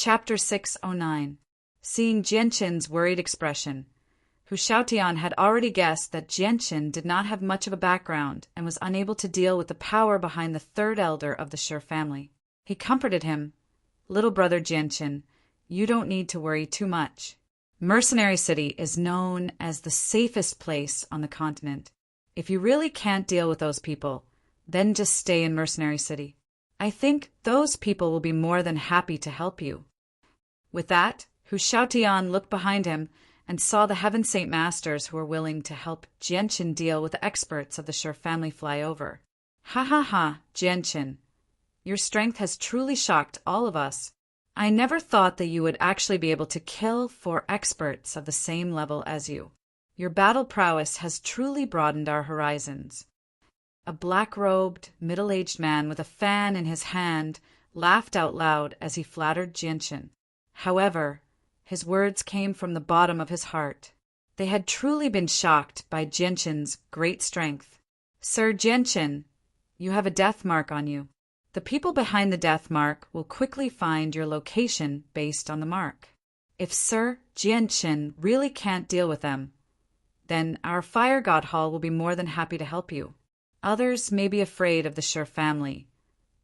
Chapter 609. Seeing Jianqin's worried expression, Hu Shaotian had already guessed that Jianqin did not have much of a background and was unable to deal with the power behind the third elder of the Shi family. He comforted him. Little brother Jianqin, you don't need to worry too much. Mercenary City is known as the safest place on the continent. If you really can't deal with those people, then just stay in Mercenary City. I think those people will be more than happy to help you. With that, Hu Shaotian looked behind him and saw the Heaven Saint Masters who were willing to help Jianqin deal with the experts of the Shi family fly over. Ha ha ha, Jianqin. Your strength has truly shocked all of us. I never thought that you would actually be able to kill 4 experts of the same level as you. Your battle prowess has truly broadened our horizons. A black-robed, middle-aged man with a fan in his hand laughed out loud as he flattered Jianqin. However, his words came from the bottom of his heart. They had truly been shocked by Jianqin's great strength. Sir Jianqin, you have a death mark on you. The people behind the death mark will quickly find your location based on the mark. If Sir Jianqin really can't deal with them, then our Fire God Hall will be more than happy to help you. Others may be afraid of the Shi family,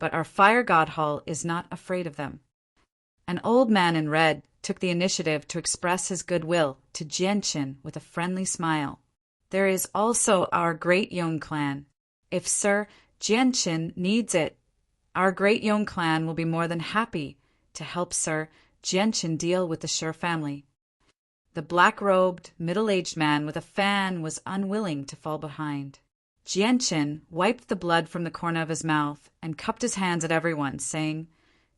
but our Fire God Hall is not afraid of them. An old man in red took the initiative to express his goodwill to Jianqin with a friendly smile. There is also our Great Yong clan. If Sir Jianqin needs it, our Great Yong clan will be more than happy to help Sir Jianqin deal with the Shi family. The black-robed, middle-aged man with a fan was unwilling to fall behind. Jianqin wiped the blood from the corner of his mouth and cupped his hands at everyone, saying,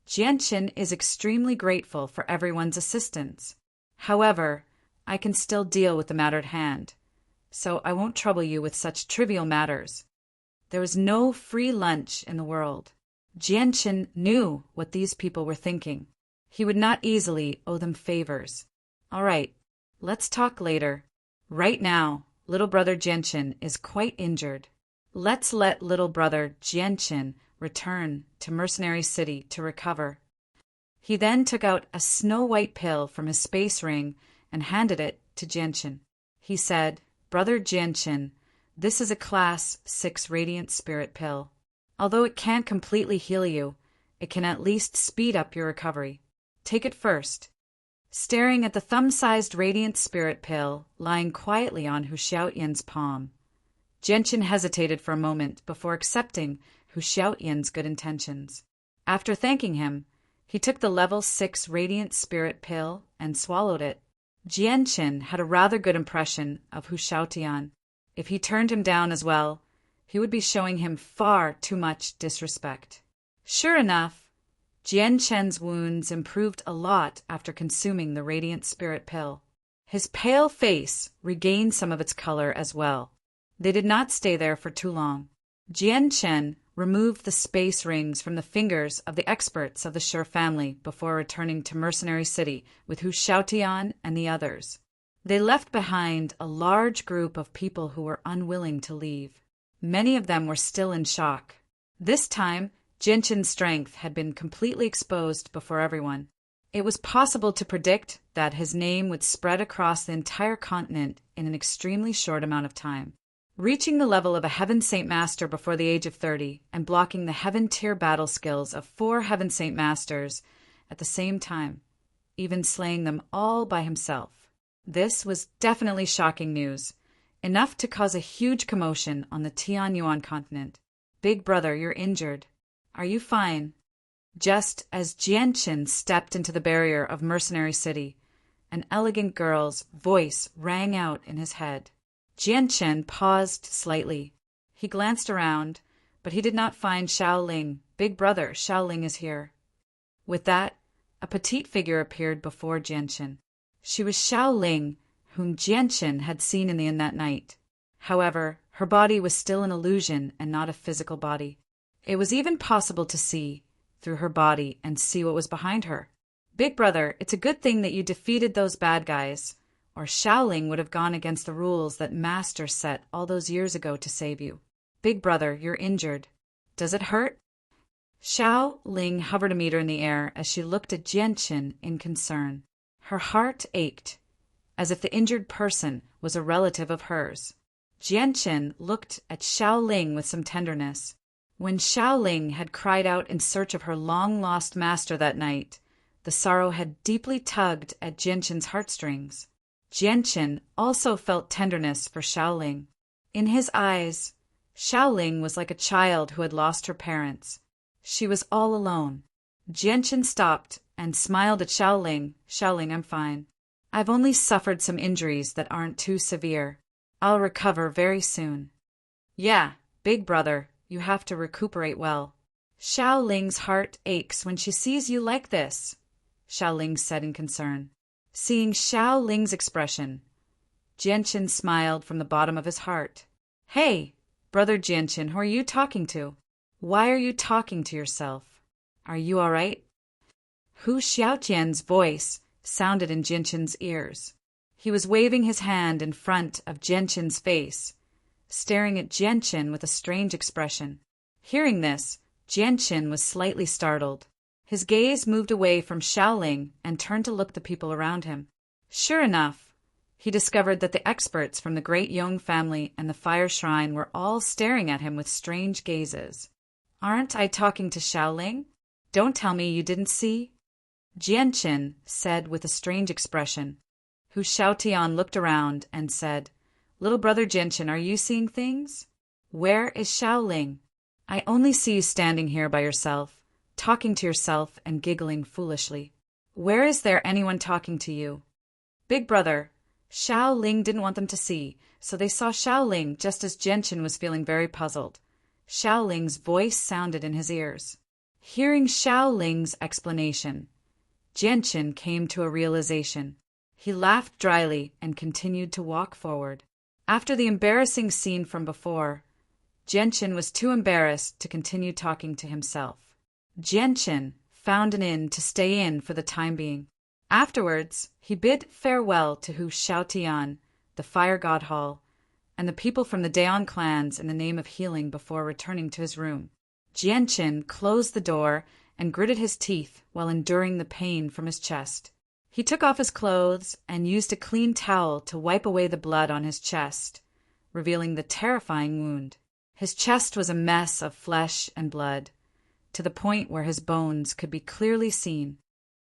Jianqin is extremely grateful for everyone's assistance. However, I can still deal with the matter at hand, so I won't trouble you with such trivial matters. There was no free lunch in the world. Jianqin knew what these people were thinking. He would not easily owe them favors. All right, let's talk later. Right now, little brother Jianqin is quite injured. Let's let little brother Jianqin return to Mercenary City to recover. He then took out a snow-white pill from his space ring and handed it to Jianqin. He said, Brother Jianqin, this is a Class 6 Radiant Spirit pill. Although it can't completely heal you, it can at least speed up your recovery. Take it first. Staring at the thumb-sized Radiant Spirit pill lying quietly on Hu Shaotian's palm, Jianqin hesitated for a moment before accepting Hu Shaotian's good intentions. After thanking him, he took the level 6 Radiant Spirit pill and swallowed it. Jianqin had a rather good impression of Hu Shaotian. If he turned him down as well, he would be showing him far too much disrespect. Sure enough, Jianqin's wounds improved a lot after consuming the Radiant Spirit pill. His pale face regained some of its color as well. They did not stay there for too long. Jianqin removed the space rings from the fingers of the experts of the Shi family before returning to Mercenary City with Hu Shaotian and the others. They left behind a large group of people who were unwilling to leave. Many of them were still in shock. This time, Jianqin's strength had been completely exposed before everyone. It was possible to predict that his name would spread across the entire continent in an extremely short amount of time. Reaching the level of a Heaven Saint Master before the age of 30 and blocking the Heaven Tier battle skills of 4 Heaven Saint Masters at the same time, even slaying them all by himself. This was definitely shocking news, enough to cause a huge commotion on the Tianyuan continent. Big brother, you're injured. Are you fine? Just as Jianqin stepped into the barrier of Mercenary City, an elegant girl's voice rang out in his head. Jianqin paused slightly. He glanced around, but he did not find Xiao Ling. Big brother, Xiao Ling is here. With that, a petite figure appeared before Jianqin. She was Xiao Ling, whom Jianqin had seen in the inn that night. However, her body was still an illusion and not a physical body. It was even possible to see through her body and see what was behind her. Big brother, it's a good thing that you defeated those bad guys, or Xiaoling would have gone against the rules that Master set all those years ago to save you. Big brother, you're injured. Does it hurt? Xiao Ling hovered a meter in the air as she looked at Jianqin in concern. Her heart ached, as if the injured person was a relative of hers. Jianqin looked at Xiao Ling with some tenderness. When Xiao Ling had cried out in search of her long-lost master that night, the sorrow had deeply tugged at Jianqin's heartstrings. Jianqin also felt tenderness for Xiao Ling. In his eyes, Xiao Ling was like a child who had lost her parents. She was all alone. Jianqin stopped and smiled at Xiao Ling. Xiao Ling, I'm fine. I've only suffered some injuries that aren't too severe. I'll recover very soon. Yeah, big brother, you have to recuperate well. Xiao Ling's heart aches when she sees you like this, Xiao Ling said in concern. Seeing Xiao Ling's expression, Jianqin smiled from the bottom of his heart. Hey, brother Jianqin, who are you talking to? Why are you talking to yourself? Are you all right? Hu Xiaotian's voice sounded in Jianqin's ears. He was waving his hand in front of Jianqin's face, staring at Jianqin with a strange expression. Hearing this, Jianqin was slightly startled. His gaze moved away from Xiao Ling and turned to look at the people around him. Sure enough, he discovered that the experts from the Great Yong family and the Fire Shrine were all staring at him with strange gazes. Aren't I talking to Xiao Ling? Don't tell me you didn't see? Jianqin said with a strange expression. Hu Xiaotian looked around and said, Little brother Jianqin, are you seeing things? Where is Xiao Ling? I only see you standing here by yourself, talking to yourself and giggling foolishly. Where is there anyone talking to you? Big brother, Xiao Ling didn't want them to see, so they saw Xiao Ling just as Jianqin was feeling very puzzled. Xiao Ling's voice sounded in his ears. Hearing Xiao Ling's explanation, Jianqin came to a realization. He laughed dryly and continued to walk forward. After the embarrassing scene from before, Jianqin was too embarrassed to continue talking to himself. Jianqin found an inn to stay in for the time being. Afterwards, he bid farewell to Hu Xiaotian, the Fire God Hall, and the people from the Daon clans in the name of healing before returning to his room. Jianqin closed the door and gritted his teeth while enduring the pain from his chest. He took off his clothes and used a clean towel to wipe away the blood on his chest, revealing the terrifying wound. His chest was a mess of flesh and blood, to the point where his bones could be clearly seen.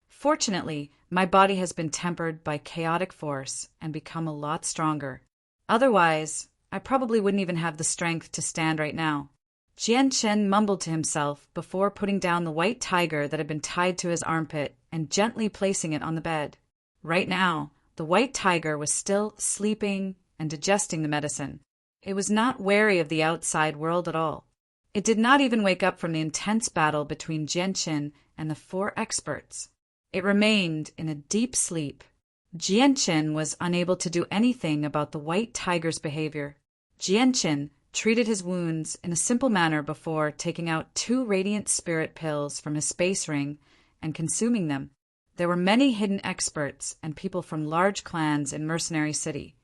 Fortunately, my body has been tempered by chaotic force and become a lot stronger. Otherwise, I probably wouldn't even have the strength to stand right now. Jianqin mumbled to himself before putting down the white tiger that had been tied to his armpit and gently placing it on the bed. Right now, the white tiger was still sleeping and digesting the medicine. It was not wary of the outside world at all. It did not even wake up from the intense battle between Jianqin and the 4 experts. It remained in a deep sleep. Jianqin was unable to do anything about the white tiger's behavior. Jianqin treated his wounds in a simple manner before taking out 2 radiant spirit pills from his space ring and consuming them. There were many hidden experts and people from large clans in Mercenary City,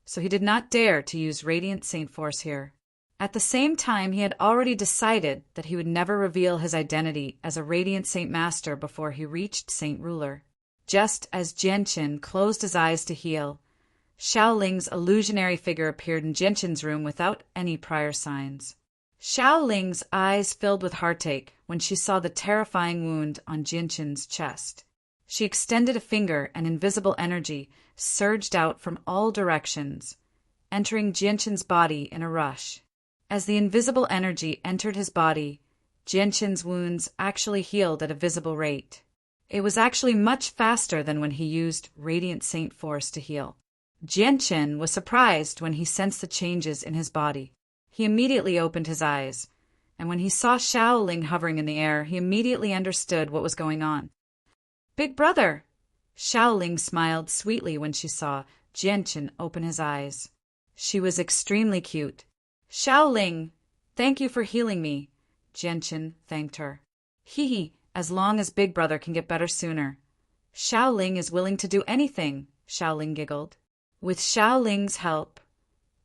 so he did not dare to use Radiant Saint Force here. At the same time, he had already decided that he would never reveal his identity as a Radiant Saint Master before he reached Saint Ruler. Just as Jianqin closed his eyes to heal, Xiao Ling's illusionary figure appeared in Jianqin's room without any prior signs. Xiao Ling's eyes filled with heartache when she saw the terrifying wound on Jianqin's chest. She extended a finger and invisible energy surged out from all directions, entering Jianqin's body in a rush. As the invisible energy entered his body, Jianqin's wounds actually healed at a visible rate. It was actually much faster than when he used Radiant Saint Force to heal. Jianqin was surprised when he sensed the changes in his body. He immediately opened his eyes, and when he saw Xiao Ling hovering in the air, he immediately understood what was going on. Big brother! Xiao Ling smiled sweetly when she saw Jianqin open his eyes. She was extremely cute. Xiao Ling, thank you for healing me, Jianqin thanked her. Hee, as long as Big Brother can get better sooner. Xiao Ling is willing to do anything, Xiao Ling giggled. With Xiao Ling's help,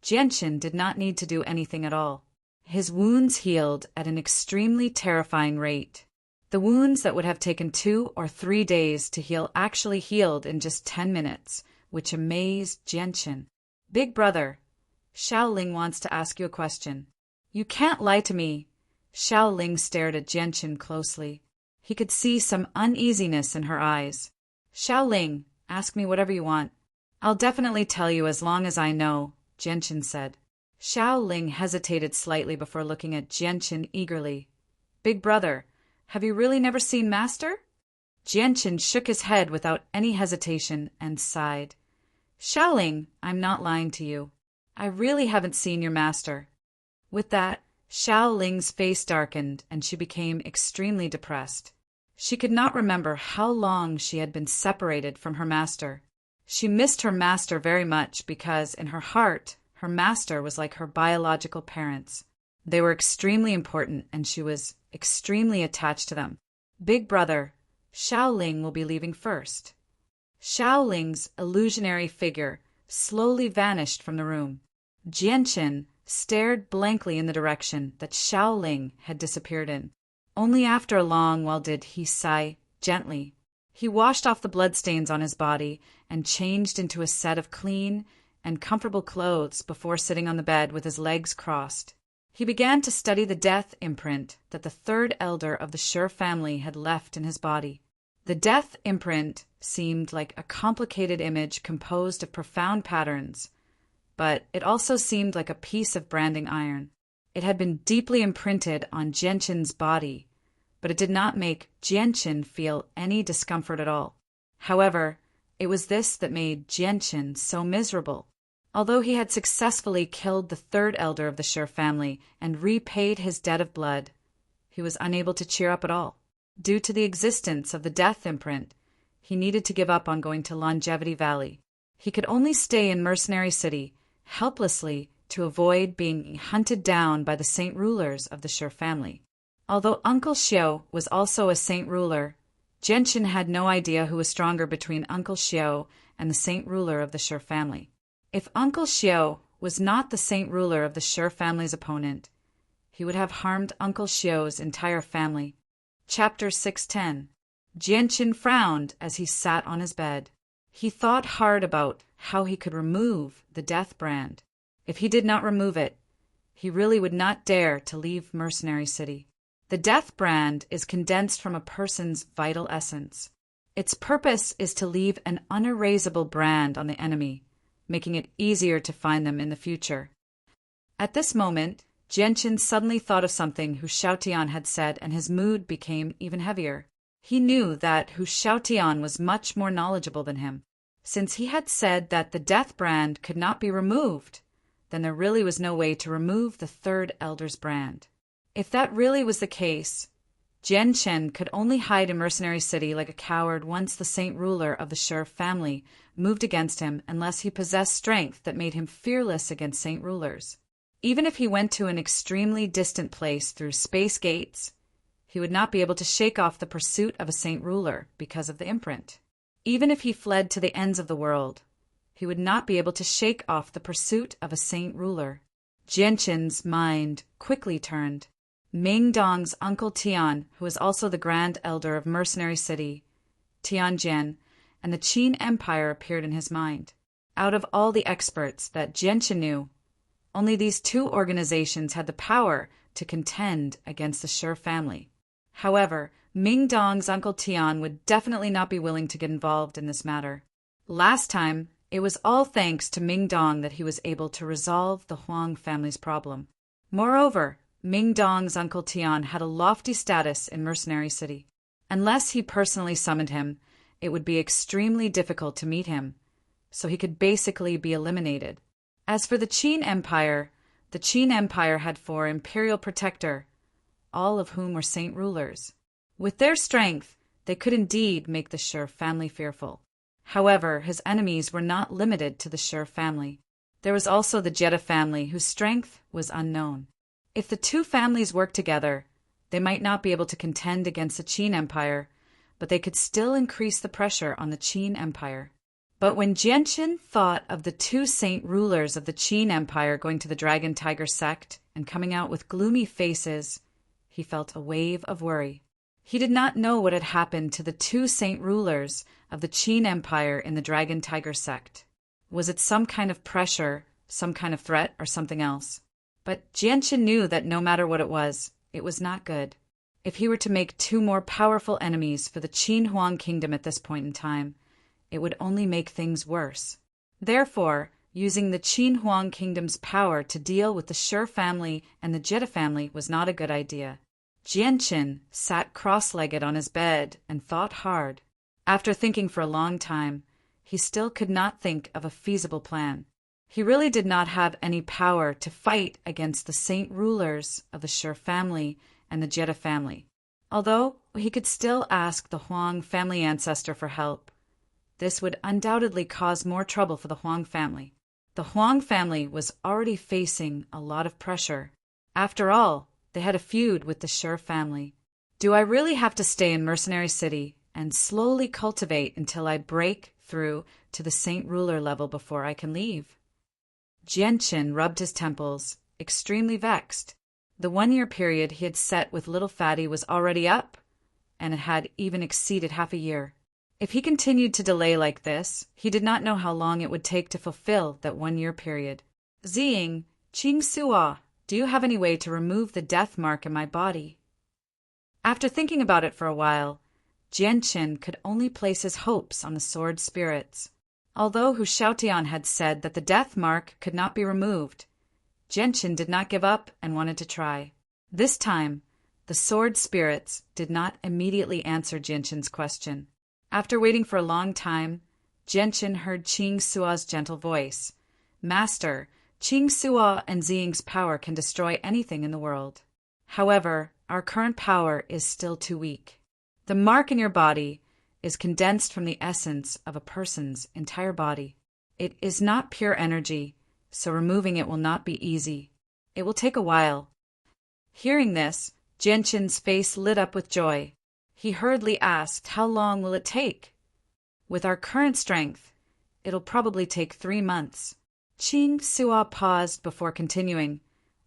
Jianqin did not need to do anything at all. His wounds healed at an extremely terrifying rate. The wounds that would have taken 2 or 3 days to heal actually healed in just 10 minutes, which amazed Genshin. Big brother, Xiao Ling wants to ask you a question. You can't lie to me. Xiao Ling stared at Genshin closely. He could see some uneasiness in her eyes. Xiao Ling, ask me whatever you want. I'll definitely tell you as long as I know, Genshin said. Xiao Ling hesitated slightly before looking at Genshin eagerly. Big brother, have you really never seen Master? Genshin shook his head without any hesitation and sighed. Xiao Ling, I'm not lying to you. I really haven't seen your master. With that, Xiao Ling's face darkened and she became extremely depressed. She could not remember how long she had been separated from her master. She missed her master very much because, in her heart, her master was like her biological parents. They were extremely important and she was extremely attached to them. Big brother, Xiao Ling will be leaving first. Xiao Ling's illusionary figure slowly vanished from the room. Genshin stared blankly in the direction that Xiao Ling had disappeared in. Only after a long while did he sigh gently. He washed off the bloodstains on his body and changed into a set of clean and comfortable clothes before sitting on the bed with his legs crossed. He began to study the death imprint that the third elder of the Sure family had left in his body. The death imprint seemed like a complicated image composed of profound patterns, but it also seemed like a piece of branding iron. It had been deeply imprinted on Genshin's body, but it did not make Genshin feel any discomfort at all. However, it was this that made Genshin so miserable. Although he had successfully killed the third elder of the Sure family and repaid his debt of blood, he was unable to cheer up at all. Due to the existence of the death imprint, he needed to give up on going to Longevity Valley. He could only stay in Mercenary City, helplessly, to avoid being hunted down by the Saint Rulers of the Sure family. Although Uncle Xiao was also a Saint Ruler, Genshin had no idea who was stronger between Uncle Xiao and the Saint Ruler of the Sure family. If Uncle Xiao was not the Saint Ruler of the Sure family's opponent, he would have harmed Uncle Xiao's entire family. Chapter 610. Genshin frowned as he sat on his bed. He thought hard about how he could remove the death brand. If he did not remove it, he really would not dare to leave Mercenary City. The death brand is condensed from a person's vital essence. Its purpose is to leave an unerasable brand on the enemy, making it easier to find them in the future. At this moment, Genshin suddenly thought of something Hu Xiaotian had said, and his mood became even heavier. He knew that Hu Xiaotian was much more knowledgeable than him. Since he had said that the death brand could not be removed, then there really was no way to remove the third elder's brand. If that really was the case, Genshin could only hide in Mercenary City like a coward once the Saint Ruler of the Sure family moved against him, unless he possessed strength that made him fearless against Saint Rulers. Even if he went to an extremely distant place through space gates, he would not be able to shake off the pursuit of a Saint Ruler because of the imprint. Even if he fled to the ends of the world, he would not be able to shake off the pursuit of a Saint Ruler. Genshin's mind quickly turned. Ming Dong's uncle Tian, who was also the Grand Elder of Mercenary City, Tianjin, and the Qin Empire appeared in his mind. Out of all the experts that Genshin knew, only these two organizations had the power to contend against the Sure family. However, Ming Dong's uncle Tian would definitely not be willing to get involved in this matter. Last time, it was all thanks to Ming Dong that he was able to resolve the Huang family's problem. Moreover, Ming Dong's uncle Tian had a lofty status in Mercenary City. Unless he personally summoned him, it would be extremely difficult to meet him, so he could basically be eliminated. As for the Qin Empire had 4 imperial protector, all of whom were Saint Rulers. With their strength, they could indeed make the Sure family fearful. However, his enemies were not limited to the Sure family. There was also the Jetta family, whose strength was unknown. If the two families worked together, they might not be able to contend against the Qin Empire, but they could still increase the pressure on the Qin Empire. But when Genshin thought of the 2 Saint Rulers of the Qin Empire going to the Dragon Tiger sect and coming out with gloomy faces, he felt a wave of worry. He did not know what had happened to the two saint rulers of the Qin Empire in the Dragon Tiger sect. Was it some kind of pressure, some kind of threat, or something else? But Jianqin knew that no matter what it was not good. If he were to make two more powerful enemies for the Qin Huang kingdom at this point in time, it would only make things worse. Therefore, using the Qin Huang kingdom's power to deal with the Shi family and the Jie family was not a good idea. Jianqin sat cross-legged on his bed and thought hard. After thinking for a long time, he still could not think of a feasible plan. He really did not have any power to fight against the saint rulers of the Shi family and the Jie family, although he could still ask the Huang family ancestor for help. This would undoubtedly cause more trouble for the Huang family. The Huang family was already facing a lot of pressure. After all, they had a feud with the Shi family. Do I really have to stay in Mercenary City and slowly cultivate until I break through to the saint ruler level before I can leave? Jianqin rubbed his temples, extremely vexed. The 1-year period he had set with little Fatty was already up, and it had even exceeded half a year. If he continued to delay like this, he did not know how long it would take to fulfill that 1-year period. Ziying, Qing Suo, do you have any way to remove the death mark in my body? After thinking about it for a while, Jianqin could only place his hopes on the sword spirits. Although Hu Shaotian had said that the death mark could not be removed, Jianqin did not give up and wanted to try. This time, the sword spirits did not immediately answer Jianqin's question. After waiting for a long time, Jianqin heard Qing Suo's gentle voice. Master, Qing Suo and Ziying's power can destroy anything in the world. However, our current power is still too weak. The mark in your body is condensed from the essence of a person's entire body. It is not pure energy, so removing it will not be easy. It will take a while. Hearing this, Jianqin's face lit up with joy. He hurriedly asked, how long will it take? With our current strength, it'll probably take 3 months. Qing Suo paused before continuing.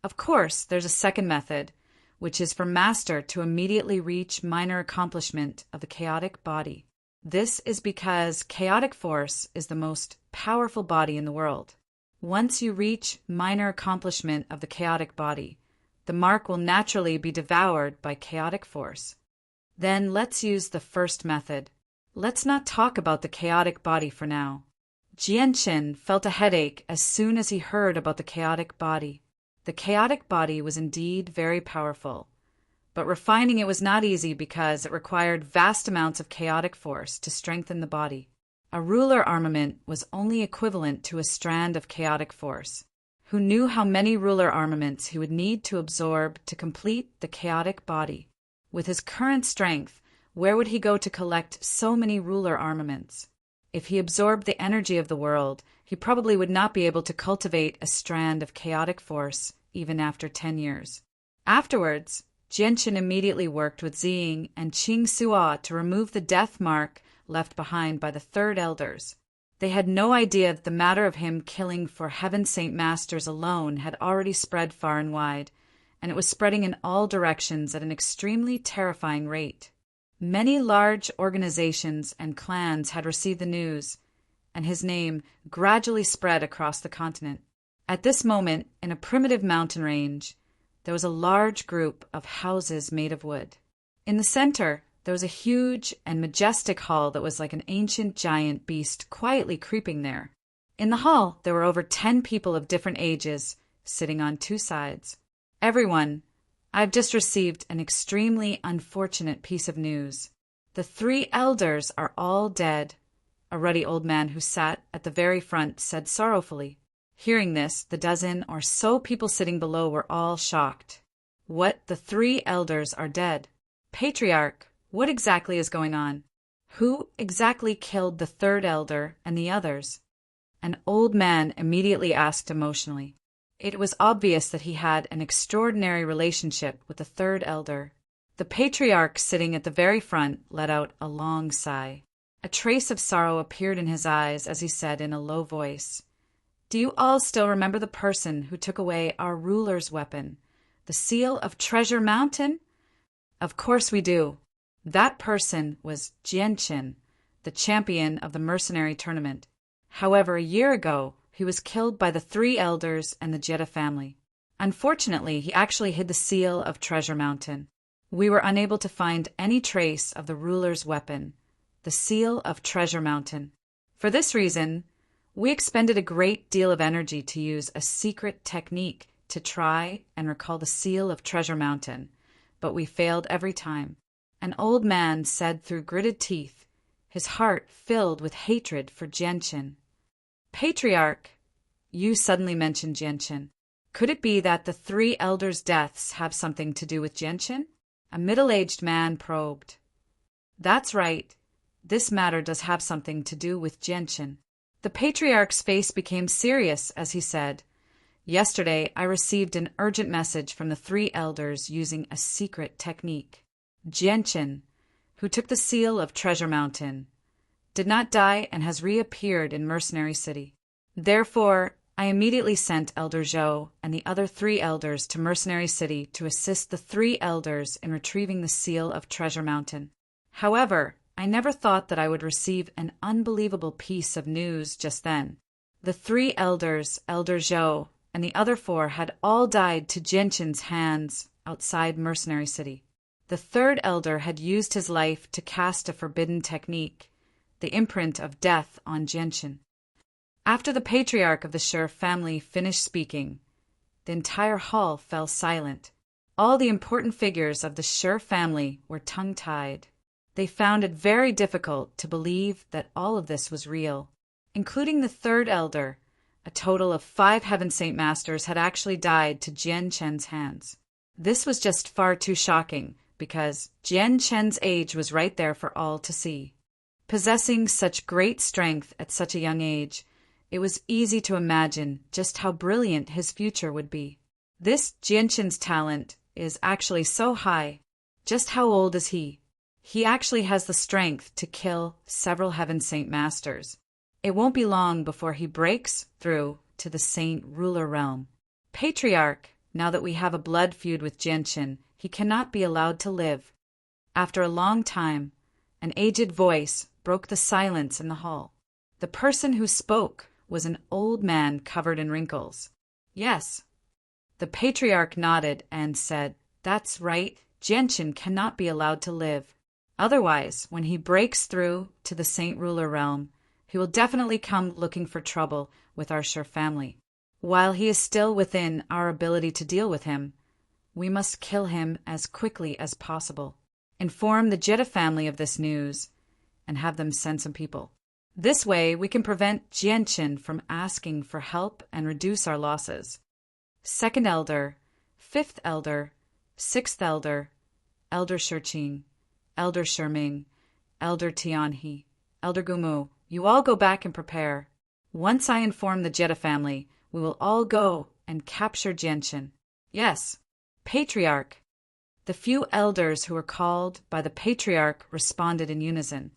Of course, there's a second method, which is for Master to immediately reach minor accomplishment of the chaotic body. This is because chaotic force is the most powerful body in the world. Once you reach minor accomplishment of the chaotic body, the mark will naturally be devoured by chaotic force. Then let's use the first method. Let's not talk about the chaotic body for now. Jianqin felt a headache as soon as he heard about the chaotic body. The chaotic body was indeed very powerful, but refining it was not easy because it required vast amounts of chaotic force to strengthen the body. A ruler armament was only equivalent to a strand of chaotic force. Who knew how many ruler armaments he would need to absorb to complete the chaotic body? With his current strength, where would he go to collect so many ruler armaments? If he absorbed the energy of the world, he probably would not be able to cultivate a strand of chaotic force even after 10 years. Afterwards, Jianqin immediately worked with Ziying and Qing Suo to remove the death mark left behind by the third elders. They had no idea that the matter of him killing for Heaven Saint Masters alone had already spread far and wide, and it was spreading in all directions at an extremely terrifying rate. Many large organizations and clans had received the news, and his name gradually spread across the continent. At this moment, in a primitive mountain range, there was a large group of houses made of wood. In the center, there was a huge and majestic hall that was like an ancient giant beast quietly creeping there. In the hall, there were over 10 people of different ages, sitting on 2 sides. Everyone, I've just received an extremely unfortunate piece of news. The 3 elders are all dead, a ruddy old man who sat at the very front said sorrowfully. Hearing this, the dozen or so people sitting below were all shocked. What, the 3 elders are dead? Patriarch, what exactly is going on? Who exactly killed the 3rd elder and the others? An old man immediately asked emotionally. It was obvious that he had an extraordinary relationship with the 3rd elder. The patriarch sitting at the very front let out a long sigh. A trace of sorrow appeared in his eyes as he said in a low voice, Do you all still remember the person who took away our ruler's weapon, the seal of Treasure Mountain? Of course we do. That person was Genshin, the champion of the mercenary tournament. However, a year ago, he was killed by the three elders and the Jetta family. Unfortunately, he actually hid the seal of Treasure Mountain. We were unable to find any trace of the ruler's weapon, the seal of Treasure Mountain. For this reason, we expended a great deal of energy to use a secret technique to try and recall the seal of Treasure Mountain, but we failed every time. An old man said through gritted teeth, his heart filled with hatred for Genshin. Patriarch, you suddenly mentioned Genshin. Could it be that the three elders' deaths have something to do with Genshin? A middle-aged man probed. That's right. This matter does have something to do with Genshin. The Patriarch's face became serious as he said, Yesterday I received an urgent message from the three elders using a secret technique. Genshin, who took the seal of Treasure Mountain, did not die and has reappeared in Mercenary City. Therefore, I immediately sent Elder Zhou and the other three elders to Mercenary City to assist the three elders in retrieving the seal of Treasure Mountain. However, I never thought that I would receive an unbelievable piece of news just then. The three elders, Elder Zhou, and the other four had all died to Genshin's hands outside Mercenary City. The third elder had used his life to cast a forbidden technique, the imprint of death on Genshin. After the patriarch of the Sher family finished speaking, the entire hall fell silent. All the important figures of the Sher family were tongue-tied. They found it very difficult to believe that all of this was real, including the third elder. A total of 5 Heaven Saint Masters had actually died to Jian Chen's hands. This was just far too shocking, because Jian Chen's age was right there for all to see. Possessing such great strength at such a young age, it was easy to imagine just how brilliant his future would be. This Jian Chen's talent is actually so high. Just how old is he? He actually has the strength to kill several Heaven Saint Masters. It won't be long before he breaks through to the Saint Ruler realm. Patriarch, now that we have a blood feud with Genshin, he cannot be allowed to live. After a long time, an aged voice broke the silence in the hall. The person who spoke was an old man covered in wrinkles. Yes. The Patriarch nodded and said, That's right, Genshin cannot be allowed to live. Otherwise, when he breaks through to the Saint Ruler realm, he will definitely come looking for trouble with our Sher family. While he is still within our ability to deal with him, we must kill him as quickly as possible. Inform the Jetta family of this news and have them send some people. This way, we can prevent Genshin from asking for help and reduce our losses. Second Elder, Fifth Elder, Sixth Elder, Elder Shurqing, Elder Sherming, Elder Tianhe, Elder Gumu, you all go back and prepare. Once I inform the Jetta family, we will all go and capture Genshin. Yes, Patriarch. The few elders who were called by the Patriarch responded in unison.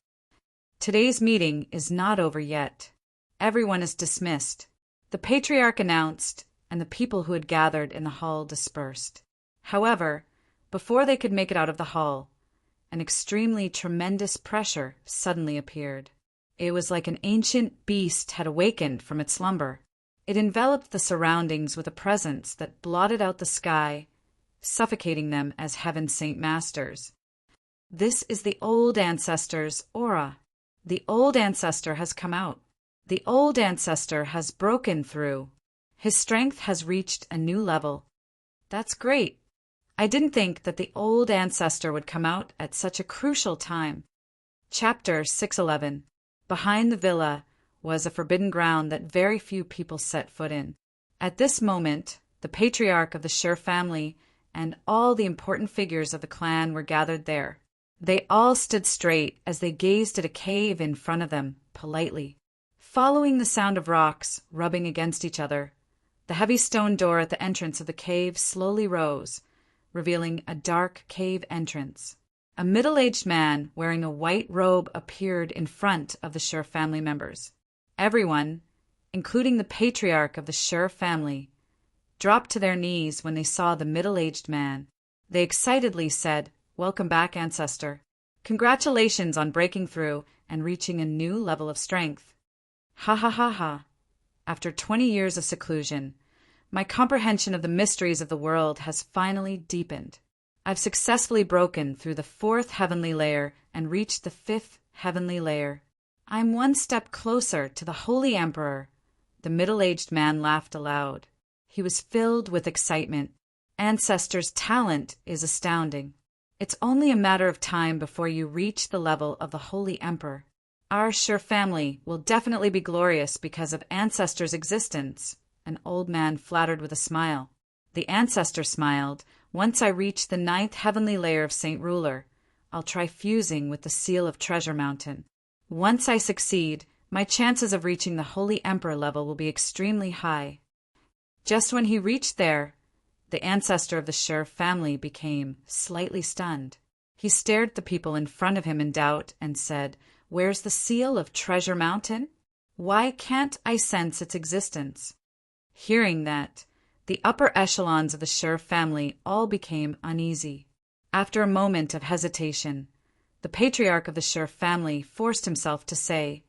Today's meeting is not over yet. Everyone is dismissed. The Patriarch announced, and the people who had gathered in the hall dispersed. However, before they could make it out of the hall, an extremely tremendous pressure suddenly appeared. It was like an ancient beast had awakened from its slumber. It enveloped the surroundings with a presence that blotted out the sky, suffocating them as Heaven Saint Masters. This is the old ancestor's aura. The old ancestor has come out. The old ancestor has broken through. His strength has reached a new level. That's great. I didn't think that the old ancestor would come out at such a crucial time. Chapter 611. Behind the villa was a forbidden ground that very few people set foot in. At this moment, the patriarch of the Sher family and all the important figures of the clan were gathered there. They all stood straight as they gazed at a cave in front of them, politely. Following the sound of rocks rubbing against each other, the heavy stone door at the entrance of the cave slowly rose, revealing a dark cave entrance. A middle-aged man wearing a white robe appeared in front of the Sher family members. Everyone, including the patriarch of the Shur family, dropped to their knees when they saw the middle-aged man. They excitedly said, "Welcome back, ancestor. Congratulations on breaking through and reaching a new level of strength." Ha ha ha ha. After 20 years of seclusion, my comprehension of the mysteries of the world has finally deepened. I've successfully broken through the 4th heavenly layer and reached the 5th heavenly layer. I'm one step closer to the Holy Emperor. The middle-aged man laughed aloud. He was filled with excitement. Ancestor's talent is astounding. It's only a matter of time before you reach the level of the Holy Emperor. Our Shur family will definitely be glorious because of Ancestor's existence. An old man flattered with a smile. The ancestor smiled. Once I reach the 9th heavenly layer of Saint Ruler, I'll try fusing with the seal of Treasure Mountain. Once I succeed, my chances of reaching the Holy Emperor level will be extremely high. Just when he reached there, the ancestor of the Shur family became slightly stunned. He stared at the people in front of him in doubt and said, "Where's the seal of Treasure Mountain? Why can't I sense its existence?" Hearing that, the upper echelons of the Shur family all became uneasy. After a moment of hesitation, the patriarch of the Shur family forced himself to say,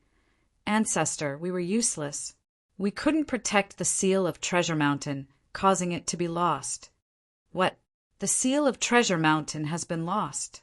"Ancestor, we were useless. We couldn't protect the seal of Treasure Mountain, causing it to be lost." "What? The seal of Treasure Mountain has been lost?"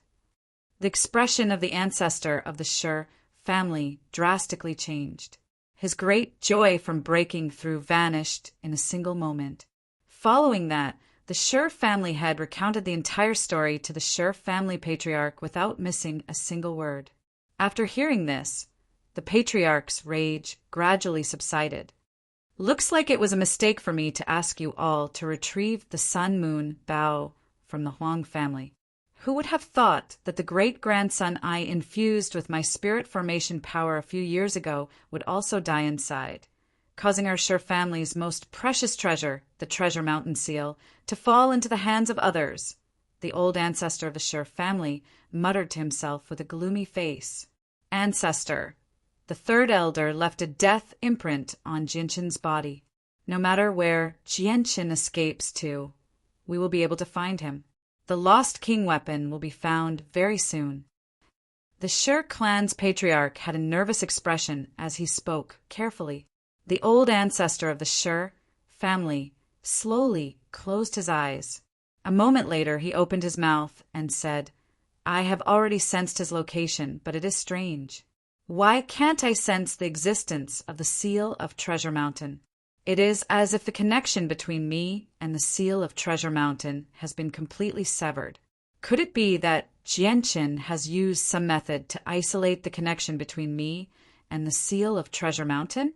The expression of the ancestor of the Shur family drastically changed. His great joy from breaking through vanished in a single moment. Following that, the Shur family head recounted the entire story to the Shur family patriarch without missing a single word. After hearing this, the patriarch's rage gradually subsided. "Looks like it was a mistake for me to ask you all to retrieve the Sun-Moon bow from the Huang family. Who would have thought that the great-grandson I infused with my spirit formation power a few years ago would also die inside, causing our Shur family's most precious treasure, the Treasure Mountain seal, to fall into the hands of others?" The old ancestor of the Shur family muttered to himself with a gloomy face. "Ancestor, the 3rd elder left a death imprint on Jinshin's body. No matter where Jinshin escapes to, we will be able to find him. The lost king weapon will be found very soon." The Shur clan's patriarch had a nervous expression as he spoke carefully. The old ancestor of the Shur family slowly closed his eyes. A moment later he opened his mouth and said, "I have already sensed his location, but it is strange. Why can't I sense the existence of the seal of Treasure Mountain? It is as if the connection between me and the seal of Treasure Mountain has been completely severed. Could it be that Jinshin has used some method to isolate the connection between me and the seal of Treasure Mountain?"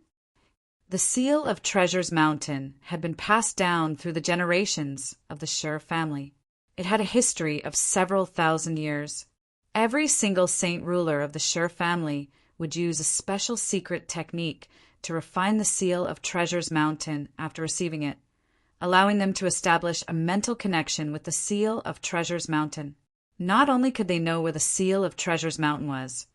The seal of Treasures Mountain had been passed down through the generations of the Shur family. It had a history of several thousand years. Every single saint ruler of the Shur family would use a special secret technique to refine the seal of Treasures Mountain after receiving it, allowing them to establish a mental connection with the seal of Treasures Mountain. Not only could they know where the seal of Treasures Mountain was,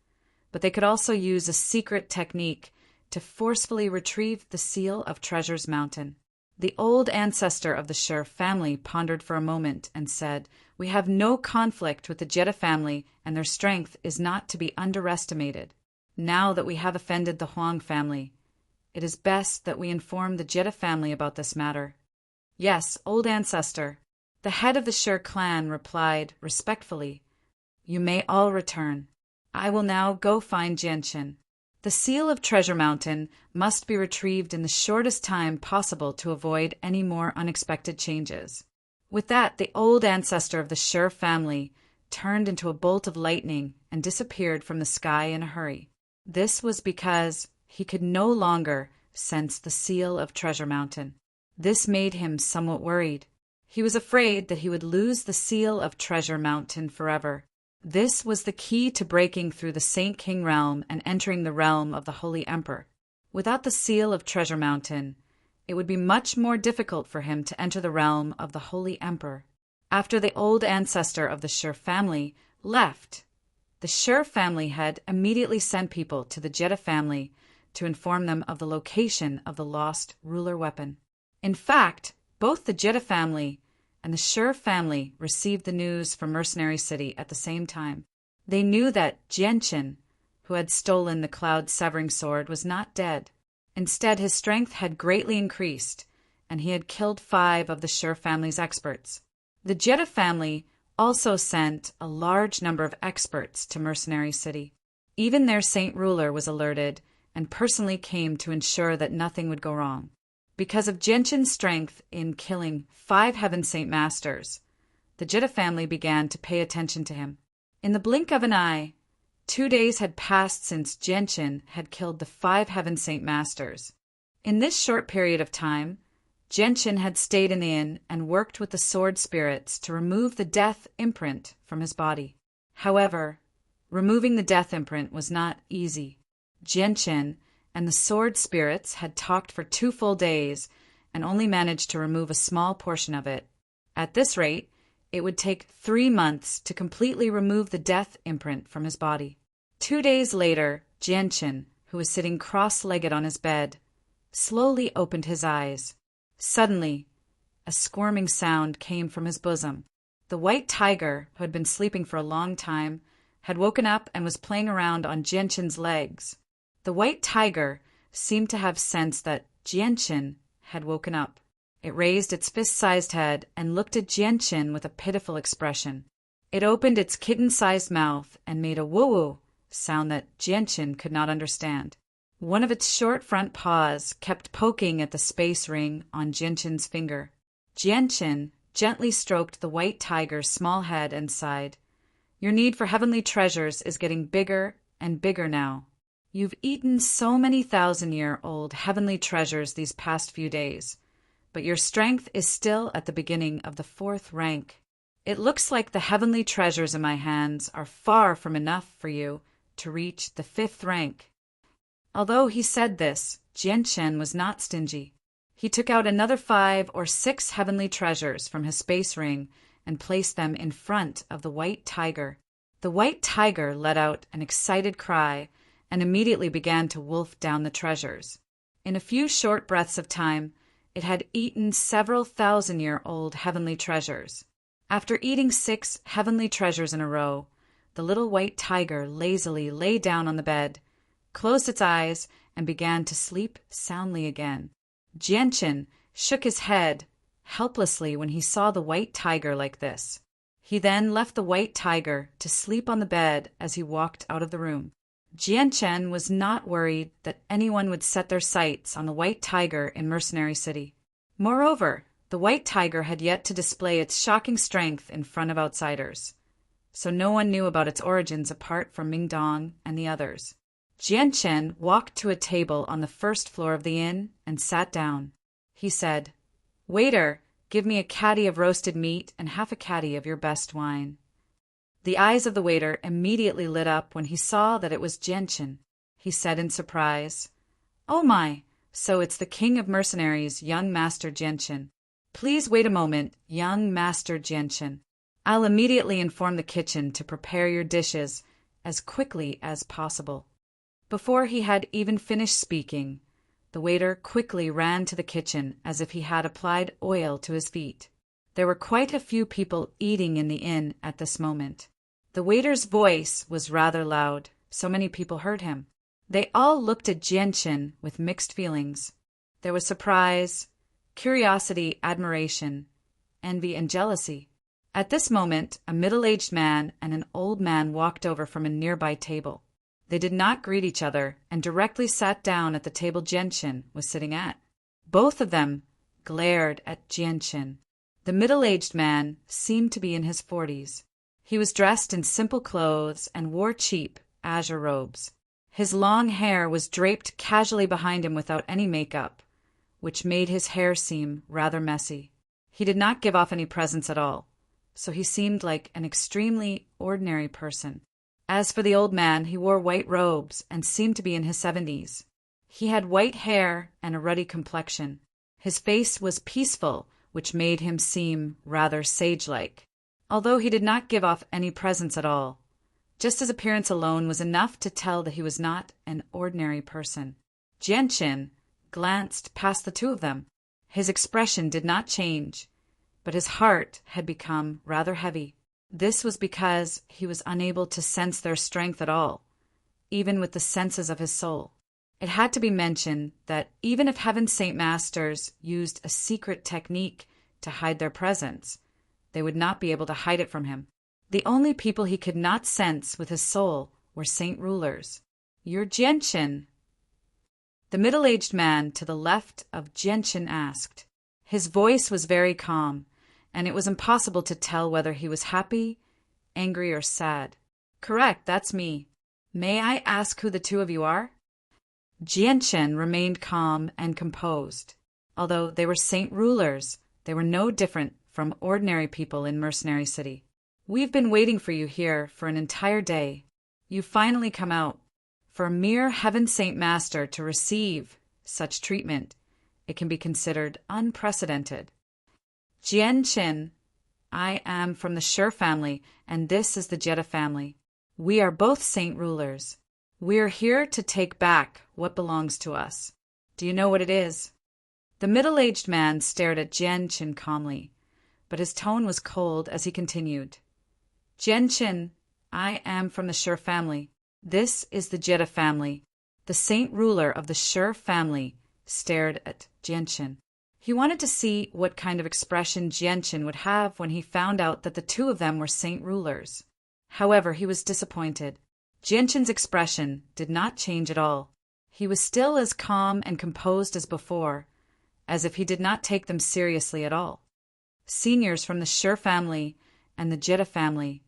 but they could also use a secret technique to forcefully retrieve the seal of Treasures Mountain. The old ancestor of the Shur family pondered for a moment and said, "We have no conflict with the Jetta family, and their strength is not to be underestimated. Now that we have offended the Huang family, it is best that we inform the Jetta family about this matter." "Yes, old ancestor." The head of the Shur clan replied respectfully, "You may all return. I will now go find Jinshin. The seal of Treasure Mountain must be retrieved in the shortest time possible to avoid any more unexpected changes." With that, the old ancestor of the Shur family turned into a bolt of lightning and disappeared from the sky in a hurry. This was because he could no longer sense the seal of Treasure Mountain. This made him somewhat worried. He was afraid that he would lose the seal of Treasure Mountain forever. This was the key to breaking through the Saint King realm and entering the realm of the Holy Emperor. Without the seal of Treasure Mountain, it would be much more difficult for him to enter the realm of the Holy Emperor. After the old ancestor of the Shur family left, the Shur family had immediately sent people to the Jetta family to inform them of the location of the lost ruler weapon. In fact, both the Jetta family and the Sher family received the news from Mercenary City at the same time. They knew that Jianchen, who had stolen the cloud-severing sword, was not dead. Instead, his strength had greatly increased, and he had killed 5 of the Sher family's experts. The Jetta family also sent a large number of experts to Mercenary City. Even their saint ruler was alerted and personally came to ensure that nothing would go wrong. Because of Jianchen's strength in killing 5 Heaven Saint Masters, the Jetta family began to pay attention to him. In the blink of an eye, 2 days had passed since Jianchen had killed the 5 Heaven Saint Masters. In this short period of time, Jianchen had stayed in the inn and worked with the sword spirits to remove the death imprint from his body. However, removing the death imprint was not easy. Jianchen and the sword spirits had talked for 2 full days and only managed to remove a small portion of it. At this rate, it would take 3 months to completely remove the death imprint from his body. 2 days later, Jianchen, who was sitting cross-legged on his bed, slowly opened his eyes. Suddenly, a squirming sound came from his bosom. The white tiger, who had been sleeping for a long time, had woken up and was playing around on Jianchen's legs. The white tiger seemed to have sensed that Jianchen had woken up. It raised its fist-sized head and looked at Jianchen with a pitiful expression. It opened its kitten-sized mouth and made a woo-woo sound that Jianchen could not understand. One of its short front paws kept poking at the space ring on Jianchen's finger. Jianchen gently stroked the white tiger's small head and sighed. "Your need for heavenly treasures is getting bigger and bigger now. You've eaten so many 1,000-year-old heavenly treasures these past few days, but your strength is still at the beginning of the 4th rank. It looks like the heavenly treasures in my hands are far from enough for you to reach the 5th rank." Although he said this, Jianchen was not stingy. He took out another 5 or 6 heavenly treasures from his space ring and placed them in front of the white tiger. The white tiger let out an excited cry and immediately began to wolf down the treasures. In a few short breaths of time, it had eaten several 1,000-year-old heavenly treasures. After eating 6 heavenly treasures in a row, the little white tiger lazily lay down on the bed, closed its eyes, and began to sleep soundly again. Jianchen shook his head helplessly when he saw the white tiger like this. He then left the white tiger to sleep on the bed as he walked out of the room. Jianchen was not worried that anyone would set their sights on the white tiger in Mercenary City. Moreover, the white tiger had yet to display its shocking strength in front of outsiders, so no one knew about its origins apart from Mingdong and the others. Jianchen walked to a table on the 1st floor of the inn and sat down. He said, "Waiter, give me a caddy of roasted meat and half a caddy of your best wine." The eyes of the waiter immediately lit up when he saw that it was Jianchen. He said in surprise, "Oh my, so it's the king of mercenaries, young Master Jianchen. Please wait a moment, young Master Jianchen. I'll immediately inform the kitchen to prepare your dishes as quickly as possible." Before he had even finished speaking, the waiter quickly ran to the kitchen as if he had applied oil to his feet. There were quite a few people eating in the inn at this moment. The waiter's voice was rather loud, so many people heard him. They all looked at Jianchen with mixed feelings. There was surprise, curiosity, admiration, envy, and jealousy. At this moment, a middle-aged man and an old man walked over from a nearby table. They did not greet each other and directly sat down at the table Jianchen was sitting at. Both of them glared at Jianchen. The middle-aged man seemed to be in his 40s. He was dressed in simple clothes and wore cheap azure robes. His long hair was draped casually behind him without any makeup, which made his hair seem rather messy. He did not give off any presence at all, so he seemed like an extremely ordinary person. As for the old man, he wore white robes and seemed to be in his 70s. He had white hair and a ruddy complexion. His face was peaceful, which made him seem rather sage-like, although he did not give off any presence at all. Just his appearance alone was enough to tell that he was not an ordinary person. Genshin glanced past the two of them. His expression did not change, but his heart had become rather heavy. This was because he was unable to sense their strength at all, even with the senses of his soul. It had to be mentioned that even if Heaven's Saint Masters used a secret technique to hide their presence, they would not be able to hide it from him. The only people he could not sense with his soul were saint rulers. "You're Genshin?" The middle-aged man to the left of Genshin asked. His voice was very calm, and it was impossible to tell whether he was happy, angry, or sad. "Correct, that's me. May I ask who the two of you are?" Genshin remained calm and composed. Although they were saint rulers, they were no different from ordinary people in Mercenary City. "We've been waiting for you here for an entire day. You finally come out. For a mere Heaven Saint Master to receive such treatment, it can be considered unprecedented." "Genshin, I am from the Sure family, and this is the Jetta family. We are both saint rulers. We are here to take back what belongs to us. Do you know what it is?" The middle-aged man stared at Genshin calmly, but his tone was cold as he continued. "Genshin, I am from the Sure family. This is the Jetta family." The saint ruler of the Sure family stared at Genshin. He wanted to see what kind of expression Genshin would have when he found out that the two of them were saint rulers. However, he was disappointed. Genshin's expression did not change at all. He was still as calm and composed as before, as if he did not take them seriously at all. "Seniors from the Sure family and the Jetta family,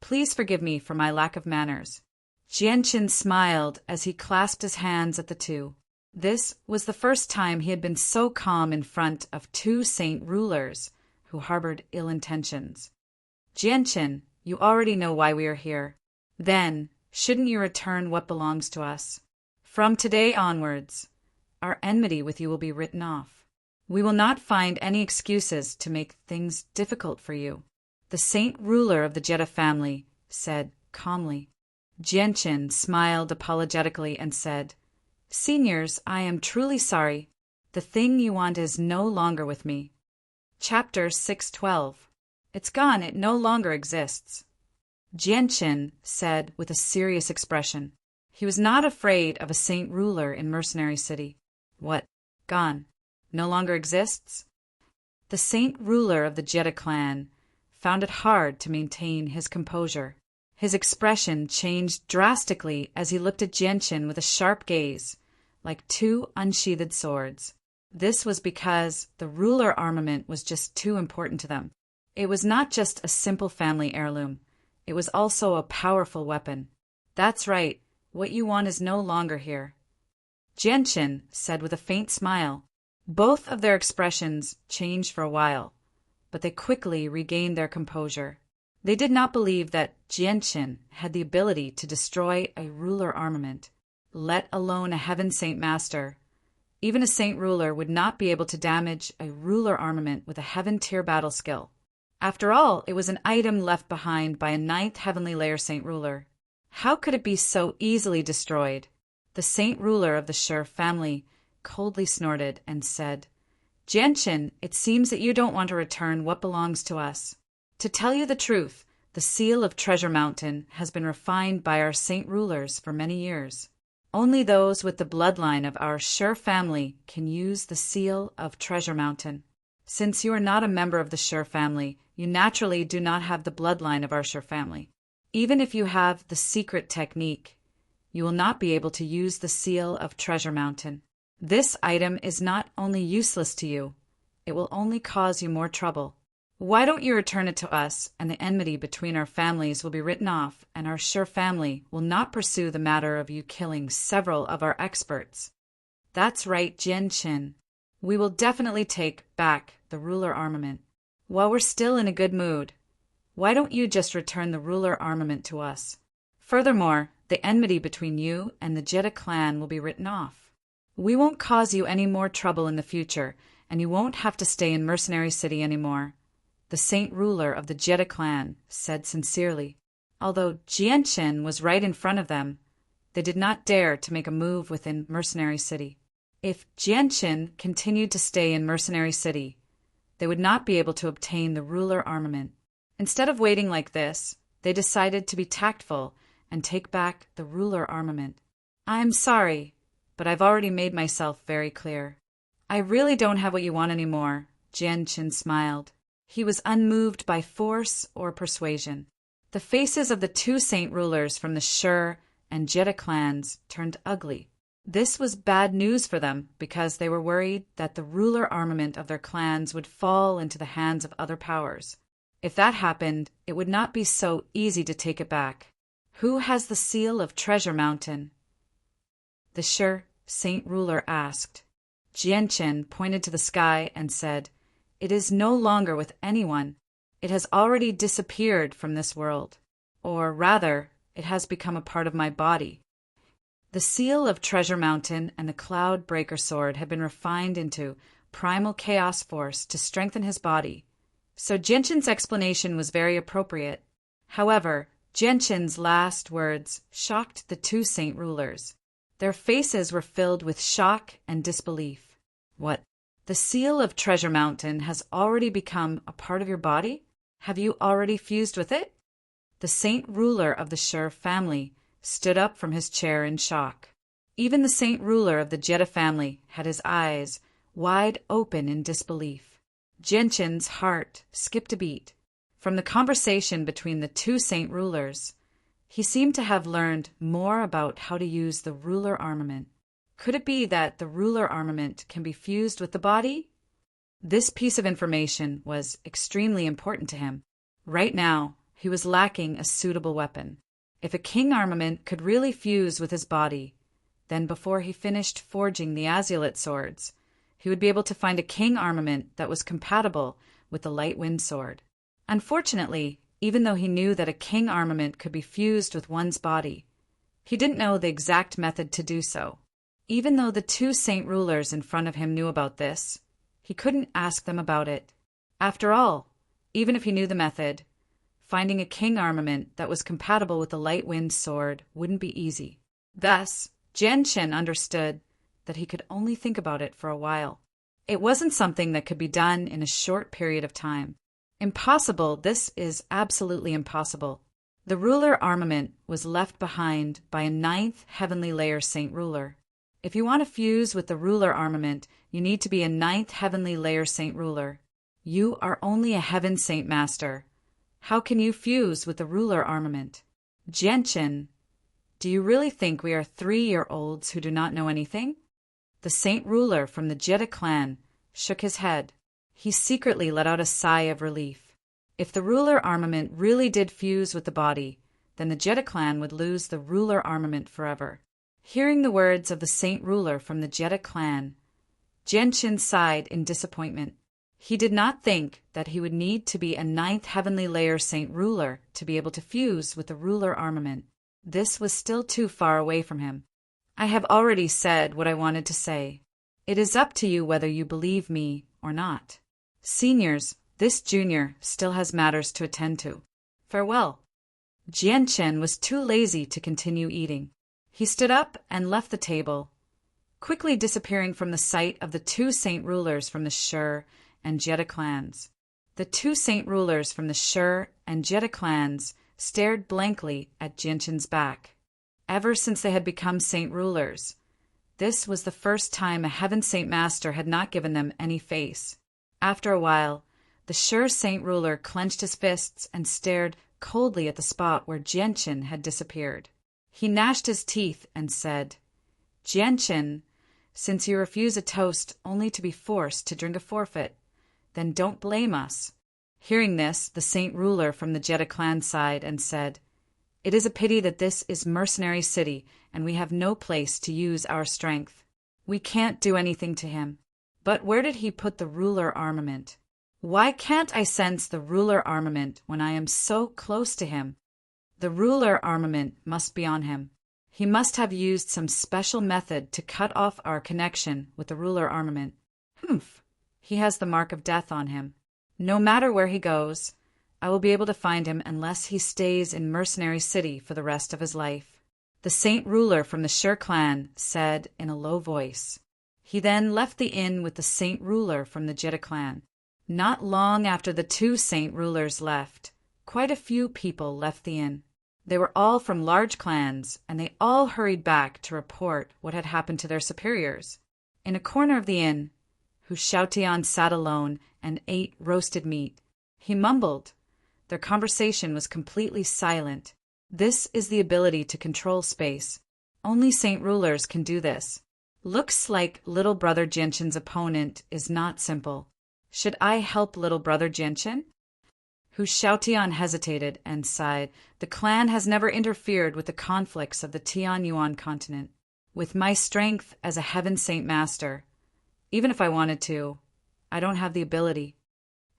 please forgive me for my lack of manners." Genshin smiled as he clasped his hands at the two. This was the first time he had been so calm in front of two saint rulers who harbored ill intentions. "Genshin, you already know why we are here. Then, shouldn't you return what belongs to us? From today onwards, our enmity with you will be written off. We will not find any excuses to make things difficult for you," the saint ruler of the Jetta family said calmly. Genshin smiled apologetically and said, "Seniors, I am truly sorry. The thing you want is no longer with me." Chapter 612. It's gone, it no longer exists. Genshin said with a serious expression. He was not afraid of a saint ruler in Mercenary City. "What? Gone? No longer exists?" The saint ruler of the Jetta clan found it hard to maintain his composure. His expression changed drastically as he looked at Genshin with a sharp gaze, like two unsheathed swords. This was because the ruler armament was just too important to them. It was not just a simple family heirloom. It was also a powerful weapon. "That's right. What you want is no longer here," Genshin said with a faint smile. Both of their expressions changed for a while, but they quickly regained their composure. They did not believe that Genshin had the ability to destroy a ruler armament, let alone a Heaven Saint Master. Even a saint ruler would not be able to damage a ruler armament with a Heaven tier battle skill. After all, it was an item left behind by a 9th Heavenly Layer saint ruler. How could it be so easily destroyed? The saint ruler of the Sure family coldly snorted and said, "Genshin, it seems that you don't want to return what belongs to us. To tell you the truth, the seal of Treasure Mountain has been refined by our saint rulers for many years. Only those with the bloodline of our Sure family can use the seal of Treasure Mountain. Since you are not a member of the Sure family, you naturally do not have the bloodline of our Sure family. Even if you have the secret technique, you will not be able to use the seal of Treasure Mountain. This item is not only useless to you, it will only cause you more trouble. Why don't you return it to us, and the enmity between our families will be written off, and our Sure family will not pursue the matter of you killing several of our experts." "That's right, Genshin. We will definitely take back the ruler armament. While we're still in a good mood, why don't you just return the ruler armament to us? Furthermore, the enmity between you and the Jetta clan will be written off. We won't cause you any more trouble in the future, and you won't have to stay in Mercenary City anymore," the saint ruler of the Jetta clan said sincerely. Although Genshin was right in front of them, They did not dare to make a move within Mercenary City. If Jianqin continued to stay in Mercenary City, they would not be able to obtain the ruler armament. Instead of waiting like this, they decided to be tactful and take back the ruler armament. I'm sorry, but I've already made myself very clear. I really don't have what you want anymore, Jianqin smiled. He was unmoved by force or persuasion. The faces of the two saint rulers from the Shi and Jedi clans turned ugly. This was bad news for them because they were worried that the ruler armament of their clans would fall into the hands of other powers. If that happened, it would not be so easy to take it back. Who has the seal of Treasure Mountain? The Shi saint ruler asked. Jianqin pointed to the sky and said, It is no longer with anyone. It has already disappeared from this world. Or rather, it has become a part of my body. The seal of Treasure Mountain and the Cloud Breaker Sword had been refined into primal chaos force to strengthen his body, so Jianqin's explanation was very appropriate. However, Jianqin's last words shocked the two saint rulers. Their faces were filled with shock and disbelief. What? The seal of Treasure Mountain has already become a part of your body? Have you already fused with it? The saint ruler of the Shi family stood up from his chair in shock. Even the saint ruler of the Jedi family had his eyes wide open in disbelief. Jianqin's heart skipped a beat. From the conversation between the two saint rulers, he seemed to have learned more about how to use the ruler armament. Could it be that the ruler armament can be fused with the body? This piece of information was extremely important to him. Right now, he was lacking a suitable weapon. If a king armament could really fuse with his body, then before he finished forging the azulite swords, he would be able to find a king armament that was compatible with the light wind sword. Unfortunately, even though he knew that a king armament could be fused with one's body, he didn't know the exact method to do so. Even though the two saint rulers in front of him knew about this, he couldn't ask them about it. After all, even if he knew the method, finding a king armament that was compatible with the light wind sword wouldn't be easy. Thus, Jianqin understood that he could only think about it for a while. It wasn't something that could be done in a short period of time. Impossible, this is absolutely impossible. The ruler armament was left behind by a 9th heavenly layer saint ruler. If you want to fuse with the ruler armament, you need to be a 9th heavenly layer saint ruler. You are only a heaven saint master. How can you fuse with the ruler armament? Jianqin, do you really think we are 3-year-olds who do not know anything? The saint ruler from the Jedi clan shook his head. He secretly let out a sigh of relief. If the ruler armament really did fuse with the body, then the Jedi clan would lose the ruler armament forever. Hearing the words of the saint ruler from the Jedi clan, Jianqin sighed in disappointment. He did not think that he would need to be a 9th heavenly layer saint ruler to be able to fuse with the ruler armament. This was still too far away from him. I have already said what I wanted to say. It is up to you whether you believe me or not. Seniors, this junior still has matters to attend to. Farewell. Jianqin was too lazy to continue eating. He stood up and left the table, quickly disappearing from the sight of the two saint rulers from the Shi and Jedi clans. The two saint rulers from the Shi and Jedi clans stared blankly at Jianqin's back. Ever since they had become saint rulers, this was the first time a heaven saint master had not given them any face. After a while, the Shi saint ruler clenched his fists and stared coldly at the spot where Jianqin had disappeared. He gnashed his teeth and said, Jianqin, since you refuse a toast only to be forced to drink a forfeit, then don't blame us. Hearing this, the saint ruler from the Jedi clan sighed and said, It is a pity that this is Mercenary City and we have no place to use our strength. We can't do anything to him. But where did he put the ruler armament? Why can't I sense the ruler armament when I am so close to him? The ruler armament must be on him. He must have used some special method to cut off our connection with the ruler armament. Humph! He has the mark of death on him. No matter where he goes, I will be able to find him unless he stays in Mercenary City for the rest of his life. the saint ruler from the Shur clan said in a low voice. He then left the inn with the saint ruler from the Jitta clan. Not long after the two saint rulers left, quite a few people left the inn. They were all from large clans, and they all hurried back to report what had happened to their superiors. In a corner of the inn, Hushaotian sat alone and ate roasted meat. He mumbled. Their conversation was completely silent. This is the ability to control space. Only saint rulers can do this. Looks like little brother Genshin's opponent is not simple. Should I help little brother Genshin? Hushaotian hesitated and sighed. The clan has never interfered with the conflicts of the Tianyuan continent. With my strength as a heaven saint master, even if I wanted to, I don't have the ability.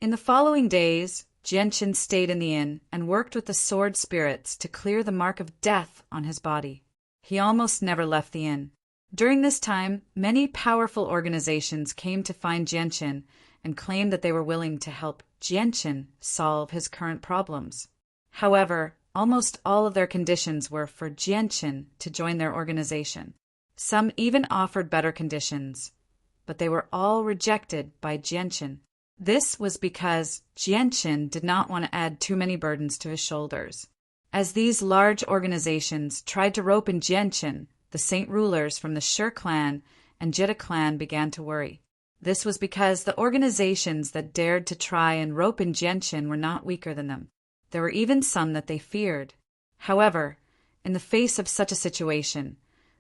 In the following days, Genshin stayed in the inn and worked with the sword spirits to clear the mark of death on his body. He almost never left the inn. During this time, many powerful organizations came to find Genshin and claimed that they were willing to help Genshin solve his current problems. However, almost all of their conditions were for Genshin to join their organization. Some even offered better conditions, but they were all rejected by Genshin. This was because Genshin did not want to add too many burdens to his shoulders. As these large organizations tried to rope in Genshin, the saint rulers from the Shur clan and Jitta clan began to worry. This was because the organizations that dared to try and rope in Genshin were not weaker than them. There were even some that they feared. However, in the face of such a situation,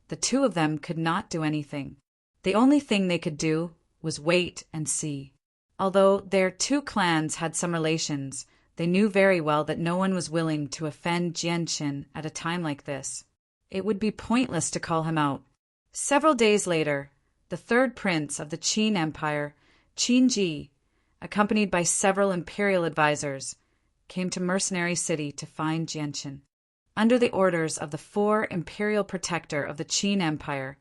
the two of them could not do anything. The only thing they could do was wait and see. Although their two clans had some relations, they knew very well that no one was willing to offend Genshin at a time like this. It would be pointless to call him out. Several days later, the third prince of the Qin Empire, Qin Ji, accompanied by several imperial advisors, came to Mercenary City to find Genshin. Under the orders of the four imperial protector of the Qin Empire,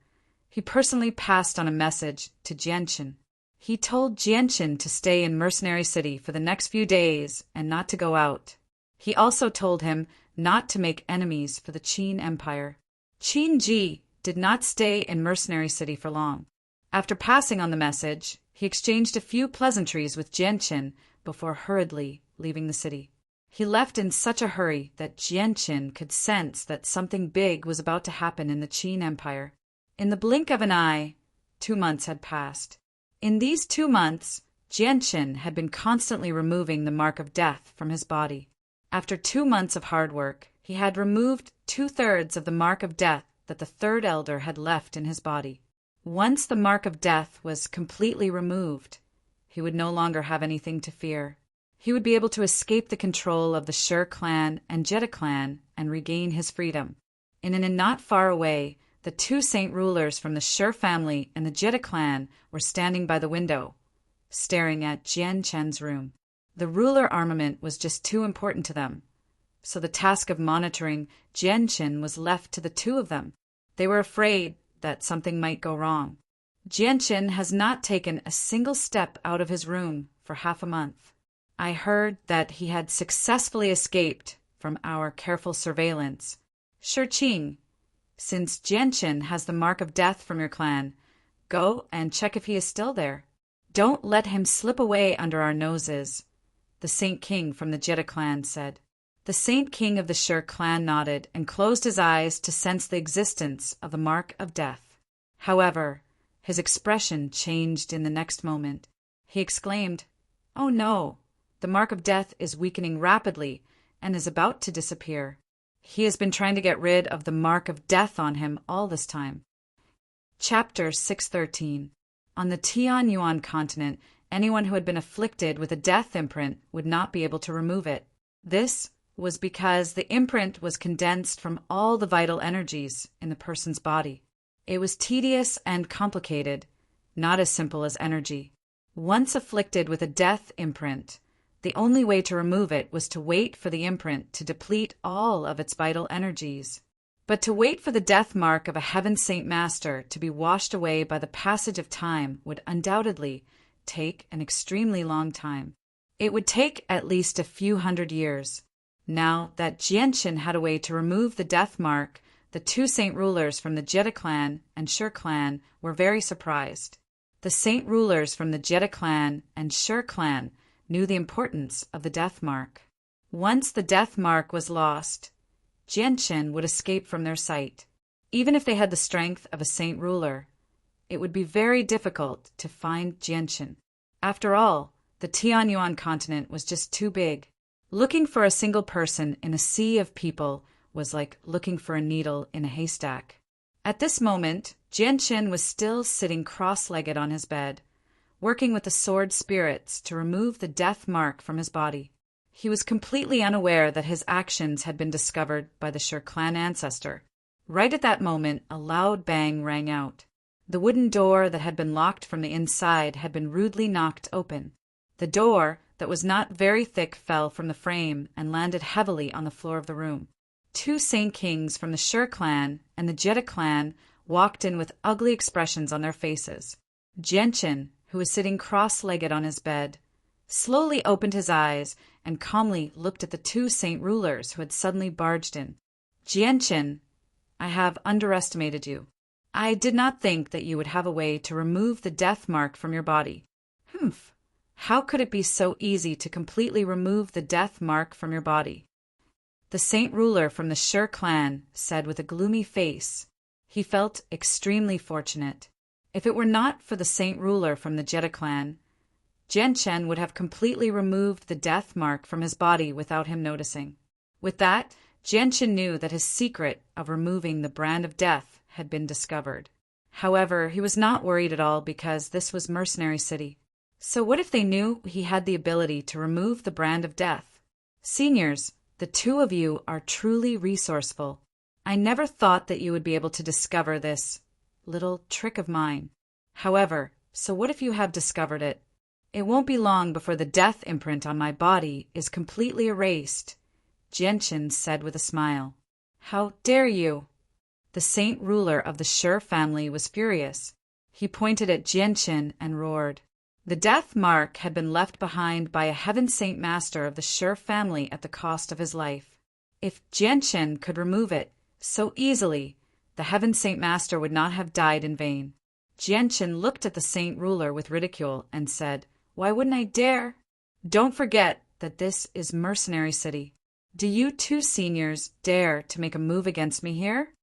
he personally passed on a message to Genshin. He told Genshin to stay in Mercenary City for the next few days and not to go out. He also told him not to make enemies for the Qin Empire. Qin Ji did not stay in Mercenary City for long. After passing on the message, he exchanged a few pleasantries with Genshin before hurriedly leaving the city. He left in such a hurry that Genshin could sense that something big was about to happen in the Qin Empire. In the blink of an eye, 2 months had passed. In these 2 months, Genshin had been constantly removing the mark of death from his body. After 2 months of hard work, he had removed 2/3 of the mark of death that the third elder had left in his body. Once the mark of death was completely removed, he would no longer have anything to fear. He would be able to escape the control of the Shur clan and Jitta clan and regain his freedom. In an inn not far away, the two saint rulers from the Shur family and the Jitta clan were standing by the window, staring at Genshin's room. The ruler armament was just too important to them, so the task of monitoring Genshin was left to the two of them. They were afraid that something might go wrong. Genshin has not taken a single step out of his room for half a month. I heard that he had successfully escaped from our careful surveillance. Shurqing, since Genshin has the mark of death from your clan, go and check if he is still there. Don't let him slip away under our noses, the Saint King from the Jitta clan said. The Saint King of the Shur clan nodded and closed his eyes to sense the existence of the mark of death. However, his expression changed in the next moment. He exclaimed, "Oh no! The mark of death is weakening rapidly and is about to disappear. He has been trying to get rid of the mark of death on him all this time." Chapter 613. On the Tianyuan continent, anyone who had been afflicted with a death imprint would not be able to remove it. This was because the imprint was condensed from all the vital energies in the person's body. It was tedious and complicated, not as simple as energy. Once afflicted with a death imprint, the only way to remove it was to wait for the imprint to deplete all of its vital energies. But to wait for the death mark of a Heaven Saint Master to be washed away by the passage of time would undoubtedly take an extremely long time. It would take at least a few hundred years. Now that Genshin had a way to remove the death mark the two saint rulers from the Jedi clan and Shur clan were very surprised. The saint rulers from the Jedi clan and Shur clan knew the importance of the death mark. Once the death mark was lost, Genshin would escape from their sight. Even if they had the strength of a saint ruler, it would be very difficult to find Genshin. After all, the Tianyuan continent was just too big. Looking for a single person in a sea of people was like looking for a needle in a haystack. At this moment, Genshin was still sitting cross-legged on his bed, working with the sword spirits to remove the death mark from his body. He was completely unaware that his actions had been discovered by the Shur clan ancestor. Right at that moment, a loud bang rang out. The wooden door that had been locked from the inside had been rudely knocked open. The door, that was not very thick, fell from the frame and landed heavily on the floor of the room. Two Saint Kings from the Shur clan and the Jedi clan walked in with ugly expressions on their faces. Genshin, who was sitting cross-legged on his bed, slowly opened his eyes and calmly looked at the two saint rulers who had suddenly barged in. Genshin, I have underestimated you. I did not think that you would have a way to remove the death mark from your body. Humph! How could it be so easy to completely remove the death mark from your body? The saint ruler from the Shur clan said with a gloomy face. He felt extremely fortunate. If it were not for the saint ruler from the Jedi clan, Genshin would have completely removed the death mark from his body without him noticing. With that, Genshin knew that his secret of removing the brand of death had been discovered. However, he was not worried at all because this was Mercenary City. So what if they knew he had the ability to remove the brand of death? Seniors, the two of you are truly resourceful. I never thought that you would be able to discover this little trick of mine. However, so what if you have discovered it? It won't be long before the death imprint on my body is completely erased, Genshin said with a smile. How dare you? The saint ruler of the Shur family was furious. He pointed at Genshin and roared. The death mark had been left behind by a heaven saint master of the Shur family at the cost of his life. If Genshin could remove it so easily, the heaven saint master would not have died in vain. Genshin looked at the saint ruler with ridicule and said, Why wouldn't I dare? Don't forget that this is Mercenary City. Do you two seniors dare to make a move against me here?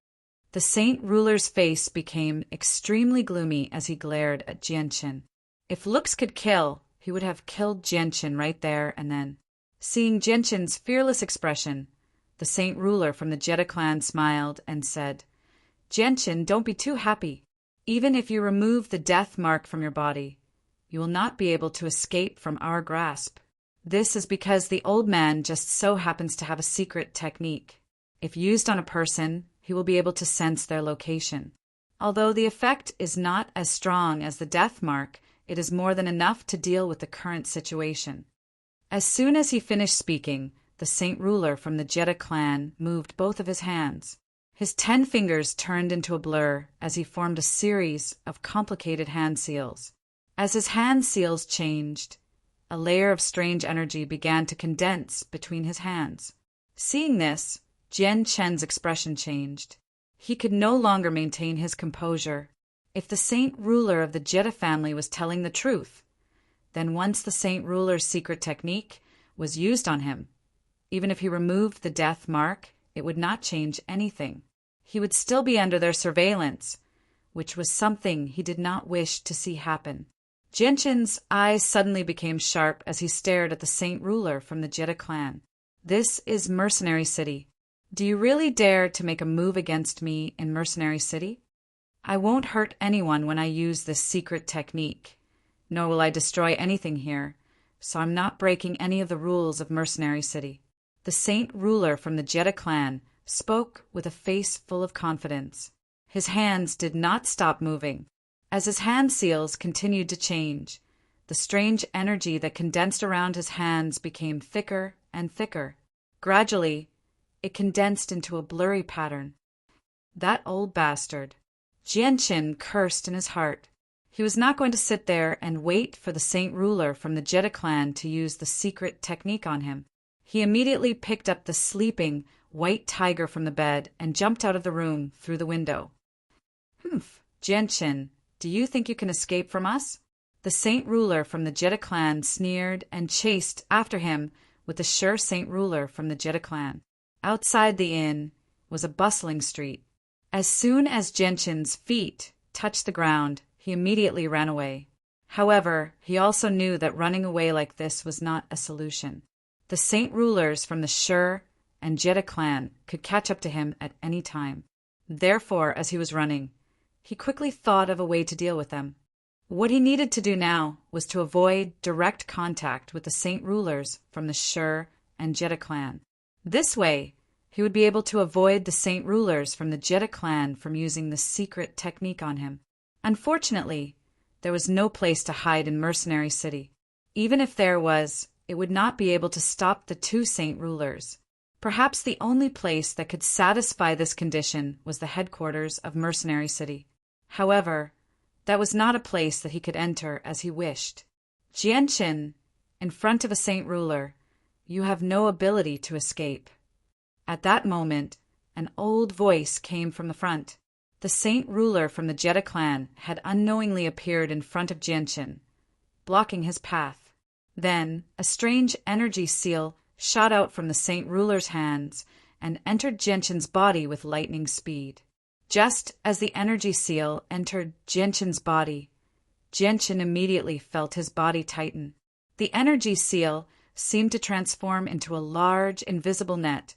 The saint ruler's face became extremely gloomy as he glared at Genshin. If looks could kill, he would have killed Genshin right there and then. Seeing Genshin's fearless expression, the saint ruler from the Jedi clan smiled and said, Genshin, don't be too happy. Even if you remove the death mark from your body, you will not be able to escape from our grasp. This is because the old man just so happens to have a secret technique. If used on a person, he will be able to sense their location. Although the effect is not as strong as the death mark, it is more than enough to deal with the current situation. As soon as he finished speaking, the saint ruler from the Jedi clan moved both of his hands. His 10 fingers turned into a blur as he formed a series of complicated hand seals. As his hand seals changed, a layer of strange energy began to condense between his hands. Seeing this, Genshin's expression changed. He could no longer maintain his composure. If the saint ruler of the Jedi family was telling the truth, then once the saint ruler's secret technique was used on him, even if he removed the death mark, it would not change anything. He would still be under their surveillance, which was something he did not wish to see happen. Genshin's eyes suddenly became sharp as he stared at the saint ruler from the Jedi clan. This is Mercenary City. Do you really dare to make a move against me in Mercenary City? I won't hurt anyone when I use this secret technique, nor will I destroy anything here, so I'm not breaking any of the rules of Mercenary City. The saint ruler from the Jedi clan spoke with a face full of confidence. His hands did not stop moving. As his hand seals continued to change, the strange energy that condensed around his hands became thicker and thicker. Gradually, it condensed into a blurry pattern. That old bastard. Genshin cursed in his heart. He was not going to sit there and wait for the saint ruler from the Jedi clan to use the secret technique on him. He immediately picked up the sleeping, white tiger from the bed and jumped out of the room through the window. "Humph, Genshin, do you think you can escape from us?" The Saint Ruler from the Jetta clan sneered and chased after him with the sure Saint Ruler from the Jetta clan. Outside the inn was a bustling street. As soon as Genshin's feet touched the ground, he immediately ran away. However, he also knew that running away like this was not a solution. The Saint Rulers from the Sure and Jetta clan could catch up to him at any time. Therefore, as he was running, he quickly thought of a way to deal with them. What he needed to do now was to avoid direct contact with the Saint Rulers from the Sure and Jetta clan. This way, he would be able to avoid the Saint Rulers from the Jetta clan from using the secret technique on him. Unfortunately, there was no place to hide in Mercenary City. Even if there was, it would not be able to stop the two Saint Rulers. Perhaps the only place that could satisfy this condition was the headquarters of Mercenary City. However, that was not a place that he could enter as he wished. "Genshin, in front of a Saint Ruler, you have no ability to escape." At that moment, an old voice came from the front. The Saint Ruler from the Jetta clan had unknowingly appeared in front of Genshin, blocking his path. Then, a strange energy seal shot out from the Saint Ruler's hands and entered Genshin's body with lightning speed. Just as the energy seal entered Genshin's body, Genshin immediately felt his body tighten. The energy seal seemed to transform into a large, invisible net,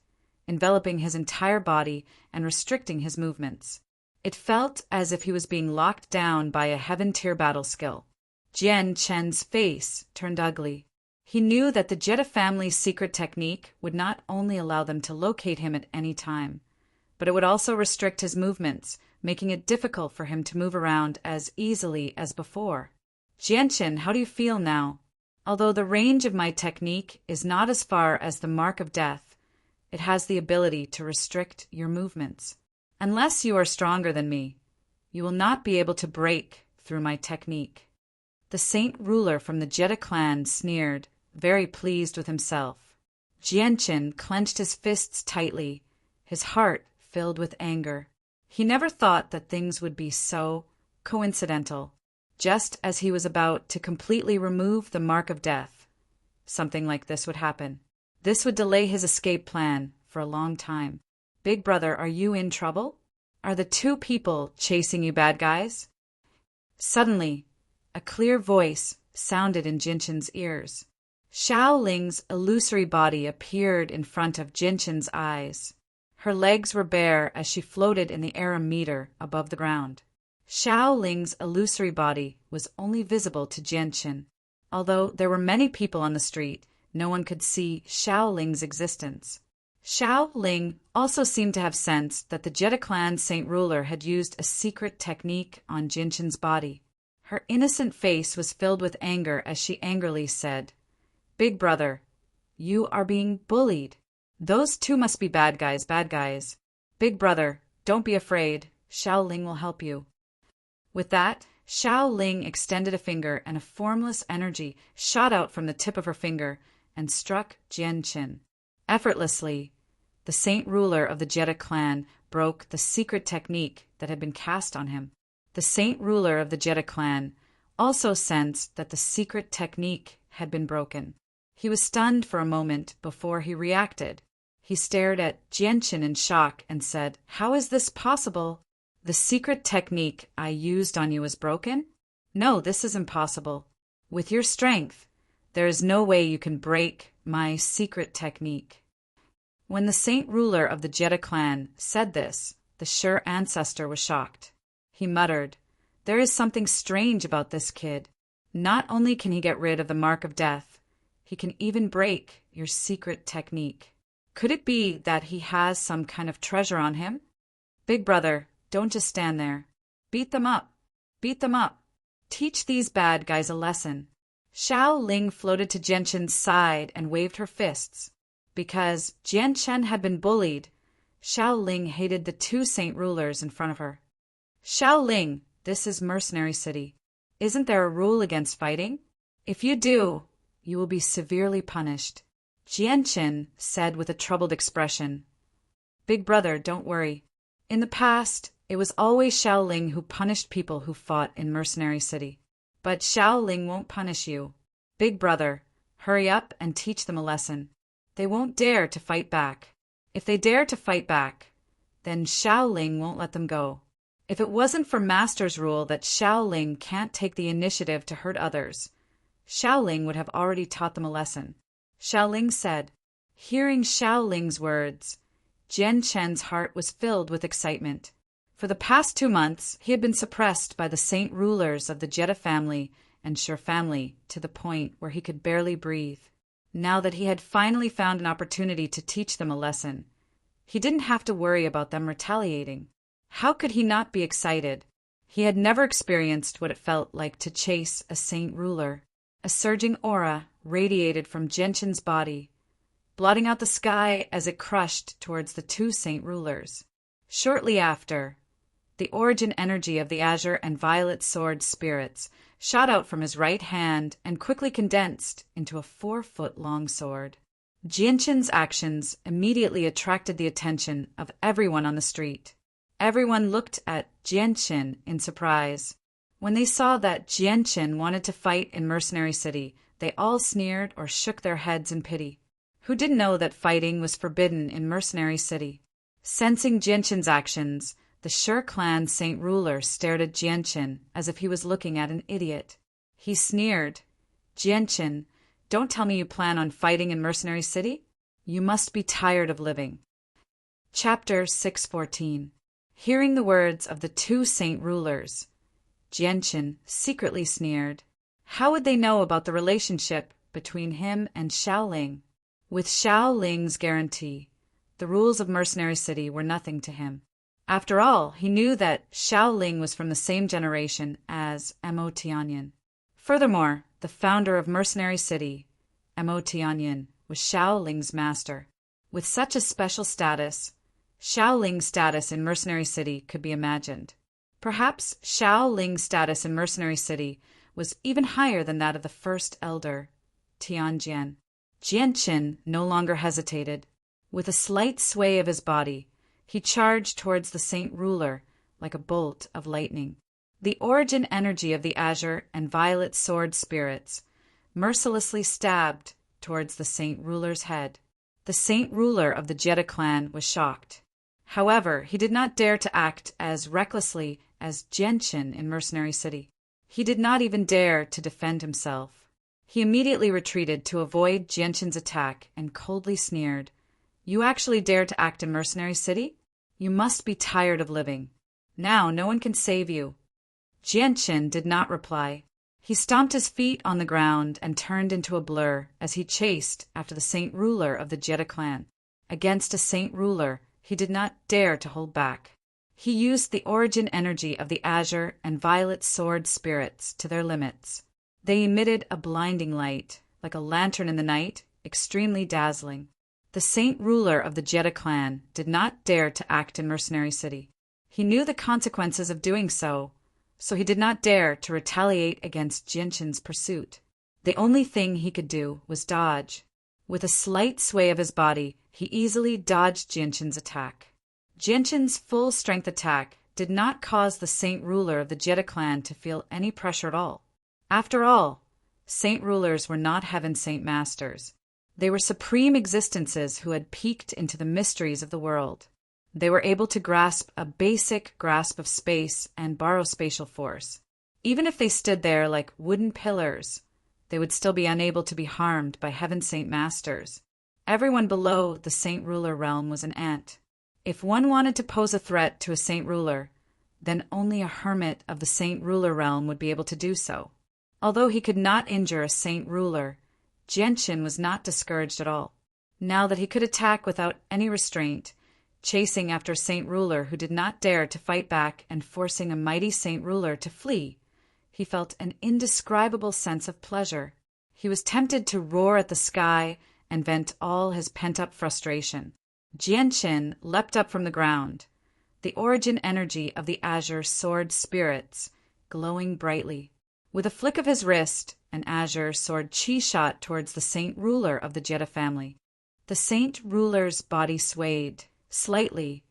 enveloping his entire body and restricting his movements. It felt as if he was being locked down by a heaven-tier battle skill. Genshin's face turned ugly. He knew that the Jetta family's secret technique would not only allow them to locate him at any time, but it would also restrict his movements, making it difficult for him to move around as easily as before. "Genshin, how do you feel now? Although the range of my technique is not as far as the mark of death, it has the ability to restrict your movements. Unless you are stronger than me, you will not be able to break through my technique." The Saint Ruler from the Jetta clan sneered, very pleased with himself. Genshin clenched his fists tightly, his heart filled with anger. He never thought that things would be so coincidental. Just as he was about to completely remove the mark of death, something like this would happen. This would delay his escape plan for a long time. "Big brother, are you in trouble? Are the two people chasing you bad guys?" Suddenly, a clear voice sounded in Genshin's ears. Xiao Ling's illusory body appeared in front of Genshin's eyes. Her legs were bare as she floated in the air a meter above the ground. Xiao Ling's illusory body was only visible to Genshin. Although there were many people on the street, no one could see Xiao Ling's existence. Xiao Ling also seemed to have sensed that the Jetta clan Saint Ruler had used a secret technique on Genshin's body. Her innocent face was filled with anger as she angrily said, "Big brother, you are being bullied. Those two must be bad guys, bad guys. Big brother, don't be afraid. Xiao Ling will help you." With that, Xiao Ling extended a finger and a formless energy shot out from the tip of her finger and struck Genshin. Effortlessly, the Saint Ruler of the Jetta clan broke the secret technique that had been cast on him. The Saint Ruler of the Jetta clan also sensed that the secret technique had been broken. He was stunned for a moment before he reacted. He stared at Genshin in shock and said, "How is this possible? The secret technique I used on you is broken? No, this is impossible. With your strength, there is no way you can break my secret technique." When the Saint Ruler of the Jetta clan said this, the Sure ancestor was shocked. He muttered, "There is something strange about this kid. Not only can he get rid of the mark of death, he can even break your secret technique. Could it be that he has some kind of treasure on him? Big brother, don't just stand there. Beat them up. Beat them up. Teach these bad guys a lesson." Xiao Ling floated to Genshin's side and waved her fists. Because Genshin had been bullied, Xiao Ling hated the two Saint Rulers in front of her. "Xiao Ling, this is Mercenary City. Isn't there a rule against fighting? If you do, you will be severely punished." Genshin said with a troubled expression, Big brother, don't worry. In the past, it was always Xiaoling who punished people who fought in Mercenary City. But Xiaoling won't punish you. Big brother, hurry up and teach them a lesson. They won't dare to fight back. If they dare to fight back, then Xiaoling won't let them go. If it wasn't for Master's rule that Xiaoling can't take the initiative to hurt others, Xiaoling would have already taught them a lesson. Xiaoling said. Hearing Xiaoling's words, Jian Chen's heart was filled with excitement. For the past 2 months, he had been suppressed by the saint rulers of the Jetta family and Shi family to the point where he could barely breathe. Now that he had finally found an opportunity to teach them a lesson, he didn't have to worry about them retaliating. How could he not be excited? He had never experienced what it felt like to chase a saint ruler. A surging aura radiated from Genshin's body, blotting out the sky as it crushed towards the 2 saint rulers. Shortly after, the origin energy of the azure and violet sword spirits shot out from his right hand and quickly condensed into a 4-foot-long sword. Genshin's actions immediately attracted the attention of everyone on the street. Everyone looked at Genshin in surprise. When they saw that Genshin wanted to fight in Mercenary City, they all sneered or shook their heads in pity. Who didn't know that fighting was forbidden in Mercenary City? Sensing Genshin's actions, the Shi clan saint ruler stared at Genshin as if he was looking at an idiot. He sneered. Genshin, don't tell me you plan on fighting in Mercenary City? You must be tired of living. Chapter 614. Hearing the words of the 2 saint rulers, Genshin secretly sneered. How would they know about the relationship between him and Xiaoling? With Xiaoling's guarantee, the rules of Mercenary City were nothing to him. After all, he knew that Xiaoling was from the same generation as Mo Tianyan. Furthermore, the founder of Mercenary City, Mo Tianyan, was Xiaoling's master. With such a special status, Xiaoling's status in Mercenary City could be imagined. Perhaps Xiaoling's status in Mercenary City was even higher than that of the first elder, Tianjian. Genshin no longer hesitated. With a slight sway of his body, he charged towards the saint ruler like a bolt of lightning. The origin energy of the azure and violet sword spirits mercilessly stabbed towards the saint ruler's head. The saint ruler of the Jetta clan was shocked. However, he did not dare to act as recklessly as Genshin in Mercenary City. He did not even dare to defend himself. He immediately retreated to avoid Genshin's attack and coldly sneered. You actually dare to act in Mercenary City? You must be tired of living. Now no one can save you. Genshin did not reply. He stomped his feet on the ground and turned into a blur as he chased after the saint ruler of the Jetta clan. Against a saint ruler, he did not dare to hold back. He used the origin energy of the azure and violet sword spirits to their limits. They emitted a blinding light, like a lantern in the night, extremely dazzling. The saint ruler of the Jetta clan did not dare to act in Mercenary City. He knew the consequences of doing so he did not dare to retaliate against Genshin's pursuit. The only thing he could do was dodge. With a slight sway of his body, he easily dodged Genshin's attack. Genshin's full-strength attack did not cause the saint ruler of the Jetta clan to feel any pressure at all. After all, saint rulers were not heaven saint masters. They were supreme existences who had peeked into the mysteries of the world. They were able to grasp a basic grasp of space and barospatial force. Even if they stood there like wooden pillars, they would still be unable to be harmed by heaven saint masters. Everyone below the saint ruler realm was an ant. If one wanted to pose a threat to a saint ruler, then only a hermit of the saint ruler realm would be able to do so. Although he could not injure a saint ruler, Genshin was not discouraged at all. Now that he could attack without any restraint, chasing after a saint ruler who did not dare to fight back and forcing a mighty saint ruler to flee, he felt an indescribable sense of pleasure. He was tempted to roar at the sky and vent all his pent-up frustration. Genshin leapt up from the ground, the origin energy of the azure sword spirits glowing brightly. With a flick of his wrist, an azure sword chi shot towards the saint ruler of the Jetta family. The saint ruler's body swayed, slightly,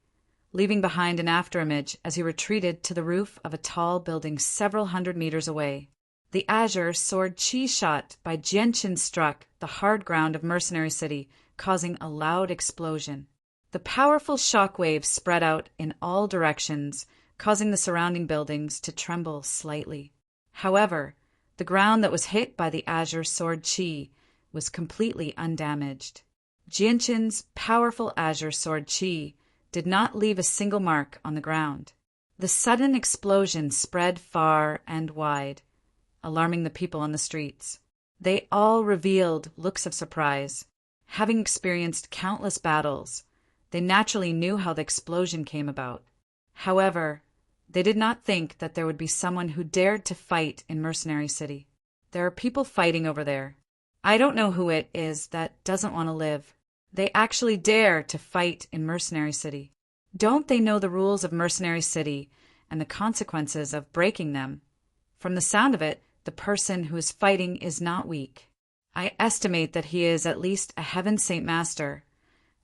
leaving behind an afterimage as he retreated to the roof of a tall building several hundred meters away. The azure sword chi shot by Jianqin struck the hard ground of Mercenary City, causing a loud explosion. The powerful shock waves spread out in all directions, causing the surrounding buildings to tremble slightly. However, the ground that was hit by the azure sword chi was completely undamaged. Jianqin's powerful azure sword chi did not leave a single mark on the ground. The sudden explosion spread far and wide, alarming the people on the streets. They all revealed looks of surprise. Having experienced countless battles, they naturally knew how the explosion came about. However, they did not think that there would be someone who dared to fight in Mercenary City. There are people fighting over there. I don't know who it is that doesn't want to live. They actually dare to fight in Mercenary City. Don't they know the rules of Mercenary City and the consequences of breaking them? From the sound of it, the person who is fighting is not weak. I estimate that he is at least a Heaven Saint Master.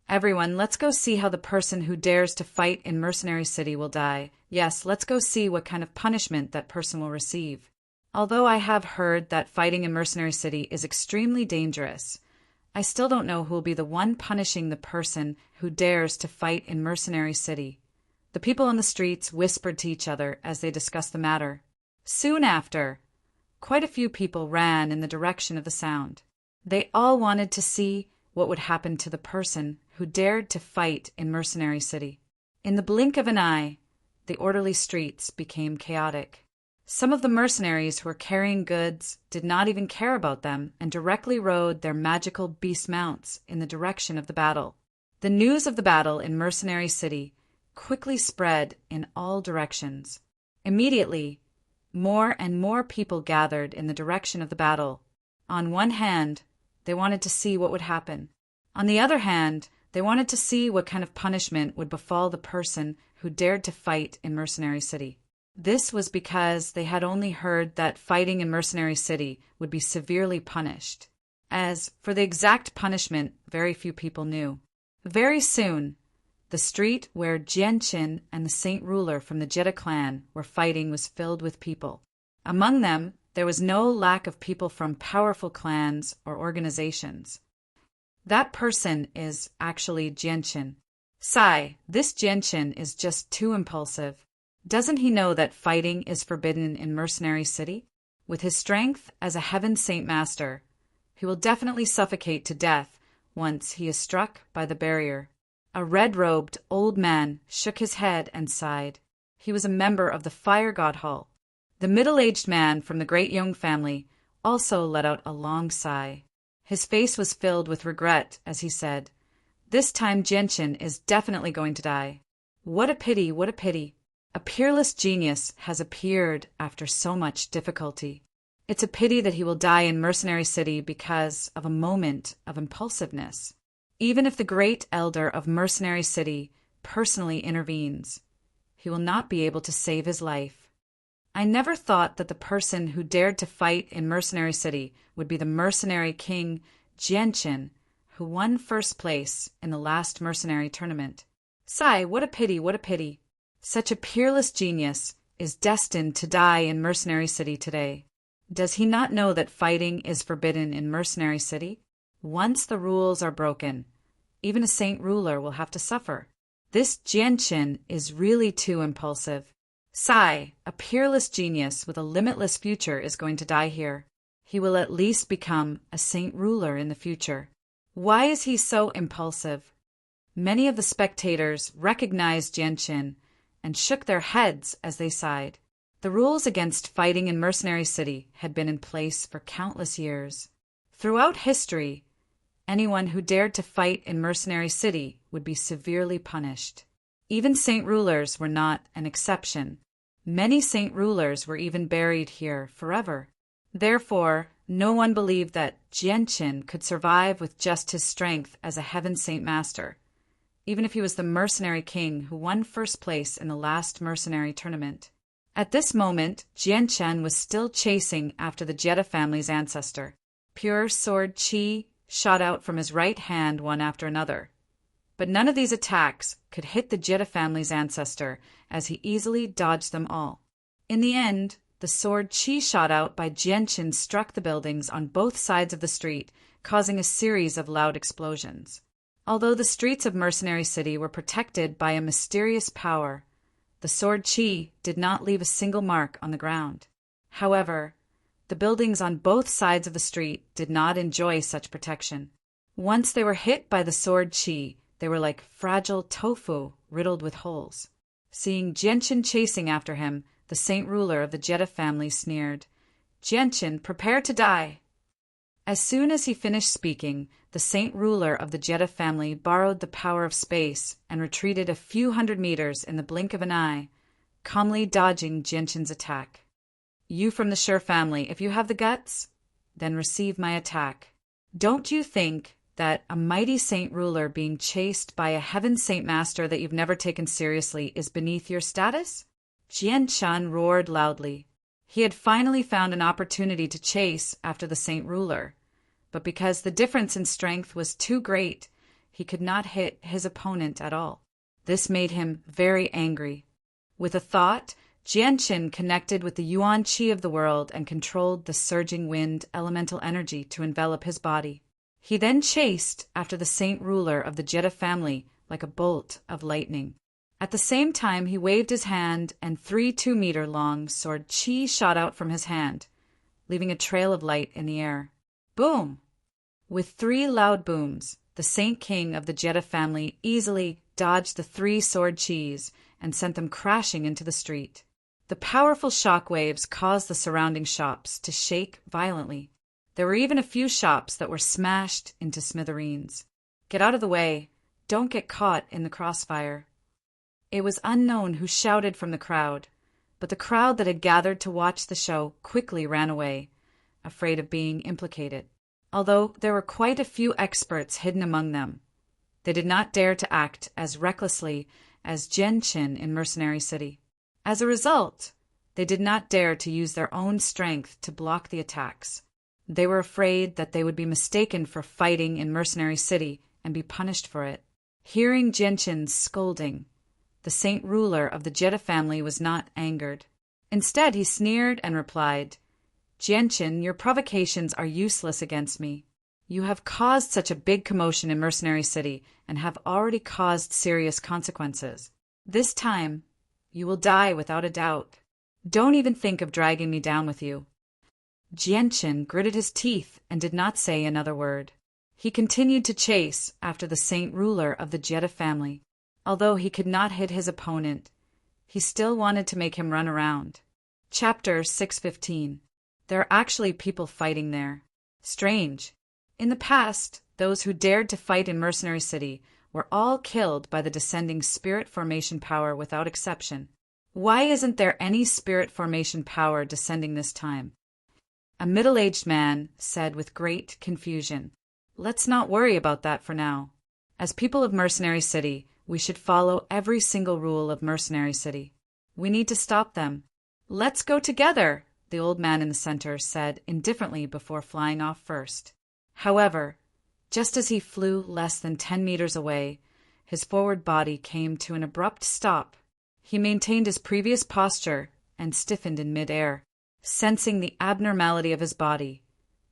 Everyone, let's go see how the person who dares to fight in Mercenary City will die. Yes, let's go see what kind of punishment that person will receive. Although I have heard that fighting in Mercenary City is extremely dangerous, I still don't know who will be the one punishing the person who dares to fight in Mercenary City. The people on the streets whispered to each other as they discussed the matter. Soon after, quite a few people ran in the direction of the sound. They all wanted to see what would happen to the person who dared to fight in Mercenary City. In the blink of an eye, the orderly streets became chaotic. Some of the mercenaries who were carrying goods did not even care about them and directly rode their magical beast mounts in the direction of the battle. The news of the battle in Mercenary City quickly spread in all directions. Immediately, more and more people gathered in the direction of the battle. On one hand, they wanted to see what would happen. On the other hand, they wanted to see what kind of punishment would befall the person who dared to fight in Mercenary City. This was because they had only heard that fighting in Mercenary City would be severely punished. As for the exact punishment, very few people knew. Very soon, the street where Jianqin and the Saint Ruler from the Jetta clan were fighting was filled with people. Among them, there was no lack of people from powerful clans or organizations. That person is actually Jianqin. Sigh, this Jianqin is just too impulsive. Doesn't he know that fighting is forbidden in Mercenary City? With his strength as a Heaven Saint Master, he will definitely suffocate to death once he is struck by the barrier. A red-robed old man shook his head and sighed. He was a member of the Fire God Hall. The middle-aged man from the Great Young family also let out a long sigh. His face was filled with regret as he said, "This time Jianqin is definitely going to die. What a pity, what a pity. A peerless genius has appeared after so much difficulty. It's a pity that he will die in Mercenary City because of a moment of impulsiveness. Even if the great elder of Mercenary City personally intervenes, he will not be able to save his life. I never thought that the person who dared to fight in Mercenary City would be the mercenary king Jianqin, who won first place in the last mercenary tournament. Sigh, what a pity, what a pity. Such a peerless genius is destined to die in Mercenary City today. Does he not know that fighting is forbidden in Mercenary City? Once the rules are broken, even a Saint Ruler will have to suffer. This Jianqin is really too impulsive. Sigh, a peerless genius with a limitless future is going to die here. He will at least become a Saint Ruler in the future. Why is he so impulsive?" Many of the spectators recognized Jianqin and shook their heads as they sighed. The rules against fighting in Mercenary City had been in place for countless years. Throughout history, anyone who dared to fight in Mercenary City would be severely punished. Even Saint Rulers were not an exception. Many Saint Rulers were even buried here forever. Therefore, no one believed that Jianqin could survive with just his strength as a Heaven Saint Master, even if he was the mercenary king who won first place in the last mercenary tournament. At this moment, Jianqin was still chasing after the Jetta family's ancestor. Pure sword chi shot out from his right hand one after another. But none of these attacks could hit the Jetta family's ancestor, as he easily dodged them all. In the end, the sword Qi shot out by Jianqin struck the buildings on both sides of the street, causing a series of loud explosions. Although the streets of Mercenary City were protected by a mysterious power, the sword Qi did not leave a single mark on the ground. However, the buildings on both sides of the street did not enjoy such protection. Once they were hit by the sword Qi, they were like fragile tofu riddled with holes. Seeing Jianqin chasing after him, the saint ruler of the Jetta family sneered, "Jianqin, prepare to die!" As soon as he finished speaking, the saint ruler of the Jetta family borrowed the power of space and retreated a few hundred meters in the blink of an eye, calmly dodging Jianqin's attack. "You from the Sher family, if you have the guts, then receive my attack. Don't you think that a mighty saint ruler being chased by a heaven saint master that you've never taken seriously is beneath your status?" Jianqin roared loudly. He had finally found an opportunity to chase after the saint ruler, but because the difference in strength was too great, he could not hit his opponent at all. This made him very angry. With a thought, Jianqin connected with the Yuan Qi of the world and controlled the surging wind elemental energy to envelop his body. He then chased after the saint ruler of the Jetta family like a bolt of lightning. At the same time, he waved his hand, and 3 2-meter-long sword Qi shot out from his hand, leaving a trail of light in the air. Boom! With 3 loud booms, the Saint King of the Jetta family easily dodged the 3 sword Qis and sent them crashing into the street. The powerful shock waves caused the surrounding shops to shake violently. There were even a few shops that were smashed into smithereens. "Get out of the way. Don't get caught in the crossfire." It was unknown who shouted from the crowd, but the crowd that had gathered to watch the show quickly ran away, afraid of being implicated. Although there were quite a few experts hidden among them, they did not dare to act as recklessly as Jianqin in Mercenary City. As a result, they did not dare to use their own strength to block the attacks. They were afraid that they would be mistaken for fighting in Mercenary City and be punished for it. Hearing Jianqin's scolding, the saint ruler of the Jetta family was not angered. Instead, he sneered and replied, "Jianqin, your provocations are useless against me. You have caused such a big commotion in Mercenary City and have already caused serious consequences. This time, you will die without a doubt. Don't even think of dragging me down with you." Jianqin gritted his teeth and did not say another word. He continued to chase after the saint ruler of the Jetta family. Although he could not hit his opponent, he still wanted to make him run around. Chapter 615. There are actually people fighting there. Strange. In the past, those who dared to fight in Mercenary City were all killed by the descending spirit formation power without exception. Why isn't there any spirit formation power descending this time? A middle-aged man said with great confusion, "Let's not worry about that for now. As people of Mercenary City, we should follow every single rule of Mercenary City. We need to stop them." "Let's go together," the old man in the center said indifferently before flying off first. However, just as he flew less than 10 meters away, his forward body came to an abrupt stop. He maintained his previous posture and stiffened in mid-air. Sensing the abnormality of his body,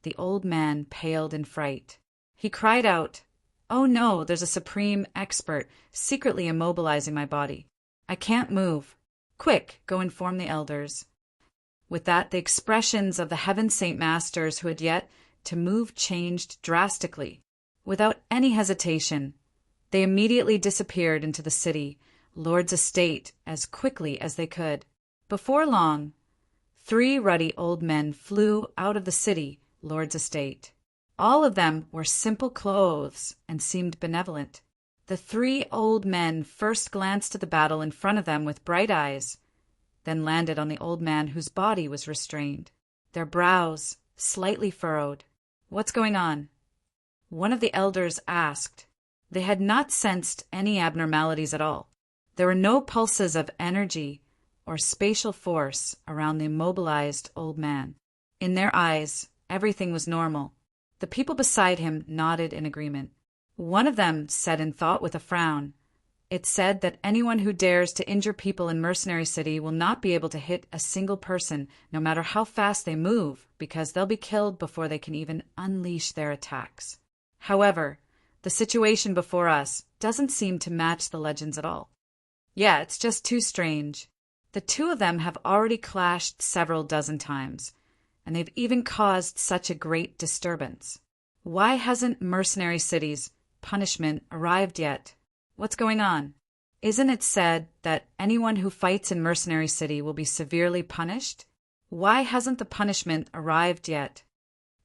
the old man paled in fright. He cried out, "Oh no, there's a supreme expert secretly immobilizing my body. I can't move. Quick, go inform the elders." With that, the expressions of the Heaven Saint Masters who had yet to move changed drastically. Without any hesitation, they immediately disappeared into the city, Lord's estate, as quickly as they could. Before long, 3 ruddy old men flew out of the city, Lord's estate. All of them wore simple clothes and seemed benevolent. The 3 old men first glanced at the battle in front of them with bright eyes, then landed on the old man whose body was restrained, their brows slightly furrowed. "What's going on?" one of the elders asked. They had not sensed any abnormalities at all. There were no pulses of energy or spatial force around the immobilized old man. In their eyes, everything was normal. The people beside him nodded in agreement. One of them said in thought with a frown, "It said that anyone who dares to injure people in Mercenary City will not be able to hit a single person, no matter how fast they move, because they'll be killed before they can even unleash their attacks." However, the situation before us doesn't seem to match the legends at all. Yeah, it's just too strange. The two of them have already clashed several dozen times, and they've even caused such a great disturbance. Why hasn't Mercenary City's punishment arrived yet? What's going on? Isn't it said that anyone who fights in Mercenary City will be severely punished? Why hasn't the punishment arrived yet?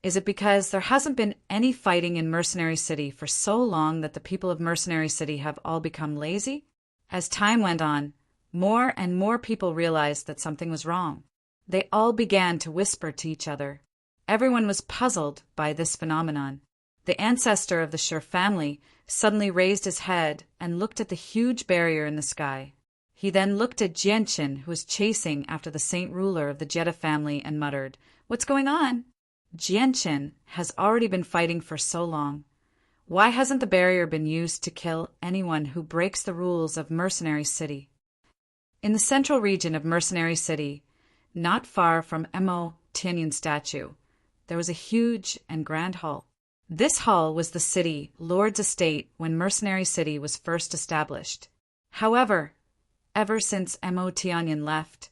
Is it because there hasn't been any fighting in Mercenary City for so long that the people of Mercenary City have all become lazy? As time went on, more and more people realized that something was wrong. They all began to whisper to each other. Everyone was puzzled by this phenomenon. The ancestor of the Sher family suddenly raised his head and looked at the huge barrier in the sky. He then looked at Jianqin, who was chasing after the Saint Ruler of the Jetta family, and muttered, "What's going on?" Jianqin has already been fighting for so long. Why hasn't the barrier been used to kill anyone who breaks the rules of Mercenary City? In the central region of Mercenary City, not far from Mo Tianyan statue, there was a huge and grand hall. This hall was the city lord's estate when Mercenary City was first established. However, ever since Mo Tianyan left,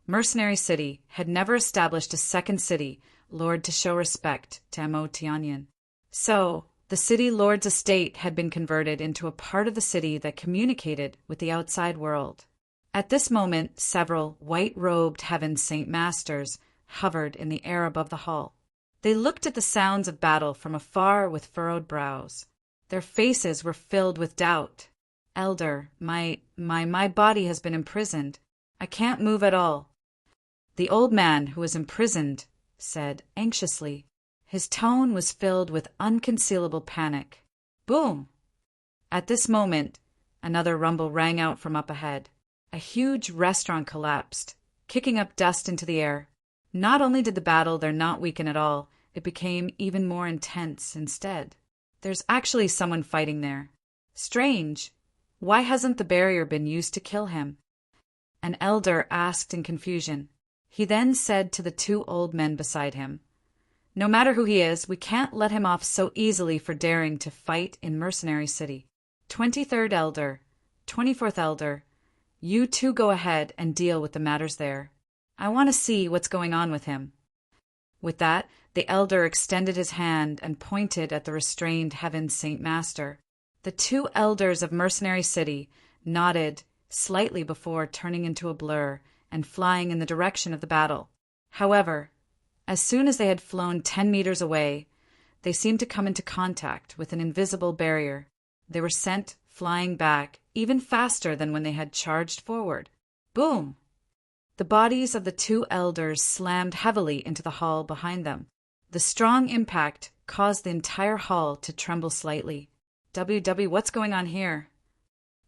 Mercenary City had never established a second city lord to show respect to Mo Tianyan. So, the city lord's estate had been converted into a part of the city that communicated with the outside world. At this moment, several white-robed Heaven Saint Masters hovered in the air above the hall. They looked at the sounds of battle from afar with furrowed brows. Their faces were filled with doubt. "Elder, my body has been imprisoned. I can't move at all." The old man who was imprisoned said anxiously. His tone was filled with unconcealable panic. Boom! At this moment, another rumble rang out from up ahead. A huge restaurant collapsed, kicking up dust into the air. Not only did the battle there not weaken at all, it became even more intense instead. There's actually someone fighting there. Strange. Why hasn't the barrier been used to kill him? An elder asked in confusion. He then said to the two old men beside him, "No matter who he is, we can't let him off so easily for daring to fight in Mercenary City. 23rd Elder, 24th Elder, you two go ahead and deal with the matters there. I want to see what's going on with him." With that, the elder extended his hand and pointed at the restrained Heaven Saint Master. The two elders of Mercenary City nodded slightly before turning into a blur and flying in the direction of the battle. However, as soon as they had flown 10 meters away, they seemed to come into contact with an invisible barrier. They were sent flying back even faster than when they had charged forward. Boom! The bodies of the two elders slammed heavily into the hall behind them. The strong impact caused the entire hall to tremble slightly. What's going on here?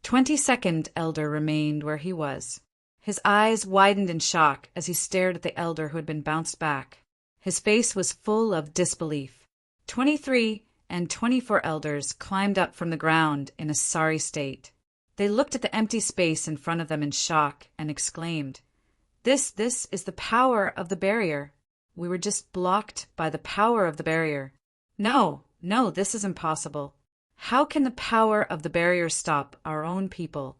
22nd Elder remained where he was. His eyes widened in shock as he stared at the elder who had been bounced back. His face was full of disbelief. 23 and 24 elders climbed up from the ground in a sorry state. They looked at the empty space in front of them in shock and exclaimed, This is the power of the barrier. We were just blocked by the power of the barrier. No, this is impossible. How can the power of the barrier stop our own people?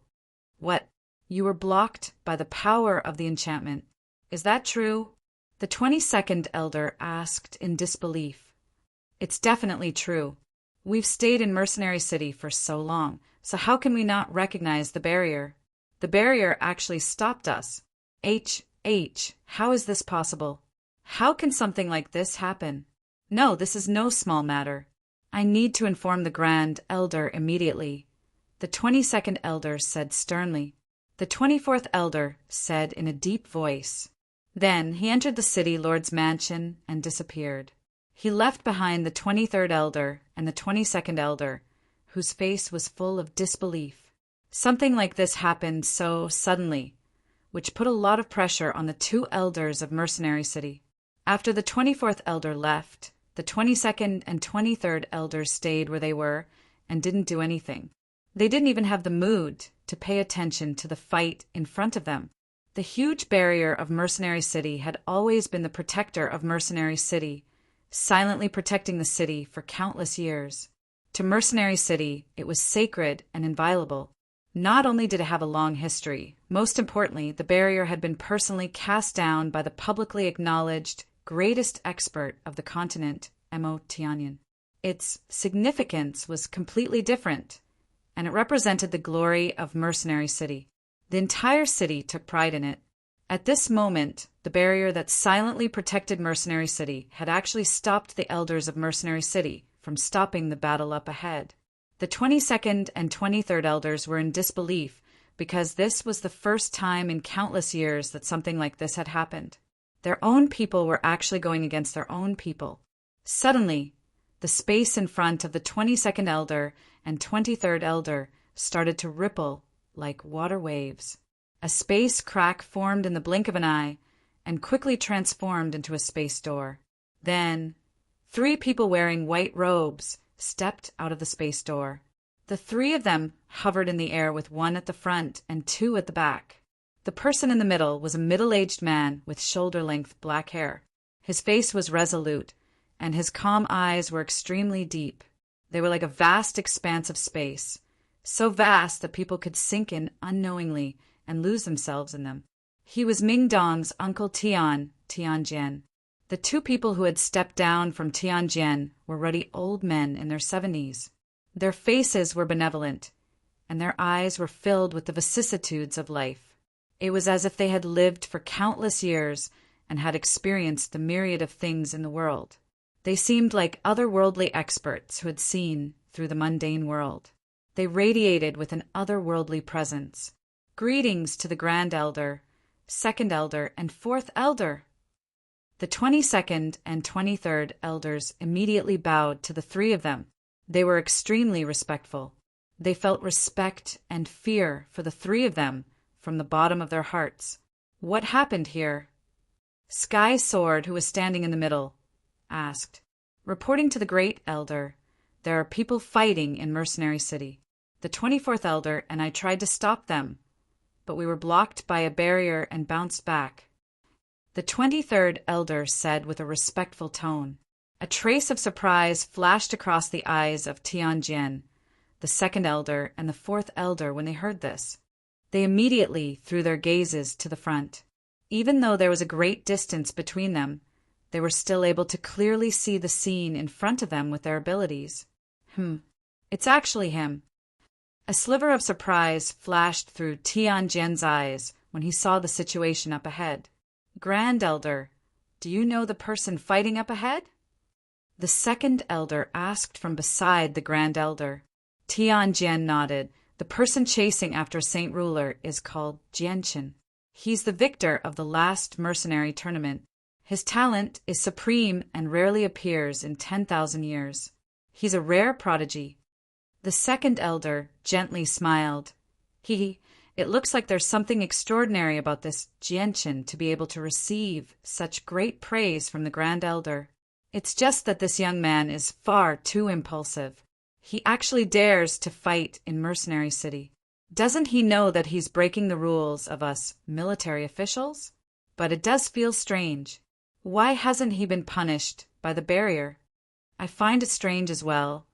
What? You were blocked by the power of the enchantment. Is that true? The 22nd Elder asked in disbelief. It's definitely true. We've stayed in Mercenary City for so long, so how can we not recognize the barrier? The barrier actually stopped us. How is this possible? How can something like this happen? No, this is no small matter. I need to inform the Grand Elder immediately. The 22nd Elder said sternly. The 24th Elder said in a deep voice. Then he entered the city lord's mansion and disappeared. He left behind the 23rd Elder and the 22nd Elder, whose face was full of disbelief. Something like this happened so suddenly, which put a lot of pressure on the two elders of Mercenary City. After the 24th Elder left, the 22nd and 23rd Elders stayed where they were and didn't do anything. They didn't even have the mood to pay attention to the fight in front of them. The huge barrier of Mercenary City had always been the protector of Mercenary City, silently protecting the city for countless years. To Mercenary City, it was sacred and inviolable. Not only did it have a long history, most importantly, the barrier had been personally cast down by the publicly acknowledged greatest expert of the continent, Mo Tianyan. Its significance was completely different, and it represented the glory of Mercenary City. The entire city took pride in it. At this moment, the barrier that silently protected Mercenary City had actually stopped the elders of Mercenary City from stopping the battle up ahead. The 22nd and 23rd elders were in disbelief because this was the first time in countless years that something like this had happened. Their own people were actually going against their own people. Suddenly, the space in front of the 22nd elder and 23rd elder started to ripple like water waves. A space crack formed in the blink of an eye and quickly transformed into a space door. Then, 3 people wearing white robes stepped out of the space door. The 3 of them hovered in the air with 1 at the front and 2 at the back. The person in the middle was a middle-aged man with shoulder-length black hair. His face was resolute, and his calm eyes were extremely deep. They were like a vast expanse of space, so vast that people could sink in unknowingly and lose themselves in them. He was Ming Dong's uncle Tianjian. The 2 people who had stepped down from Tianjian were ruddy old men in their 70s. Their faces were benevolent, and their eyes were filled with the vicissitudes of life. It was as if they had lived for countless years and had experienced the myriad of things in the world. They seemed like otherworldly experts who had seen through the mundane world. They radiated with an otherworldly presence. Greetings to the Grand Elder, 2nd Elder, and 4th Elder. The 22nd and 23rd elders immediately bowed to the 3 of them. They were extremely respectful. They felt respect and fear for the 3 of them from the bottom of their hearts. What happened here? Sky Sword, who was standing in the middle, asked. Reporting to the Great Elder, there are people fighting in Mercenary City. The 24th Elder and I tried to stop them, but we were blocked by a barrier and bounced back. The 23rd Elder said with a respectful tone. A trace of surprise flashed across the eyes of Tianjian, the 2nd Elder, and the 4th Elder when they heard this. They immediately threw their gazes to the front. Even though there was a great distance between them, they were still able to clearly see the scene in front of them with their abilities. It's actually him. A sliver of surprise flashed through Tianjian's eyes when he saw the situation up ahead. Grand Elder, do you know the person fighting up ahead? The 2nd Elder asked from beside the Grand Elder. Tianjian nodded. The person chasing after Saint Ruler is called Jianchen. He's the victor of the last mercenary tournament. His talent is supreme and rarely appears in 10,000 years. He's a rare prodigy. The 2nd Elder gently smiled. It looks like there's something extraordinary about this Jianchen to be able to receive such great praise from the Grand Elder. It's just that this young man is far too impulsive. He actually dares to fight in Mercenary City. Doesn't he know that he's breaking the rules of us military officials? But it does feel strange. Why hasn't he been punished by the barrier? I find it strange as well,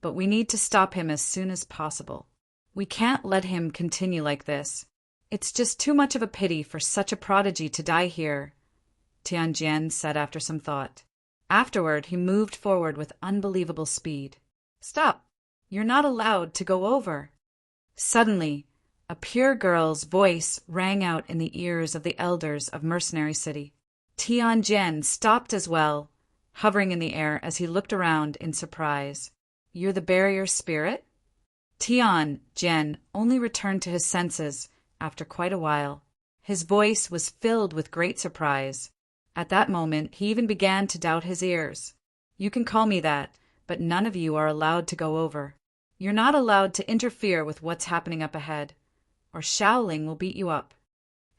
but we need to stop him as soon as possible. We can't let him continue like this. It's just too much of a pity for such a prodigy to die here, Tianjian said after some thought. Afterward, he moved forward with unbelievable speed. Stop! You're not allowed to go over. Suddenly, a pure girl's voice rang out in the ears of the elders of Mercenary City. Tianjian stopped as well, hovering in the air as he looked around in surprise. You're the barrier spirit? Tianjian only returned to his senses after quite a while. His voice was filled with great surprise. At that moment, he even began to doubt his ears. You can call me that, but none of you are allowed to go over. You're not allowed to interfere with what's happening up ahead, or Shaoling will beat you up.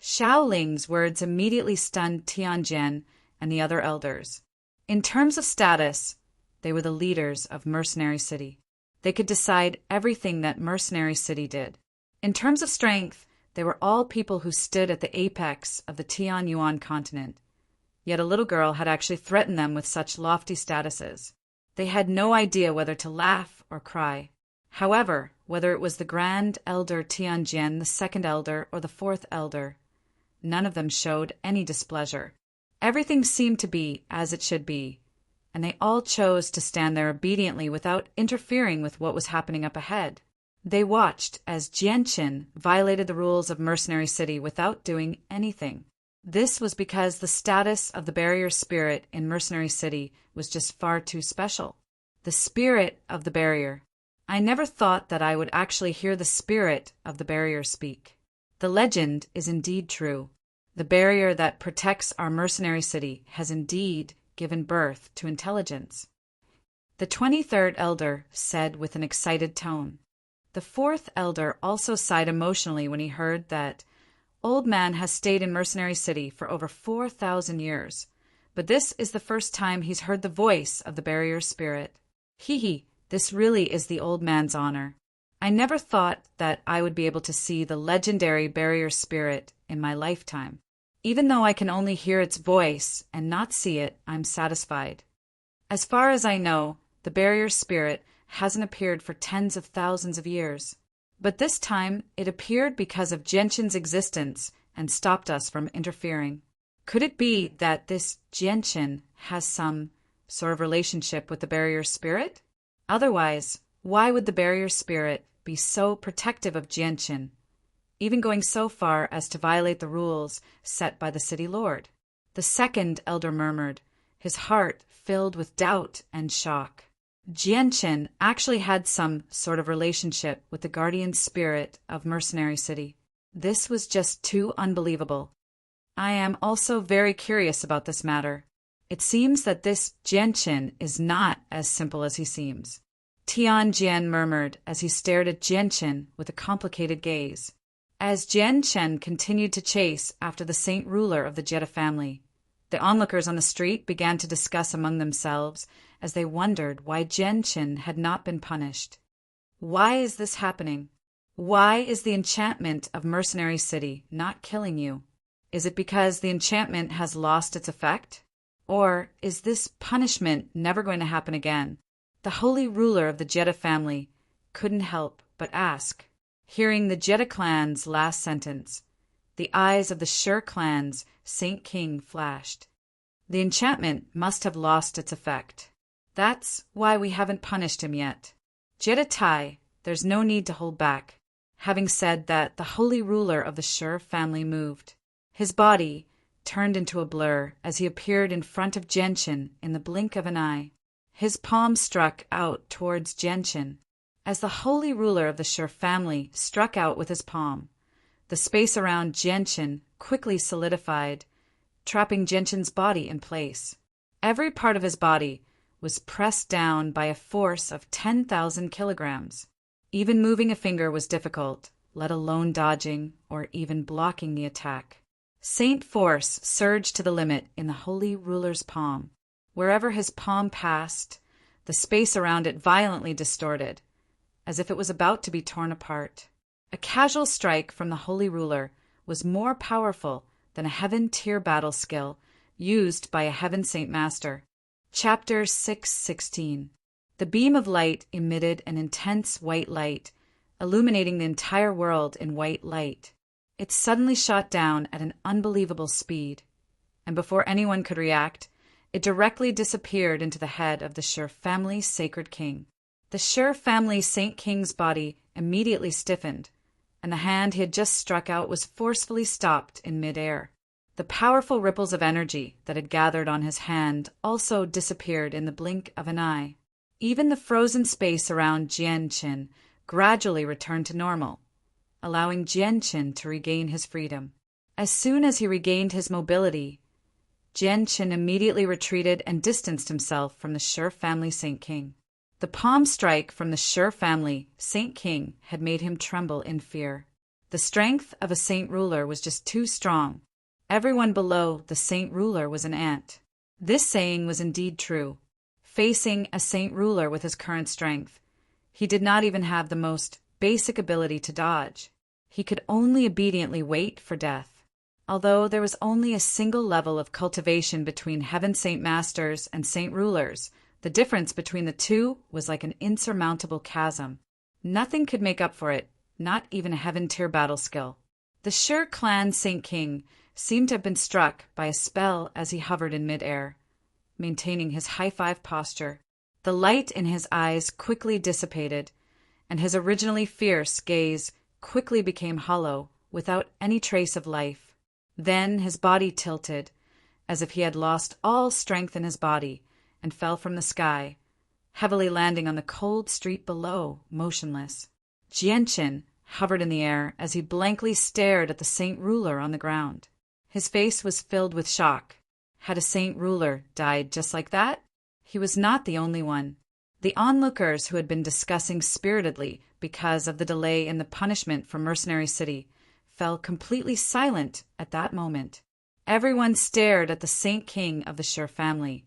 Shaoling's words immediately stunned Tianjian and the other elders. In terms of status, they were the leaders of Mercenary City. They could decide everything that Mercenary City did. In terms of strength, they were all people who stood at the apex of the Tianyuan continent. Yet a little girl had actually threatened them with such lofty statuses. They had no idea whether to laugh or cry. However, whether it was the Grand Elder Tianjian, the Second Elder, or the Fourth Elder, none of them showed any displeasure. Everything seemed to be as it should be, and they all chose to stand there obediently without interfering with what was happening up ahead. They watched as Jianqin violated the rules of Mercenary City without doing anything. This was because the status of the barrier spirit in Mercenary City was just far too special. The spirit of the barrier. I never thought that I would actually hear the spirit of the barrier speak. The legend is indeed true. The barrier that protects our Mercenary City has indeed given birth to intelligence. The 23rd Elder said with an excited tone. The 4th Elder also sighed emotionally when he heard that Old Man has stayed in Mercenary City for over 4,000 years, but this is the first time he's heard the voice of the barrier spirit. Hee, this really is the old man's honor. I never thought that I would be able to see the legendary barrier spirit in my lifetime. Even though I can only hear its voice and not see it, I'm satisfied. As far as I know, the barrier spirit hasn't appeared for tens of thousands of years. But this time, it appeared because of Genshin's existence and stopped us from interfering. Could it be that this Genshin has some sort of relationship with the barrier spirit? Otherwise, why would the barrier spirit be so protective of Genshin, even going so far as to violate the rules set by the city lord? The 2nd Elder murmured, his heart filled with doubt and shock. Genshin actually had some sort of relationship with the guardian spirit of Mercenary City. This was just too unbelievable. I am also very curious about this matter. It seems that this Genshin is not as simple as he seems. Tianjian murmured as he stared at Genshin with a complicated gaze. As Genshin continued to chase after the saint ruler of the Jetta family, the onlookers on the street began to discuss among themselves as they wondered why Genshin had not been punished. Why is this happening? Why is the enchantment of Mercenary City not killing you? Is it because the enchantment has lost its effect? Or is this punishment never going to happen again? The holy ruler of the Jetta family couldn't help but ask. Hearing the Jetta clan's last sentence, the eyes of the Shur clan's Saint King flashed. The enchantment must have lost its effect. That's why we haven't punished him yet. Jetta Tai, there's no need to hold back. Having said that, the holy ruler of the Shur family moved. His body turned into a blur as he appeared in front of Genshin in the blink of an eye. His palm struck out towards Genshin. As the holy ruler of the Shur family struck out with his palm, the space around Genshin quickly solidified, trapping Genshin's body in place. Every part of his body was pressed down by a force of 10,000 kilograms. Even moving a finger was difficult, let alone dodging or even blocking the attack. Saint force surged to the limit in the holy ruler's palm. Wherever his palm passed, the space around it violently distorted, as if it was about to be torn apart. A casual strike from the holy ruler was more powerful than a heaven-tier battle skill used by a heaven saint master. Chapter 616. The beam of light emitted an intense white light, illuminating the entire world in white light. It suddenly shot down at an unbelievable speed, and before anyone could react, it directly disappeared into the head of the Shur family sacred king. The Shur family Saint King's body immediately stiffened, and the hand he had just struck out was forcefully stopped in midair. The powerful ripples of energy that had gathered on his hand also disappeared in the blink of an eye. Even the frozen space around Jianqin gradually returned to normal, allowing Jianqin to regain his freedom. As soon as he regained his mobility, Jianqin immediately retreated and distanced himself from the Shur family Saint King. The palm strike from the Shur family Saint King had made him tremble in fear. The strength of a saint ruler was just too strong. Everyone below the saint ruler was an ant. This saying was indeed true. Facing a saint ruler with his current strength, He did not even have the most basic ability to dodge. He could only obediently wait for death. Although there was only a single level of cultivation between Heaven Saint Masters and Saint Rulers, the difference between the two was like an insurmountable chasm. Nothing could make up for it, not even a Heaven-tier battle skill. The Shur clan Saint King seemed to have been struck by a spell as he hovered in mid-air, maintaining his high-five posture. The light in his eyes quickly dissipated, and his originally fierce gaze quickly became hollow, without any trace of life. Then his body tilted, as if he had lost all strength in his body, and fell from the sky, heavily landing on the cold street below, motionless. Jianchen hovered in the air as he blankly stared at the Saint Ruler on the ground. His face was filled with shock. Had a Saint Ruler died just like that? He was not the only one. The onlookers who had been discussing spiritedly because of the delay in the punishment for Mercenary City fell completely silent at that moment. Everyone stared at the Saint King of the Shur family,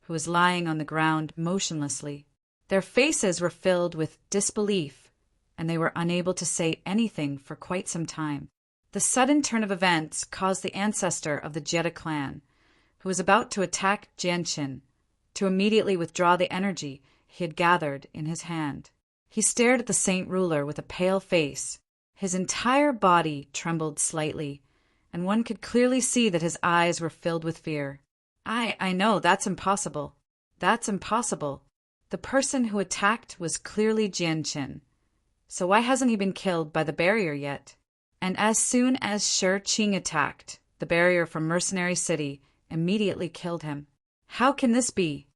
who was lying on the ground motionlessly. Their faces were filled with disbelief, and they were unable to say anything for quite some time. The sudden turn of events caused the ancestor of the Jedi clan, who was about to attack Jianchen, to immediately withdraw the energy he had gathered in his hand. He stared at the Saint Ruler with a pale face. His entire body trembled slightly, and one could clearly see that his eyes were filled with fear. I know, that's impossible. That's impossible. The person who attacked was clearly Jianchen. So why hasn't he been killed by the barrier yet? And as soon as Shur Qing attacked, the barrier from Mercenary City immediately killed him. How can this be?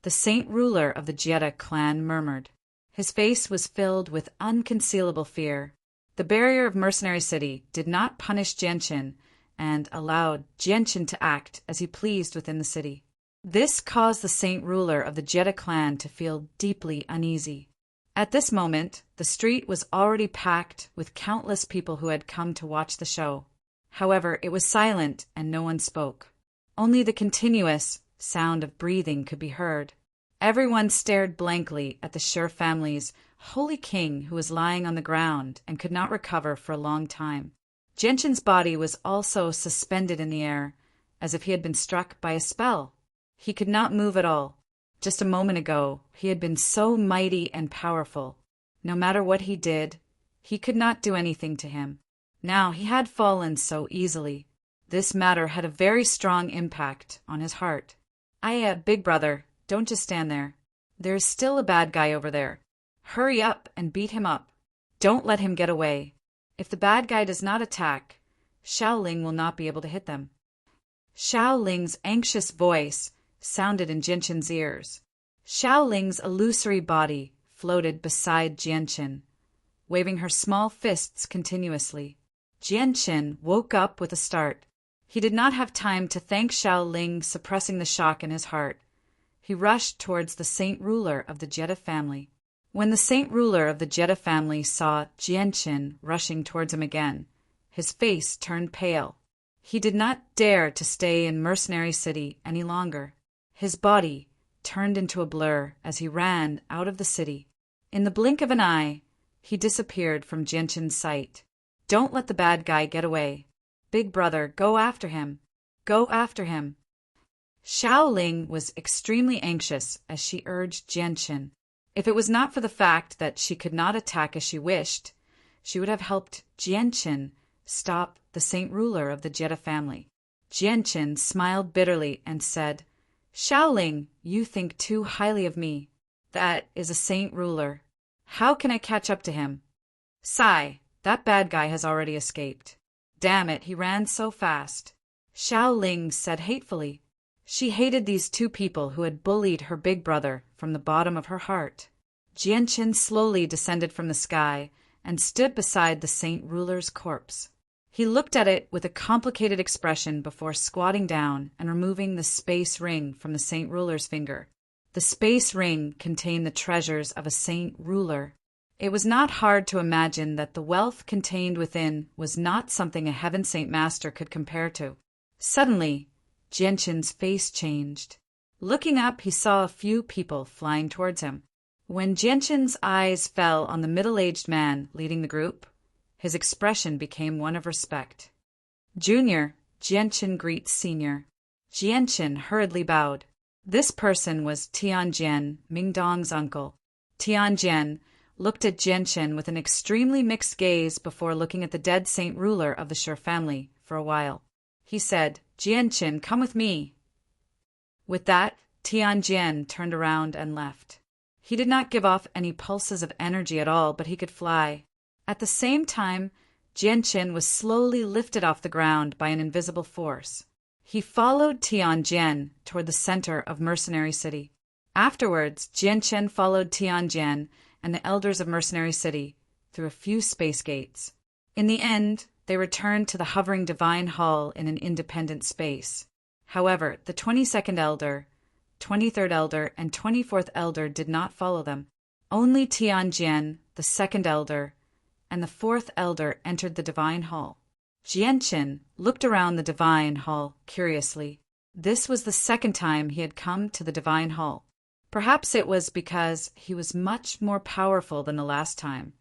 The Saint Ruler of the Jedi clan murmured. His face was filled with unconcealable fear. The barrier of Mercenary City did not punish Jianchen and allowed Jianchen to act as he pleased within the city. This caused the Saint Ruler of the Jedi clan to feel deeply uneasy. At this moment, the street was already packed with countless people who had come to watch the show. However, it was silent and no one spoke. Only the continuous sound of breathing could be heard. Everyone stared blankly at the Shur family's holy king, who was lying on the ground and could not recover for a long time. Jianchen's body was also suspended in the air, as if he had been struck by a spell. He could not move at all. Just a moment ago, he had been so mighty and powerful. No matter what he did, he could not do anything to him. Now he had fallen so easily. This matter had a very strong impact on his heart. Big brother, don't just stand there. There's still a bad guy over there. Hurry up and beat him up. Don't let him get away. If the bad guy does not attack, Xiaoling will not be able to hit them. Xiaoling's anxious voice sounded in Jianchen's ears. Xiaoling's illusory body floated beside Jianchen, waving her small fists continuously. Jianchen woke up with a start. He did not have time to thank Xiaoling, suppressing the shock in his heart. He rushed towards the Saint Ruler of the Jedi family. When the Saint Ruler of the Jedi family saw Jianchen rushing towards him again, his face turned pale. He did not dare to stay in Mercenary City any longer. His body turned into a blur as he ran out of the city. In the blink of an eye, he disappeared from Jianchen's sight. Don't let the bad guy get away. Big brother, go after him. Go after him. Xiaoling was extremely anxious as she urged Jianchen. If it was not for the fact that she could not attack as she wished, she would have helped Jianchen stop the Saint Ruler of the Jedi family. Jianchen smiled bitterly and said, Xiaoling, you think too highly of me. That is a Saint Ruler. How can I catch up to him? Sigh, that bad guy has already escaped. Damn it, he ran so fast. Xiaoling said hatefully. She hated these two people who had bullied her big brother from the bottom of her heart. Jianchen slowly descended from the sky and stood beside the Saint Ruler's corpse. He looked at it with a complicated expression before squatting down and removing the space ring from the Saint Ruler's finger. The space ring contained the treasures of a Saint Ruler. It was not hard to imagine that the wealth contained within was not something a Heaven Saint Master could compare to. Suddenly, Jianchen's face changed. Looking up, he saw a few people flying towards him. When Jianshin's eyes fell on the middle-aged man leading the group, his expression became one of respect. Junior, Jianshin greets Senior. Jianshin hurriedly bowed. This person was Tianjian, Mingdong's uncle. Tianjian looked at Jianshin with an extremely mixed gaze before looking at the dead saint ruler of the Shi family for a while. He said, "Jianshin, come with me." With that, Tianjian turned around and left. He did not give off any pulses of energy at all, but he could fly. At the same time, Jianshin was slowly lifted off the ground by an invisible force. He followed Tianjian toward the center of Mercenary City. Afterwards, Jianshin followed Tianjian and the elders of Mercenary City through a few space gates. In the end, they returned to the hovering Divine Hall in an independent space. However, the 22nd Elder, 23rd Elder, and 24th Elder did not follow them. Only Tianjian, the 2nd Elder, and the 4th Elder entered the Divine Hall. Jianshin looked around the Divine Hall curiously. This was the second time he had come to the Divine Hall. Perhaps it was because he was much more powerful than the last time,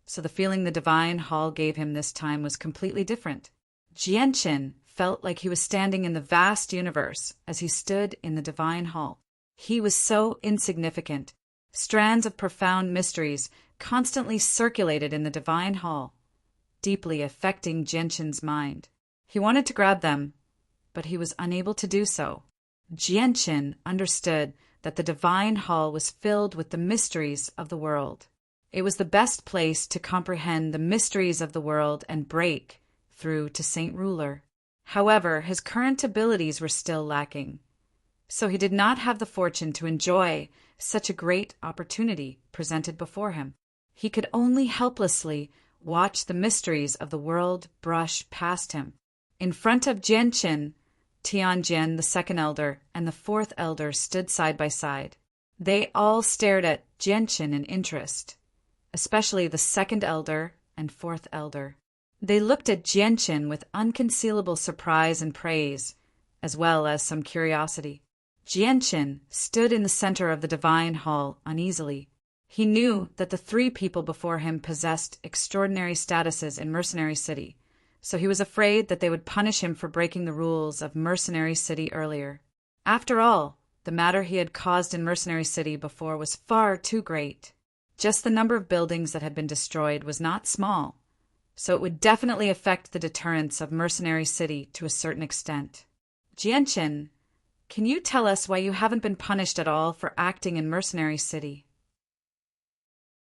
so the feeling the Divine Hall gave him this time was completely different. Jianshin felt like he was standing in the vast universe as he stood in the Divine Hall. He was so insignificant. Strands of profound mysteries constantly circulated in the Divine Hall, deeply affecting Jianshin's mind. He wanted to grab them, but he was unable to do so. Jianshin understood that the Divine Hall was filled with the mysteries of the world. It was the best place to comprehend the mysteries of the world and break through to Saint Ruler. However, his current abilities were still lacking, so he did not have the fortune to enjoy such a great opportunity presented before him. He could only helplessly watch the mysteries of the world brush past him. In front of Jianshin, Tianjian, the 2nd Elder, and the 4th Elder stood side by side. They all stared at Jianshin in interest, especially the 2nd Elder and 4th Elder. They looked at Jianshin with unconcealable surprise and praise, as well as some curiosity. Jianshin stood in the center of the Divine Hall uneasily. He knew that the 3 people before him possessed extraordinary statuses in Mercenary City, so he was afraid that they would punish him for breaking the rules of Mercenary City earlier. After all, the matter he had caused in Mercenary City before was far too great. Just the number of buildings that had been destroyed was not small, so it would definitely affect the deterrence of Mercenary City to a certain extent. Jianshin, can you tell us why you haven't been punished at all for acting in Mercenary City?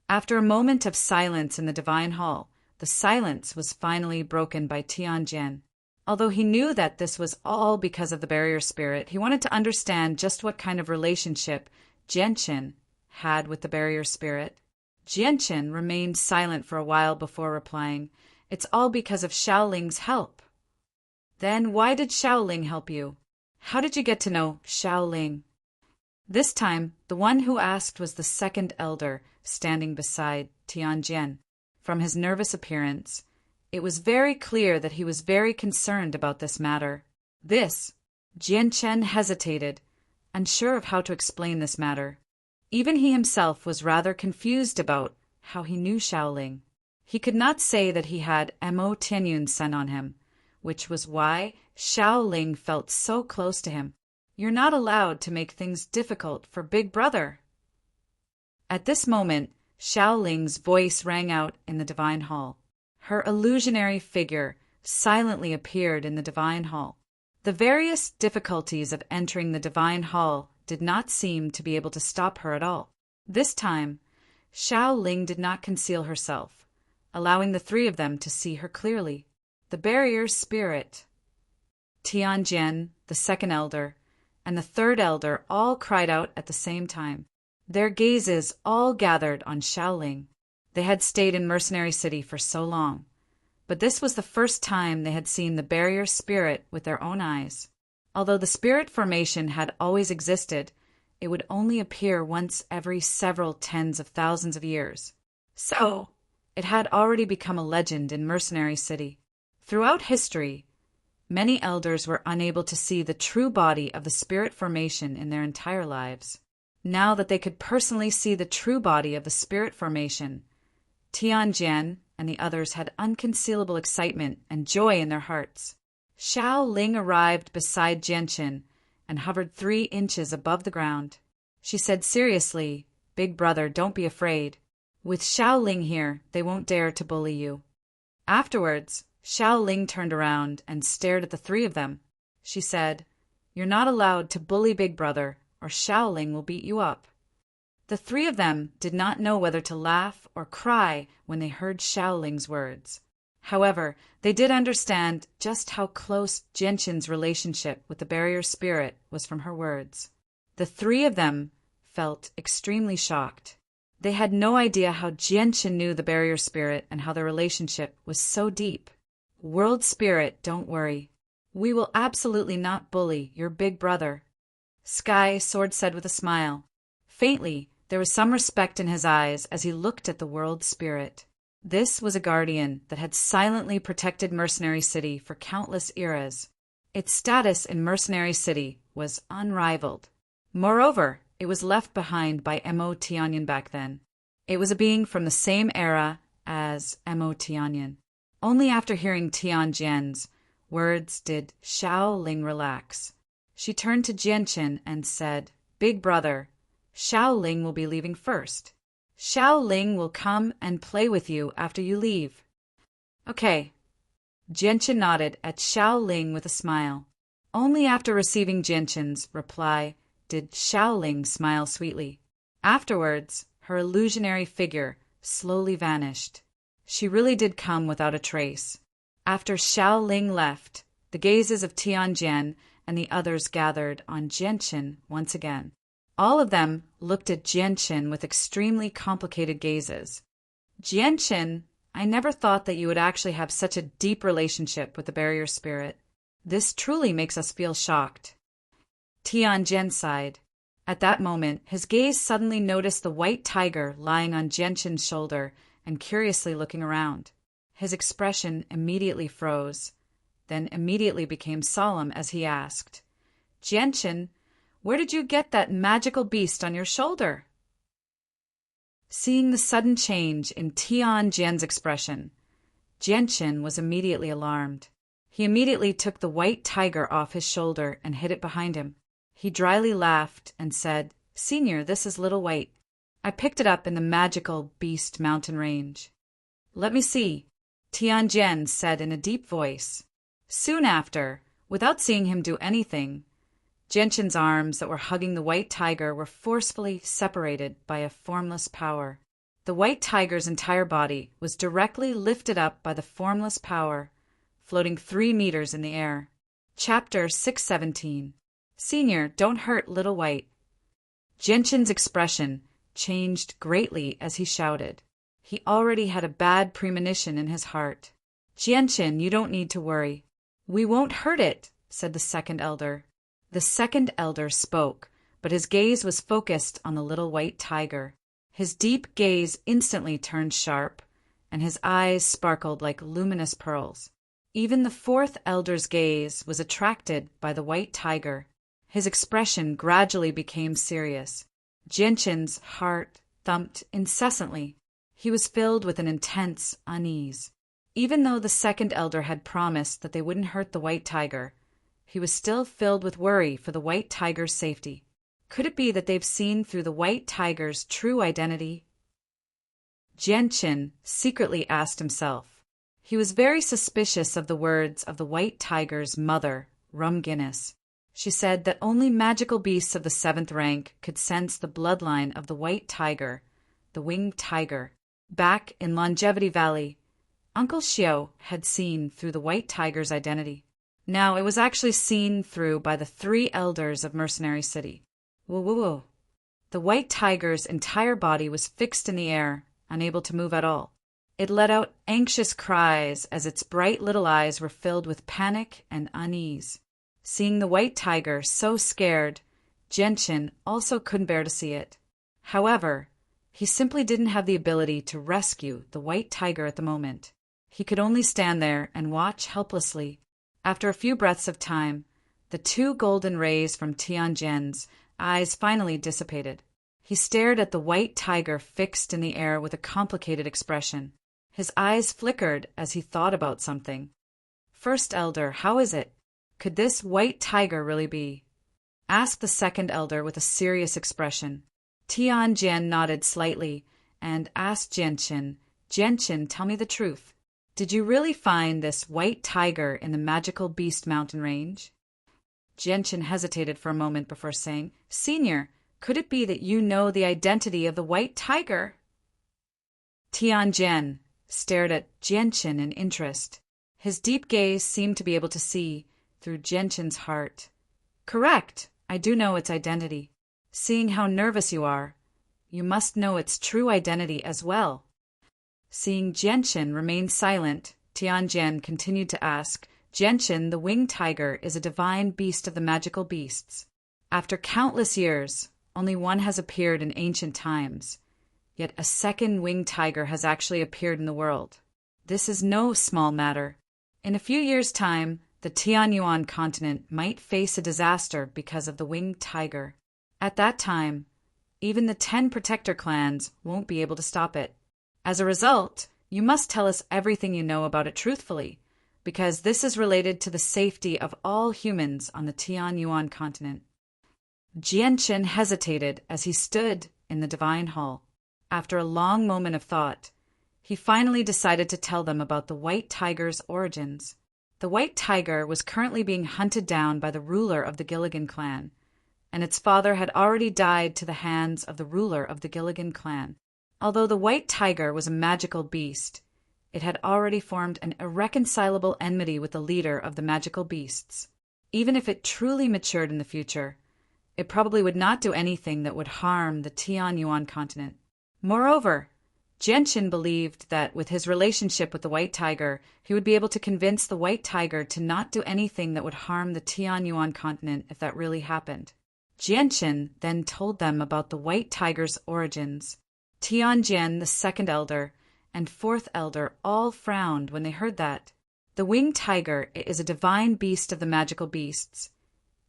After a moment of silence in the Divine Hall, the silence was finally broken by Tianjian. Although he knew that this was all because of the barrier spirit, he wanted to understand just what kind of relationship Jianshin had with the barrier spirit. Jianshin remained silent for a while before replying, "It's all because of Shaoling's help." "Then why did Shaoling help you? How did you get to know Shaoling?" This time, the one who asked was the 2nd Elder, standing beside Tianjian. From his nervous appearance, it was very clear that he was very concerned about this matter. Jianshin hesitated, unsure of how to explain this matter. Even he himself was rather confused about how he knew Shaoling. He could not say that he had Mo Tianyun sent on him, which was why Shaoling felt so close to him. "You're not allowed to make things difficult for Big Brother." At this moment, Shaoling's voice rang out in the Divine Hall. Her illusionary figure silently appeared in the Divine Hall. The various difficulties of entering the Divine Hall did not seem to be able to stop her at all. This time, Shaoling did not conceal herself, allowing the 3 of them to see her clearly. The barrier spirit, Tianjian, the 2nd Elder, and the 3rd Elder all cried out at the same time. Their gazes all gathered on Shaoling. They had stayed in Mercenary City for so long, but this was the first time they had seen the barrier spirit with their own eyes. Although the spirit formation had always existed, it would only appear once every several tens of thousands of years. So, it had already become a legend in Mercenary City. Throughout history, many elders were unable to see the true body of the spirit formation in their entire lives. Now that they could personally see the true body of the spirit formation, Tianjian and the others had unconcealable excitement and joy in their hearts. Xiao Ling arrived beside Genshin and hovered 3 inches above the ground. She said seriously, "Big brother, don't be afraid. With Xiao Ling here, they won't dare to bully you." Afterwards, Xiao Ling turned around and stared at the 3 of them. She said, "You're not allowed to bully Big brother, or Xiao Ling will beat you up." The 3 of them did not know whether to laugh or cry when they heard Xiao Ling's words. However, they did understand just how close Genshin's relationship with the barrier spirit was from her words. The 3 of them felt extremely shocked. They had no idea how Genshin knew the barrier spirit and how their relationship was so deep. "World spirit, don't worry. We will absolutely not bully your big brother," Sky Sword said with a smile. Faintly, there was some respect in his eyes as he looked at the world spirit. This was a guardian that had silently protected Mercenary City for countless eras. Its status in Mercenary City was unrivaled. Moreover, it was left behind by Mo Tianyan back then. It was a being from the same era as Mo Tianyan. Only after hearing Tianjian's words did Xiao Ling relax. She turned to Genshin and said, "Big brother, Xiao Ling will be leaving first. Xiao Ling will come and play with you after you leave." "Okay." Genshin nodded at Xiao Ling with a smile. Only after receiving Genshin's reply did Xiao Ling smile sweetly. Afterwards, her illusionary figure slowly vanished. She really did come without a trace. After Xiao Ling left, the gazes of Tianjian and the others gathered on Genshin once again. All of them looked at Genshin with extremely complicated gazes. "Genshin, I never thought that you would actually have such a deep relationship with the barrier spirit. This truly makes us feel shocked." Tianjian sighed. At that moment, his gaze suddenly noticed the white tiger lying on Genshin's shoulder and curiously looking around. His expression immediately froze, then immediately became solemn as he asked, "Genshin, where did you get that magical beast on your shoulder?" Seeing the sudden change in Tianjian's expression, Genshin was immediately alarmed. He immediately took the white tiger off his shoulder and hid it behind him. He dryly laughed and said, "Senior, this is Little White. I picked it up in the magical Beast Mountain Range." "Let me see," Tianjian said in a deep voice. Soon after, without seeing him do anything, Genshin's arms that were hugging the white tiger were forcefully separated by a formless power. The white tiger's entire body was directly lifted up by the formless power, floating 3 meters in the air. Chapter 617. "Senior, don't hurt Little White." Genshin's expression changed greatly as he shouted. He already had a bad premonition in his heart. "Genshin, you don't need to worry. We won't hurt it," said the second elder. The second elder spoke, but his gaze was focused on the little white tiger. His deep gaze instantly turned sharp, and his eyes sparkled like luminous pearls. Even the fourth elder's gaze was attracted by the white tiger. His expression gradually became serious. Genshin's heart thumped incessantly. He was filled with an intense unease. Even though the second elder had promised that they wouldn't hurt the white tiger, he was still filled with worry for the white tiger's safety. Could it be that they've seen through the white tiger's true identity? Genshin secretly asked himself. He was very suspicious of the words of the white tiger's mother, Rum Guinness. She said that only magical beasts of the 7th rank could sense the bloodline of the white tiger, the winged tiger. Back in Longevity Valley, Uncle Xiao had seen through the white tiger's identity. Now it was actually seen through by the 3 elders of Mercenary City. Whoa, whoa, whoa. The white tiger's entire body was fixed in the air, unable to move at all. It let out anxious cries as its bright little eyes were filled with panic and unease. Seeing the white tiger so scared, Genshin also couldn't bear to see it. However, he simply didn't have the ability to rescue the white tiger at the moment. He could only stand there and watch helplessly. After a few breaths of time, the 2 golden rays from Tianjian's eyes finally dissipated. He stared at the white tiger fixed in the air with a complicated expression. His eyes flickered as he thought about something. First elder, how is it? Could this white tiger really be? Asked the second elder with a serious expression. Tianjian nodded slightly and asked Genshin, Genshin, tell me the truth. Did you really find this white tiger in the magical beast mountain range? Genshin hesitated for a moment before saying, Senior, could it be that you know the identity of the white tiger? Tianjian stared at Genshin in interest. His deep gaze seemed to be able to see through Genshin's heart. Correct, I do know its identity. Seeing how nervous you are, you must know its true identity as well. Seeing Genshin remain silent, Tianjian continued to ask, Genshin, the winged tiger, is a divine beast of the magical beasts. After countless years, only one has appeared in ancient times. Yet a second winged tiger has actually appeared in the world. This is no small matter. In a few years' time, the Tianyuan continent might face a disaster because of the winged tiger. At that time, even the 10 protector clans won't be able to stop it. As a result, you must tell us everything you know about it truthfully, because this is related to the safety of all humans on the Tianyuan continent. Genshin hesitated as he stood in the Divine Hall. After a long moment of thought, he finally decided to tell them about the white tiger's origins. The white tiger was currently being hunted down by the ruler of the Gilligan clan, and its father had already died to the hands of the ruler of the Gilligan clan. Although the white tiger was a magical beast, it had already formed an irreconcilable enmity with the leader of the magical beasts. Even if it truly matured in the future, it probably would not do anything that would harm the Tianyuan continent. Moreover, Genshin believed that with his relationship with the white tiger, he would be able to convince the white tiger to not do anything that would harm the Tianyuan continent if that really happened. Genshin then told them about the white tiger's origins. Tianjian, the second elder, and fourth elder all frowned when they heard that. The winged tiger is a divine beast of the magical beasts,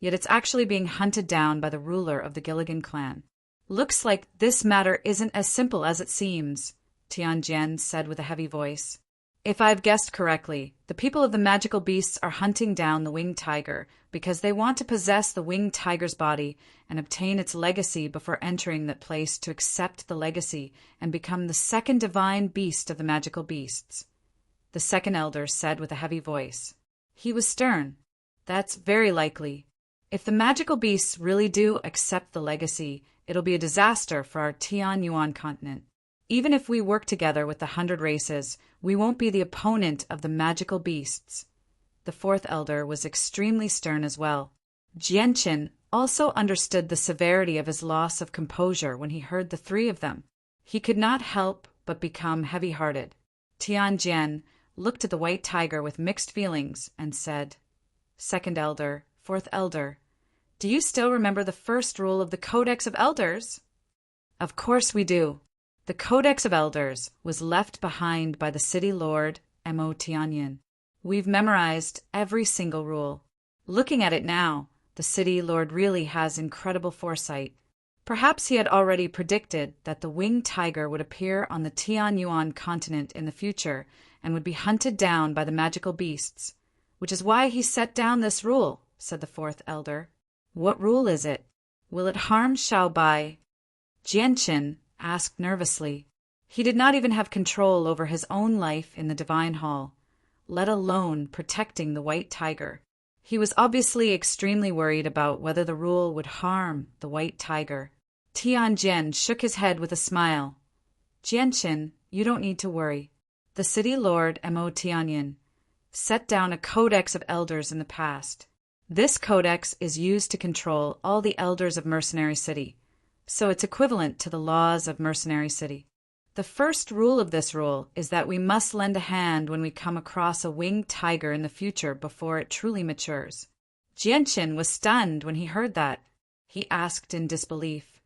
yet it's actually being hunted down by the ruler of the Gilligan clan. Looks like this matter isn't as simple as it seems, Tianjian said with a heavy voice. If I've guessed correctly, the people of the magical beasts are hunting down the winged tiger because they want to possess the winged tiger's body and obtain its legacy before entering that place to accept the legacy and become the second divine beast of the magical beasts. The second elder said with a heavy voice. He was stern. That's very likely. If the magical beasts really do accept the legacy, it'll be a disaster for our Tianyuan continent. Even if we work together with the 100 races, we won't be the opponent of the magical beasts. The fourth elder was extremely stern as well. Genshin also understood the severity of his loss of composure when he heard the three of them. He could not help but become heavy-hearted. Tianjian looked at the white tiger with mixed feelings and said, Second elder, fourth elder, do you still remember the first rule of the Codex of Elders? Of course we do. The Codex of Elders was left behind by the city lord, Mo Tianyin. We've memorized every single rule. Looking at it now, the city lord really has incredible foresight. Perhaps he had already predicted that the winged tiger would appear on the Tianyuan continent in the future and would be hunted down by the magical beasts, which is why he set down this rule, said the fourth elder. What rule is it? Will it harm Xiaobai? Genshin asked nervously. He did not even have control over his own life in the Divine Hall, let alone protecting the white tiger. He was obviously extremely worried about whether the rule would harm the white tiger. Tianjian shook his head with a smile. Genshin, you don't need to worry. The city lord, Mo Tianyin, set down a codex of elders in the past. This codex is used to control all the elders of Mercenary City, so it's equivalent to the laws of Mercenary City. The first rule of this rule is that we must lend a hand when we come across a winged tiger in the future before it truly matures. Genshin was stunned when he heard that. He asked in disbelief,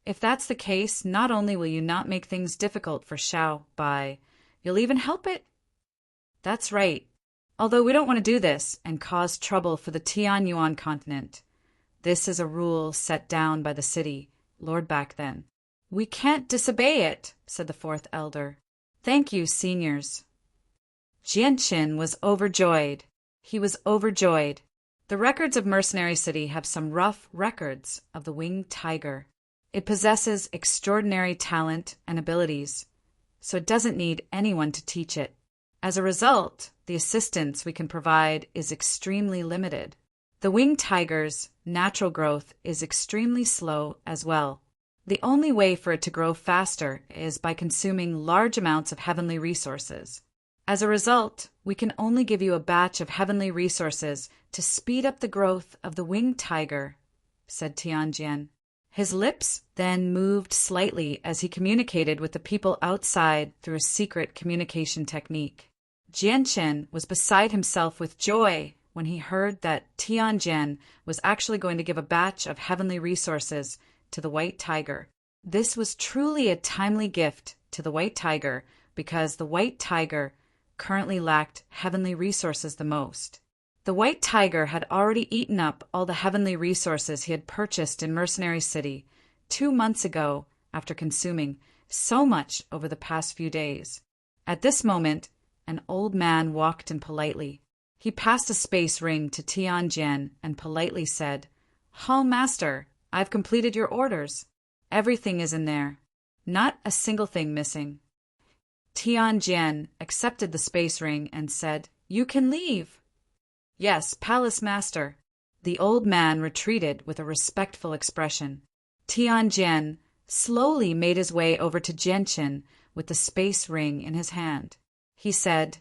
If that's the case, not only will you not make things difficult for Xiao Bai, you'll even help it? That's right. Although we don't want to do this and cause trouble for the Tianyuan continent. This is a rule set down by the city lord back then. "We can't disobey it," said the fourth elder. "Thank you, seniors." Jianqin was overjoyed. He was overjoyed. The records of Mercenary City have some rough records of the winged tiger. It possesses extraordinary talent and abilities, so it doesn't need anyone to teach it. As a result, the assistance we can provide is extremely limited. The winged tiger's natural growth is extremely slow as well. The only way for it to grow faster is by consuming large amounts of heavenly resources. As a result, we can only give you a batch of heavenly resources to speed up the growth of the winged tiger, said Tianjian. His lips then moved slightly as he communicated with the people outside through a secret communication technique. Jianchen was beside himself with joy when he heard that Tianjian was actually going to give a batch of heavenly resources to the white tiger. This was truly a timely gift to the white tiger because the white tiger currently lacked heavenly resources the most. The white tiger had already eaten up all the heavenly resources he had purchased in Mercenary City 2 months ago after consuming so much over the past few days. At this moment, an old man walked in politely. He passed a space ring to Tianjian and politely said, "Hall Master, I've completed your orders. Everything is in there. Not a single thing missing." Tianjian accepted the space ring and said, "You can leave." "Yes, Palace Master." The old man retreated with a respectful expression. Tianjian slowly made his way over to Jianchen with the space ring in his hand. He said,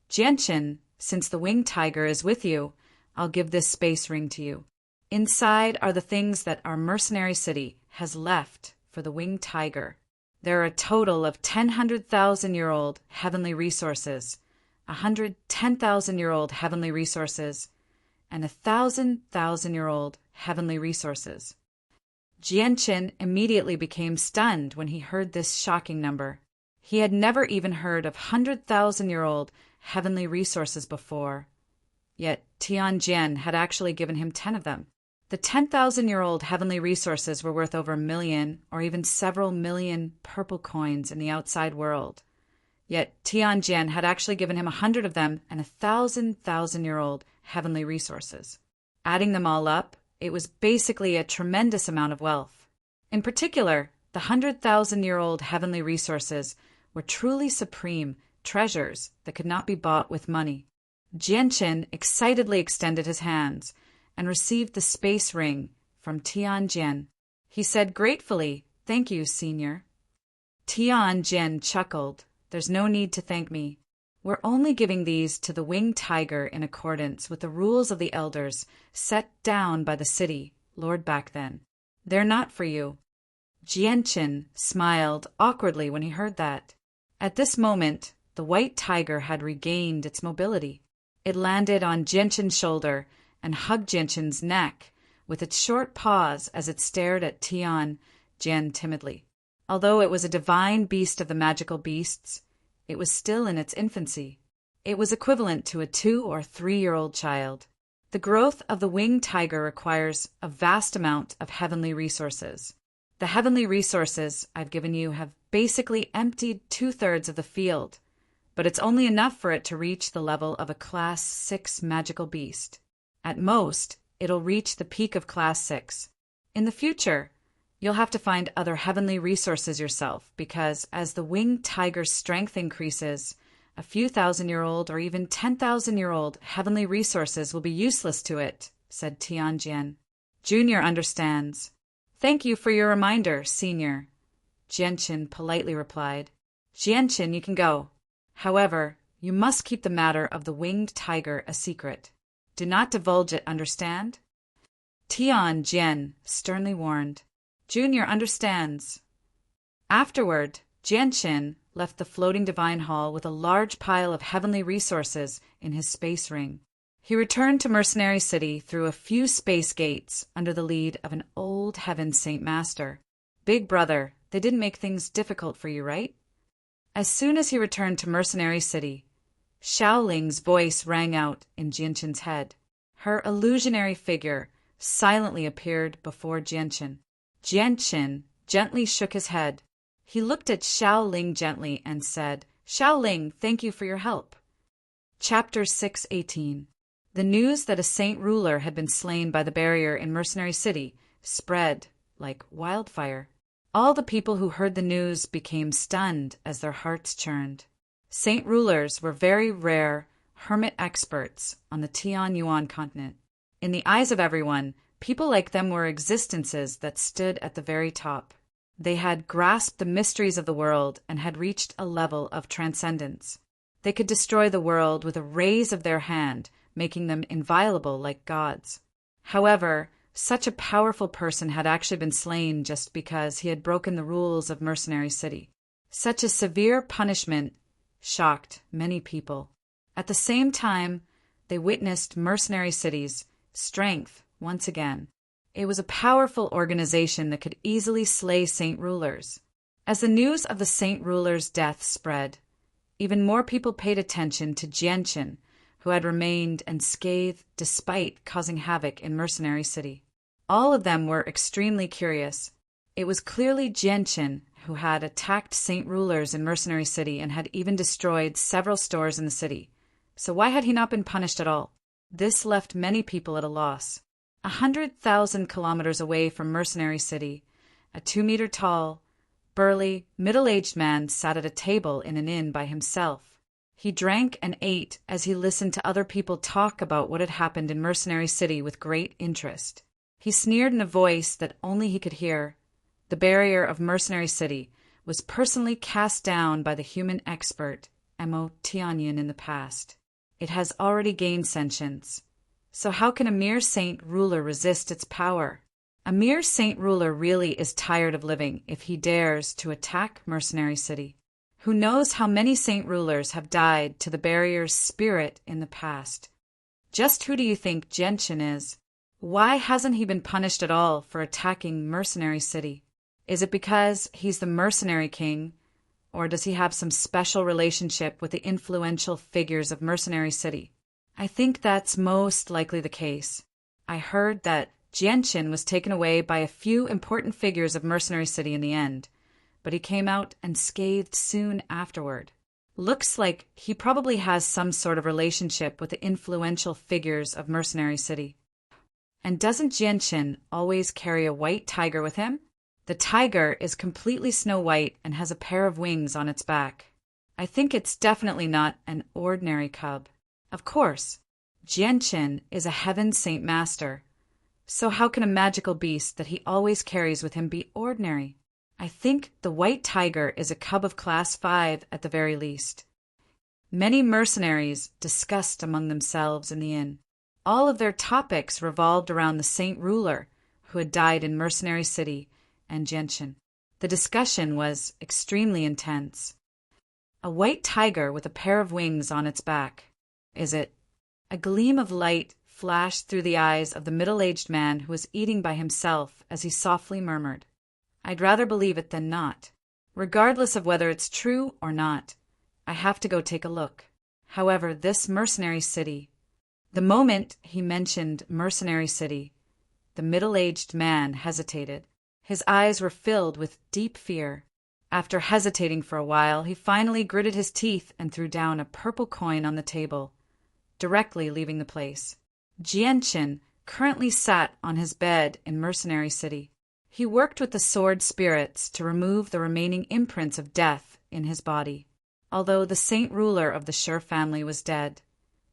"Jianchen, since the winged tiger is with you, I'll give this space ring to you. Inside are the things that our Mercenary City has left for the winged tiger. There are a total of 100,000-year-old heavenly resources, 110,000-year-old heavenly resources, and 1,000,000-year-old heavenly resources." Jianchen immediately became stunned when he heard this shocking number. He had never even heard of 100,000-year-old heavenly resources before, yet Tianjian had actually given him 10 of them. The 10,000-year-old heavenly resources were worth over 1 million or even several million purple coins in the outside world. Yet Tianjian had actually given him 100 of them and 1,000,000-year-old heavenly resources. Adding them all up, it was basically a tremendous amount of wealth. In particular, the 100,000-year-old heavenly resources were truly supreme treasures that could not be bought with money. Jianchen excitedly extended his hands and received the space ring from Tianjian. He said gratefully, "Thank you, senior." Tianjian chuckled. "There's no need to thank me. We're only giving these to the winged tiger in accordance with the rules of the elders set down by the city lord back then. They're not for you." Jianchen smiled awkwardly when he heard that. At this moment, the white tiger had regained its mobility. It landed on Jianchen's shoulder and hugged Jianchen's neck with its short paws as it stared at Tianjian timidly. Although it was a divine beast of the magical beasts, it was still in its infancy. It was equivalent to a 2- or 3-year-old child. The growth of the winged tiger requires a vast amount of heavenly resources. The heavenly resources I've given you have basically emptied 2/3 of the field, but it's only enough for it to reach the level of a Class 6 magical beast. At most, it'll reach the peak of Class 6. In the future, you'll have to find other heavenly resources yourself because as the winged tiger's strength increases, a few thousand-year-old or even 10,000-year-old heavenly resources will be useless to it, said Tianjian. Junior understands. Thank you for your reminder, Senior, Jianchen politely replied. Jianchen, you can go. However, you must keep the matter of the winged tiger a secret. Do not divulge it, understand? Tianjian sternly warned. Junior understands. Afterward, Jianchen left the floating divine hall with a large pile of heavenly resources in his space ring. He returned to Mercenary City through a few space gates under the lead of an old Heaven Saint Master. Big brother, they didn't make things difficult for you, right? As soon as he returned to Mercenary City, Xiaoling's voice rang out in Jianchen's head. Her illusionary figure silently appeared before Jianchen. Jianchen gently shook his head. He looked at Xiao Ling gently and said, "Xiao Ling, thank you for your help." Chapter 6:18. The news that a saint ruler had been slain by the barrier in Mercenary City spread like wildfire. All the people who heard the news became stunned as their hearts churned. Saint rulers were very rare hermit experts on the Tianyuan continent. In the eyes of everyone, people like them were existences that stood at the very top. They had grasped the mysteries of the world and had reached a level of transcendence. They could destroy the world with a raise of their hand, making them inviolable like gods. However, such a powerful person had actually been slain just because he had broken the rules of Mercenary City. Such a severe punishment shocked many people. At the same time, they witnessed Mercenary City's strength once again. It was a powerful organization that could easily slay saint rulers. As the news of the saint ruler's death spread, even more people paid attention to Jianqin, who had remained unscathed despite causing havoc in Mercenary City. All of them were extremely curious. It was clearly Jianqin who had attacked saint rulers in Mercenary City and had even destroyed several stores in the city. So why had he not been punished at all? This left many people at a loss. 100,000 kilometers away from Mercenary City, a 2-meter-tall, burly, middle-aged man sat at a table in an inn by himself. He drank and ate as he listened to other people talk about what had happened in Mercenary City with great interest. He sneered in a voice that only he could hear. The barrier of Mercenary City was personally cast down by the human expert, Mo Tianyin, in the past. It has already gained sentience. So how can a mere saint ruler resist its power? A mere saint ruler really is tired of living if he dares to attack Mercenary City. Who knows how many saint rulers have died to the barrier's spirit in the past? Just who do you think Jianqin is? Why hasn't he been punished at all for attacking Mercenary City? Is it because he's the mercenary king, or does he have some special relationship with the influential figures of Mercenary City? I think that's most likely the case. I heard that Jianqin was taken away by a few important figures of Mercenary City in the end, but he came out unscathed soon afterward. Looks like he probably has some sort of relationship with the influential figures of Mercenary City. And doesn't Jianqin always carry a white tiger with him? The tiger is completely snow white and has a pair of wings on its back. I think it's definitely not an ordinary cub. Of course, Jianqin is a heaven saint master. So how can a magical beast that he always carries with him be ordinary? I think the white tiger is a cub of class 5 at the very least. Many mercenaries discussed among themselves in the inn. All of their topics revolved around the saint ruler who had died in Mercenary City and Jianqin. The discussion was extremely intense. A white tiger with a pair of wings on its back. Is it? A gleam of light flashed through the eyes of the middle-aged man who was eating by himself as he softly murmured, "I'd rather believe it than not. Regardless of whether it's true or not, I have to go take a look. However, this Mercenary City..." The moment he mentioned Mercenary City, the middle-aged man hesitated. His eyes were filled with deep fear. After hesitating for a while, he finally gritted his teeth and threw down a purple coin on the table, directly leaving the place. Jianqin currently sat on his bed in Mercenary City. He worked with the sword spirits to remove the remaining imprints of death in his body. Although the saint ruler of the Shi family was dead,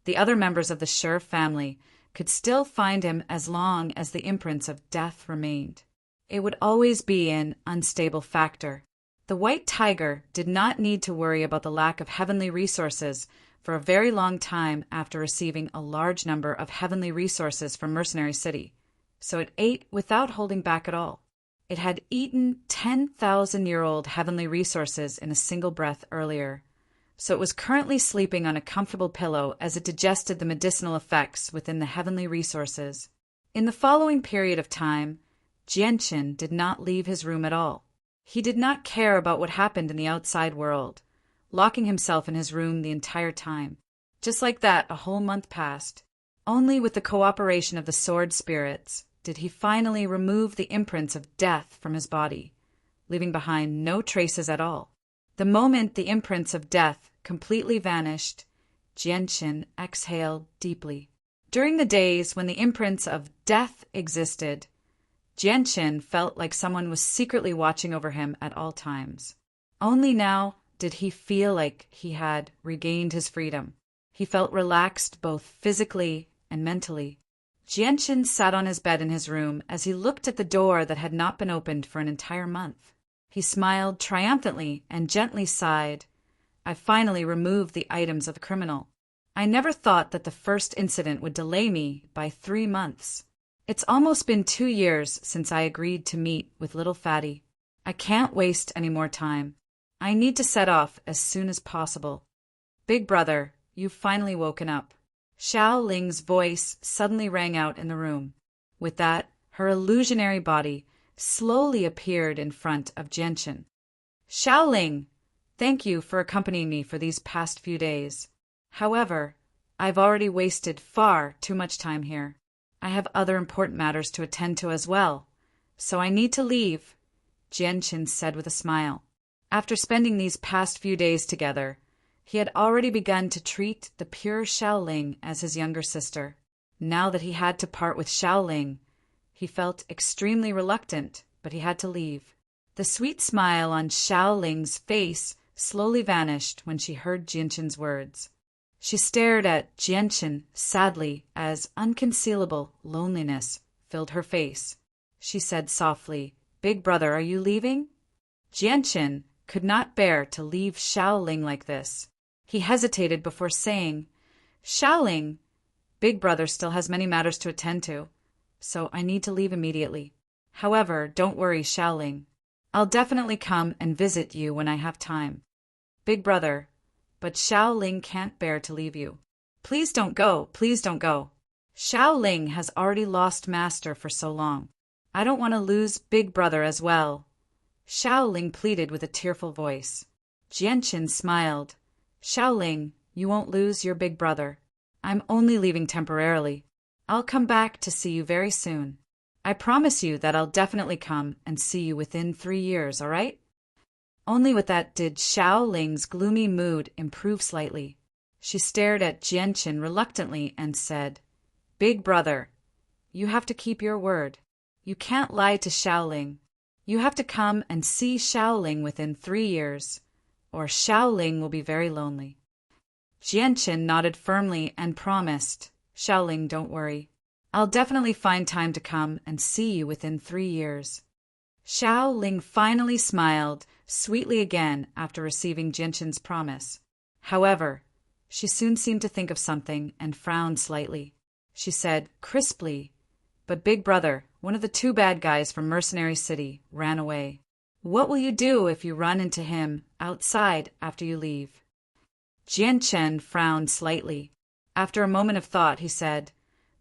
the other members of the Shi family could still find him as long as the imprints of death remained. It would always be an unstable factor. The white tiger did not need to worry about the lack of heavenly resources for a very long time after receiving a large number of heavenly resources from Mercenary City, so it ate without holding back at all. It had eaten 10,000-year-old heavenly resources in a single breath earlier, so it was currently sleeping on a comfortable pillow as it digested the medicinal effects within the heavenly resources. In the following period of time, Jianqin did not leave his room at all. He did not care about what happened in the outside world, locking himself in his room the entire time. Just like that, a whole month passed. Only with the cooperation of the sword spirits did he finally remove the imprints of death from his body, leaving behind no traces at all. The moment the imprints of death completely vanished, Jianqin exhaled deeply. During the days when the imprints of death existed, Jianqin felt like someone was secretly watching over him at all times. Only now did he feel like he had regained his freedom. He felt relaxed both physically and mentally. Jianqin sat on his bed in his room as he looked at the door that had not been opened for an entire month. He smiled triumphantly and gently sighed. I finally removed the items of the criminal. I never thought that the first incident would delay me by 3 months. It's almost been 2 years since I agreed to meet with little Fatty. I can't waste any more time. I need to set off as soon as possible. Big brother, you've finally woken up. Xiao Ling's voice suddenly rang out in the room. With that, her illusionary body slowly appeared in front of Jianqin. Xiao Ling, thank you for accompanying me for these past few days. However, I've already wasted far too much time here. I have other important matters to attend to as well, so I need to leave, Jianqin said with a smile. After spending these past few days together, he had already begun to treat the pure Xiao Ling as his younger sister. Now that he had to part with Xiao Ling, he felt extremely reluctant, but he had to leave. The sweet smile on Xiao Ling's face slowly vanished when she heard Jianqin's words. She stared at Jianqin sadly as unconcealable loneliness filled her face. She said softly, Big brother, are you leaving? Jianqin could not bear to leave Xiao Ling like this. He hesitated before saying, Xiao Ling, Big brother still has many matters to attend to, so I need to leave immediately. However, don't worry, Xiao Ling. I'll definitely come and visit you when I have time. Big brother, but Xiao Ling can't bear to leave you. Please don't go, please don't go. Xiao Ling has already lost master for so long. I don't want to lose Big brother as well. Xiao Ling pleaded with a tearful voice. Jianqin smiled. Xiao Ling, you won't lose your big brother. I'm only leaving temporarily. I'll come back to see you very soon. I promise you that I'll definitely come and see you within 3 years, all right? Only with that did Xiao Ling's gloomy mood improve slightly. She stared at Jianqin reluctantly and said, Big brother, you have to keep your word. You can't lie to Xiao Ling. You have to come and see Xiao Ling within 3 years, or Xiao Ling will be very lonely. Jianqin nodded firmly and promised, Xiao Ling, don't worry. I'll definitely find time to come and see you within 3 years. Xiao Ling finally smiled sweetly again after receiving Jianqin's promise. However, she soon seemed to think of something and frowned slightly. She said crisply, But big brother, one of the 2 bad guys from Mercenary City, ran away. What will you do if you run into him outside after you leave? Jianqin frowned slightly. After a moment of thought, he said,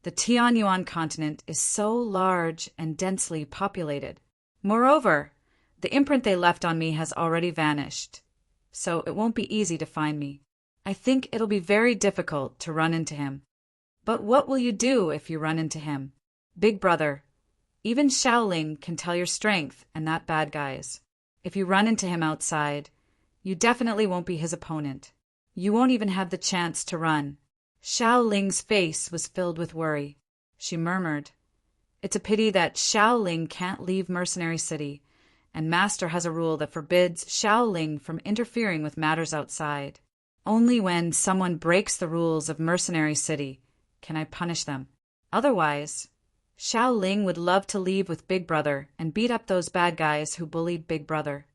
The Tianyuan continent is so large and densely populated. Moreover, the imprint they left on me has already vanished, so it won't be easy to find me. I think it'll be very difficult to run into him. But what will you do if you run into him? Big brother, even Xiao Ling can tell your strength and that bad guy's. If you run into him outside, you definitely won't be his opponent. You won't even have the chance to run. Xiao Ling's face was filled with worry. She murmured, It's a pity that Xiao Ling can't leave Mercenary City, and Master has a rule that forbids Xiao Ling from interfering with matters outside. Only when someone breaks the rules of Mercenary City can I punish them. Otherwise, Xiao Ling would love to leave with Big Brother and beat up those bad guys who bullied Big Brother.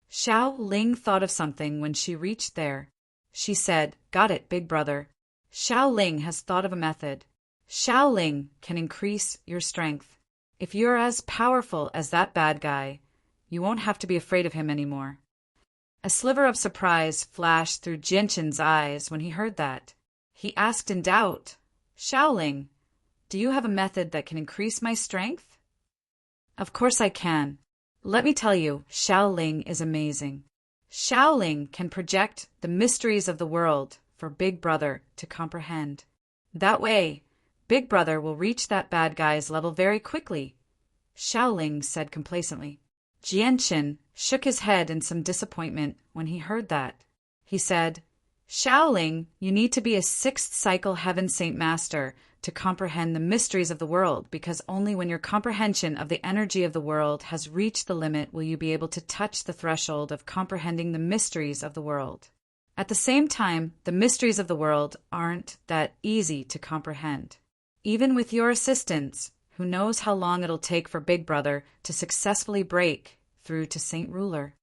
Xiao Ling thought of something when she reached there. She said, Got it, Big Brother. Xiao Ling has thought of a method. Xiao Ling can increase your strength. If you're as powerful as that bad guy, you won't have to be afraid of him anymore. A sliver of surprise flashed through Jianqin's eyes when he heard that. He asked in doubt, Xiao Ling, do you have a method that can increase my strength? Of course I can. Let me tell you, Xiao Ling is amazing. Xiao Ling can project the mysteries of the world for Big Brother to comprehend. That way, Big Brother will reach that bad guy's level very quickly, Xiao Ling said complacently. Jianchen shook his head in some disappointment when he heard that. He said, Shaoling, you need to be a sixth cycle Heaven Saint Master to comprehend the mysteries of the world, because only when your comprehension of the energy of the world has reached the limit will you be able to touch the threshold of comprehending the mysteries of the world. At the same time, the mysteries of the world aren't that easy to comprehend. Even with your assistance, who knows how long it'll take for Big Brother to successfully break through to Saint Ruler.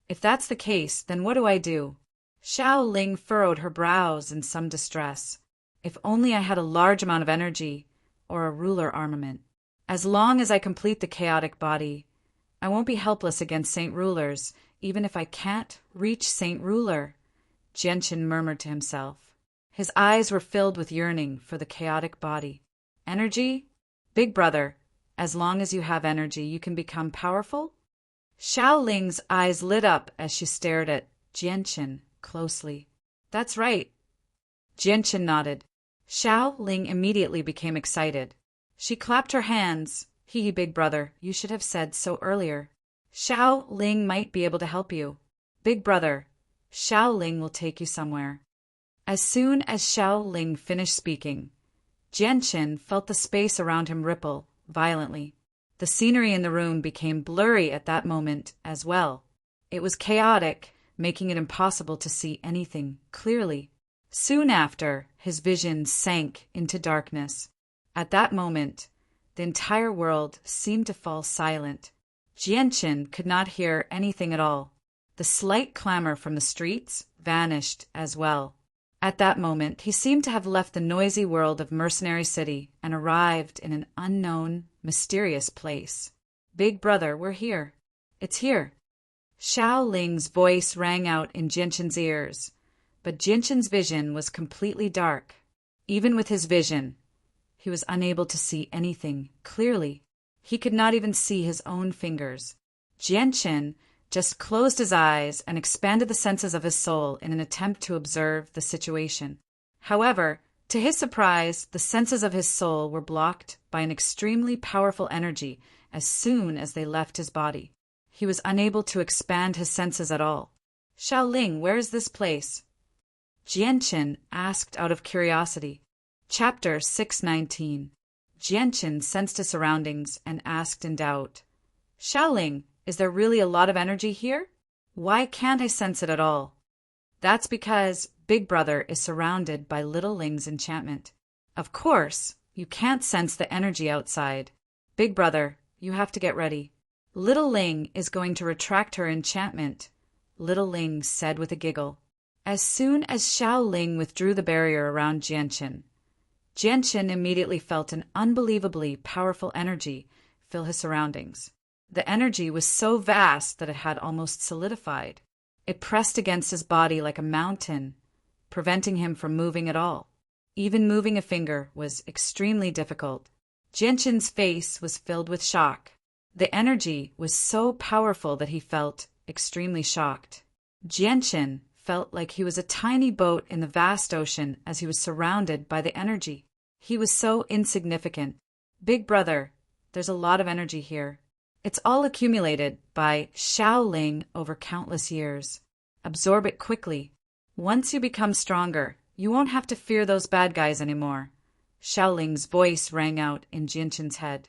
If that's the case, then what do I do? Xiao Ling furrowed her brows in some distress. If only I had a large amount of energy, or a ruler armament. As long as I complete the chaotic body, I won't be helpless against Saint Rulers, even if I can't reach Saint Ruler, Jianchen murmured to himself. His eyes were filled with yearning for the chaotic body. Energy? Big Brother, as long as you have energy, you can become powerful? Xiao Ling's eyes lit up as she stared at Jianchen closely. That's right. Jianchen nodded. Xiao Ling immediately became excited. She clapped her hands. Hee, Big Brother, you should have said so earlier. Xiao Ling might be able to help you. Big Brother, Xiao Ling will take you somewhere. As soon as Xiao Ling finished speaking, Jianchen felt the space around him ripple violently. The scenery in the room became blurry at that moment as well. It was chaotic, making it impossible to see anything clearly. Soon after, his vision sank into darkness. At that moment, the entire world seemed to fall silent. Jianchen could not hear anything at all. The slight clamor from the streets vanished as well. At that moment, he seemed to have left the noisy world of Mercenary City and arrived in an unknown, mysterious place. Big Brother, we're here. It's here. Xiao Ling's voice rang out in Jianchen's ears, but Jianchen's vision was completely dark. Even with his vision, he was unable to see anything clearly. He could not even see his own fingers. Jianchen just closed his eyes and expanded the senses of his soul in an attempt to observe the situation. However, to his surprise, the senses of his soul were blocked by an extremely powerful energy as soon as they left his body. He was unable to expand his senses at all. Xiao Ling, where is this place? Jianchen asked out of curiosity. Chapter 619. Jianchen sensed his surroundings and asked in doubt. Xiao Ling, is there really a lot of energy here? Why can't I sense it at all? That's because Big Brother is surrounded by Little Ling's enchantment. Of course, you can't sense the energy outside. Big Brother, you have to get ready. Little Ling is going to retract her enchantment, Little Ling said with a giggle. As soon as Xiao Ling withdrew the barrier around Jianchen, Jianchen immediately felt an unbelievably powerful energy fill his surroundings. The energy was so vast that it had almost solidified. It pressed against his body like a mountain, preventing him from moving at all. Even moving a finger was extremely difficult. Jianchen's face was filled with shock. The energy was so powerful that he felt extremely shocked. Jianchen felt like he was a tiny boat in the vast ocean as he was surrounded by the energy. He was so insignificant. Big Brother, there's a lot of energy here. It's all accumulated by Xiao Ling over countless years. Absorb it quickly. Once you become stronger, you won't have to fear those bad guys anymore. Xiao Ling's voice rang out in Jianchen's head.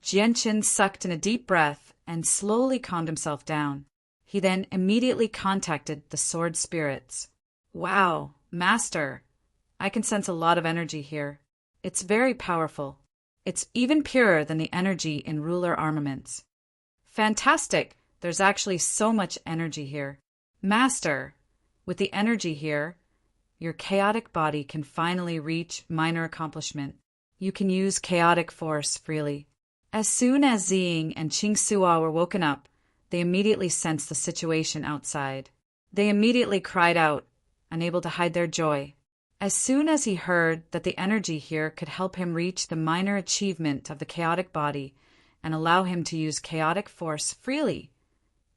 Jianchen sucked in a deep breath and slowly calmed himself down. He then immediately contacted the sword spirits. Wow, Master, I can sense a lot of energy here. It's very powerful. It's even purer than the energy in ruler armaments. Fantastic! There's actually so much energy here. Master, with the energy here, your chaotic body can finally reach minor accomplishment. You can use chaotic force freely. As soon as Ziying and Qing Sua were woken up, they immediately sensed the situation outside. They immediately cried out, unable to hide their joy. As soon as he heard that the energy here could help him reach the minor achievement of the chaotic body and allow him to use chaotic force freely,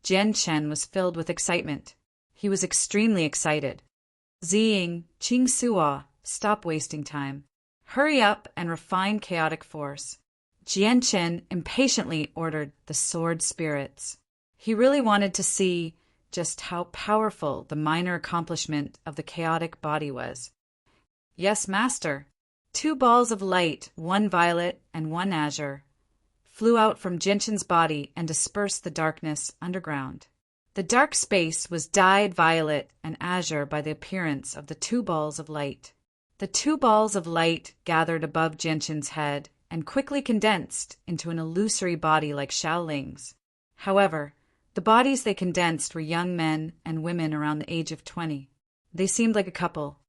Jianchen was filled with excitement. He was extremely excited. Ziying, Qing Sua, stop wasting time. Hurry up and refine chaotic force. Jianchen impatiently ordered the sword spirits. He really wanted to see just how powerful the minor accomplishment of the chaotic body was. Yes, master. 2 balls of light, one violet and one azure, flew out from Genshin's body and dispersed the darkness underground. The dark space was dyed violet and azure by the appearance of the 2 balls of light. The 2 balls of light gathered above Genshin's head and quickly condensed into an illusory body like Xiaoling's. However, the bodies they condensed were young men and women around the age of 20. They seemed like a couple.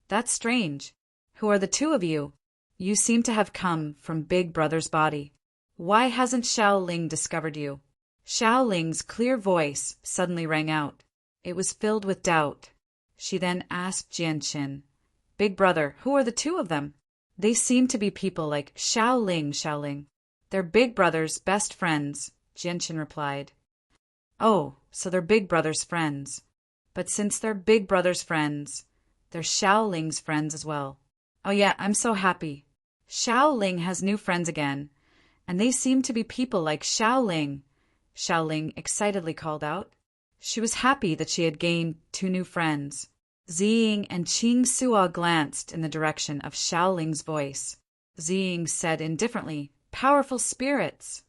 That's strange. Who are the 2 of you? You seem to have come from Big Brother's body. Why hasn't Xiaoling discovered you? Xiaoling's clear voice suddenly rang out. It was filled with doubt. She then asked Genshin, Big Brother, who are the 2 of them? They seem to be people like Xiaoling. They're Big Brother's best friends, Genshin replied. Oh, so they're Big Brother's friends. But since they're Big Brother's friends, they're Xiaoling's friends as well. Oh yeah, I'm so happy. Xiaoling has new friends again, and they seem to be people like Xiaoling, Xiaoling excitedly called out. She was happy that she had gained 2 new friends. Ziying and Qing Suo glanced in the direction of Xiaoling's voice. Ziying said indifferently, Powerful spirits.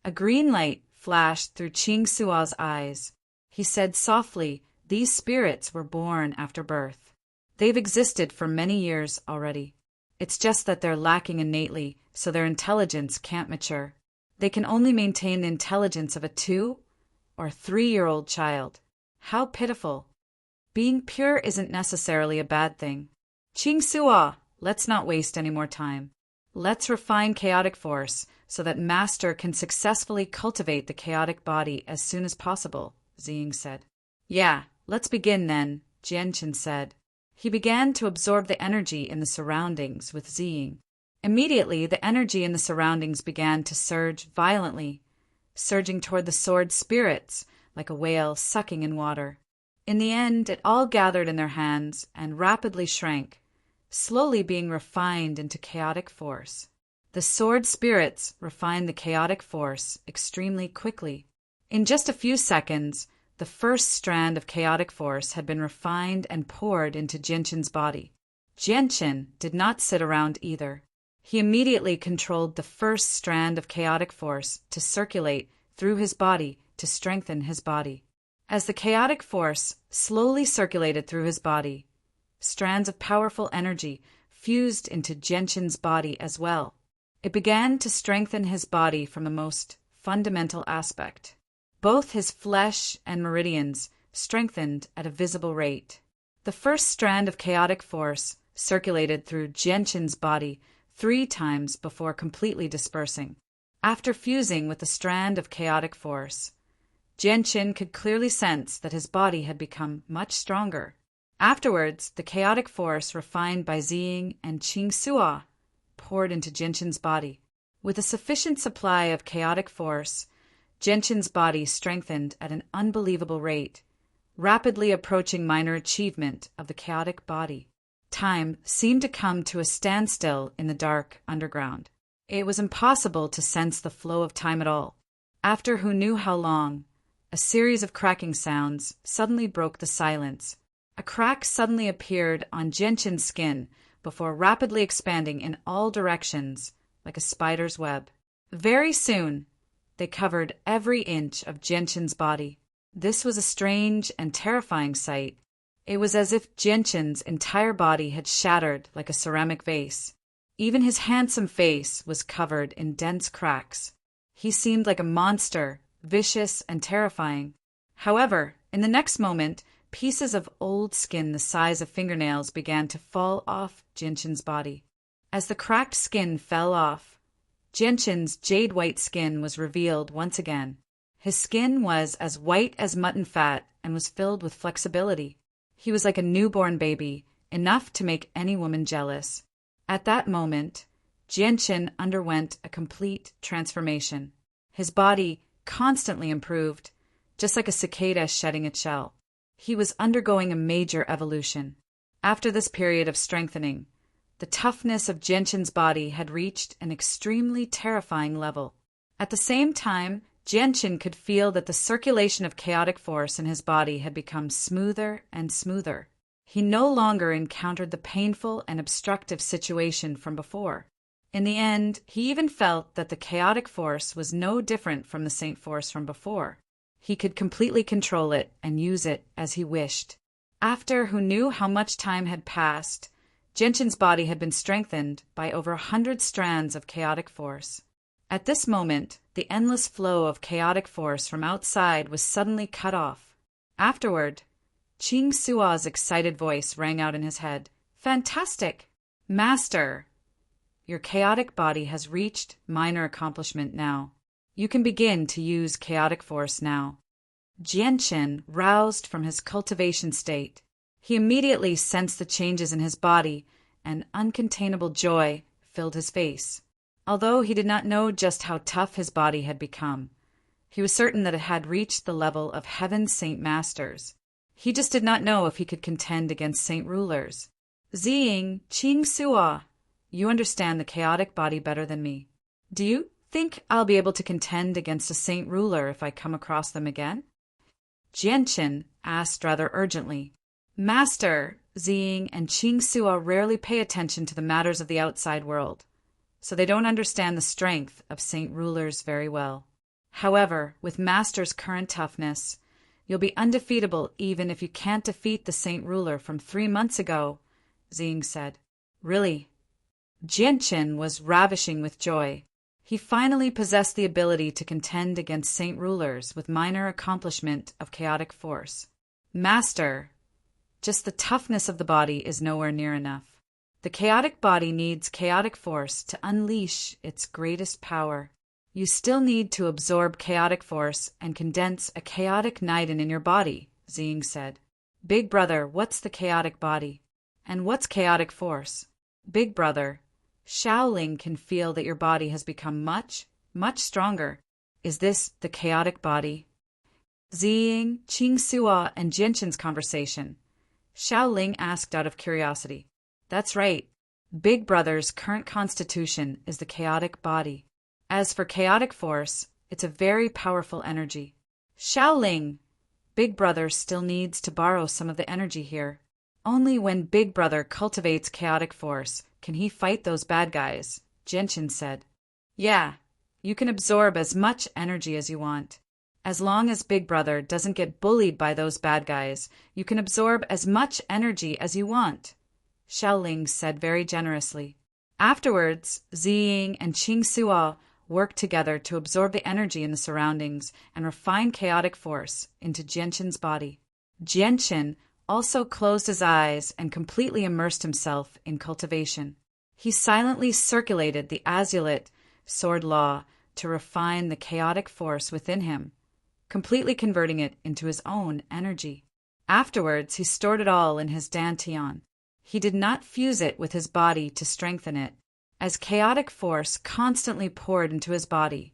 A green light flashed through Qing Suo's eyes. He said softly, These spirits were born after birth. They've existed for many years already. It's just that they're lacking innately, so their intelligence can't mature. They can only maintain the intelligence of a 2 or 3-year-old child. How pitiful. Being pure isn't necessarily a bad thing. Qing Suo, let's not waste any more time. Let's refine chaotic force so that Master can successfully cultivate the chaotic body as soon as possible, Ziying said. Yeah, let's begin then, Genshin said. He began to absorb the energy in the surroundings with Ziying. Immediately, the energy in the surroundings began to surge violently, surging toward the sword spirits like a whale sucking in water. In the end, it all gathered in their hands and rapidly shrank, slowly being refined into chaotic force. The sword spirits refined the chaotic force extremely quickly. In just a few seconds, the first strand of chaotic force had been refined and poured into Genshin's body. Genshin did not sit around either. He immediately controlled the first strand of chaotic force to circulate through his body to strengthen his body. As the chaotic force slowly circulated through his body, strands of powerful energy fused into Genshin's body as well. It began to strengthen his body from the most fundamental aspect. Both his flesh and meridians strengthened at a visible rate. The first strand of chaotic force circulated through Genshin's body 3 times before completely dispersing. After fusing with the strand of chaotic force, Genshin could clearly sense that his body had become much stronger. Afterwards, the chaotic force refined by Ziying and Qing Suo poured into Genshin's body. With a sufficient supply of chaotic force, Genshin's body strengthened at an unbelievable rate, rapidly approaching minor achievement of the chaotic body. Time seemed to come to a standstill in the dark underground. It was impossible to sense the flow of time at all. After who knew how long, a series of cracking sounds suddenly broke the silence. A crack suddenly appeared on Genshin's skin before rapidly expanding in all directions like a spider's web. Very soon, they covered every inch of Genshin's body. This was a strange and terrifying sight. It was as if Genshin's entire body had shattered like a ceramic vase. Even his handsome face was covered in dense cracks. He seemed like a monster, vicious and terrifying. However, in the next moment, pieces of old skin the size of fingernails began to fall off Genshin's body. As the cracked skin fell off, Genshin's jade-white skin was revealed once again. His skin was as white as mutton fat and was filled with flexibility. He was like a newborn baby, enough to make any woman jealous. At that moment, Genshin underwent a complete transformation. His body constantly improved, just like a cicada shedding its shell. He was undergoing a major evolution. After this period of strengthening, the toughness of Genshin's body had reached an extremely terrifying level. At the same time, Jianchen could feel that the circulation of chaotic force in his body had become smoother and smoother. He no longer encountered the painful and obstructive situation from before. In the end, he even felt that the chaotic force was no different from the saint force from before. He could completely control it and use it as he wished. After who knew how much time had passed, Jianchen's body had been strengthened by over 100 strands of chaotic force. At this moment, the endless flow of chaotic force from outside was suddenly cut off. Afterward, Qing Sua's excited voice rang out in his head. "Fantastic! Master, your chaotic body has reached minor accomplishment now. You can begin to use chaotic force now." Jianchen roused from his cultivation state. He immediately sensed the changes in his body, and uncontainable joy filled his face. Although he did not know just how tough his body had become, he was certain that it had reached the level of heaven's saint masters. He just did not know if he could contend against saint rulers. "Ziying, Qing Sua, you understand the chaotic body better than me. Do you think I'll be able to contend against a saint ruler if I come across them again?" Jianchen asked rather urgently. "Master, Ziying and Qing Sua rarely pay attention to the matters of the outside world, so they don't understand the strength of saint rulers very well. However, with Master's current toughness, you'll be undefeatable even if you can't defeat the saint ruler from 3 months ago," Ziying said. "Really?" Jianchen was ravishing with joy. He finally possessed the ability to contend against saint rulers with minor accomplishment of chaotic force. "Master, just the toughness of the body is nowhere near enough. The chaotic body needs chaotic force to unleash its greatest power. You still need to absorb chaotic force and condense a chaotic Niden in your body," Ziying said. "Big brother, what's the chaotic body? And what's chaotic force?" "Big brother, Shaoling can feel that your body has become much, much stronger. Is this the chaotic body?" Ziying, Qing Sua, and Jianchen's conversation. Shaoling asked out of curiosity. "That's right. Big brother's current constitution is the chaotic body. As for chaotic force, it's a very powerful energy." "Shaoling, Big brother still needs to borrow some of the energy here. Only when Big brother cultivates chaotic force can he fight those bad guys," Jianchen said. "Yeah, you can absorb as much energy as you want. As long as Big brother doesn't get bullied by those bad guys, you can absorb as much energy as you want," Shaoling said very generously. Afterwards, Ziying and Qing Sua worked together to absorb the energy in the surroundings and refine chaotic force into Jianchen's body. Jianchen also closed his eyes and completely immersed himself in cultivation. He silently circulated the azulite sword law to refine the chaotic force within him, completely converting it into his own energy. Afterwards, he stored it all in his dantian. He did not fuse it with his body to strengthen it. As chaotic force constantly poured into his body,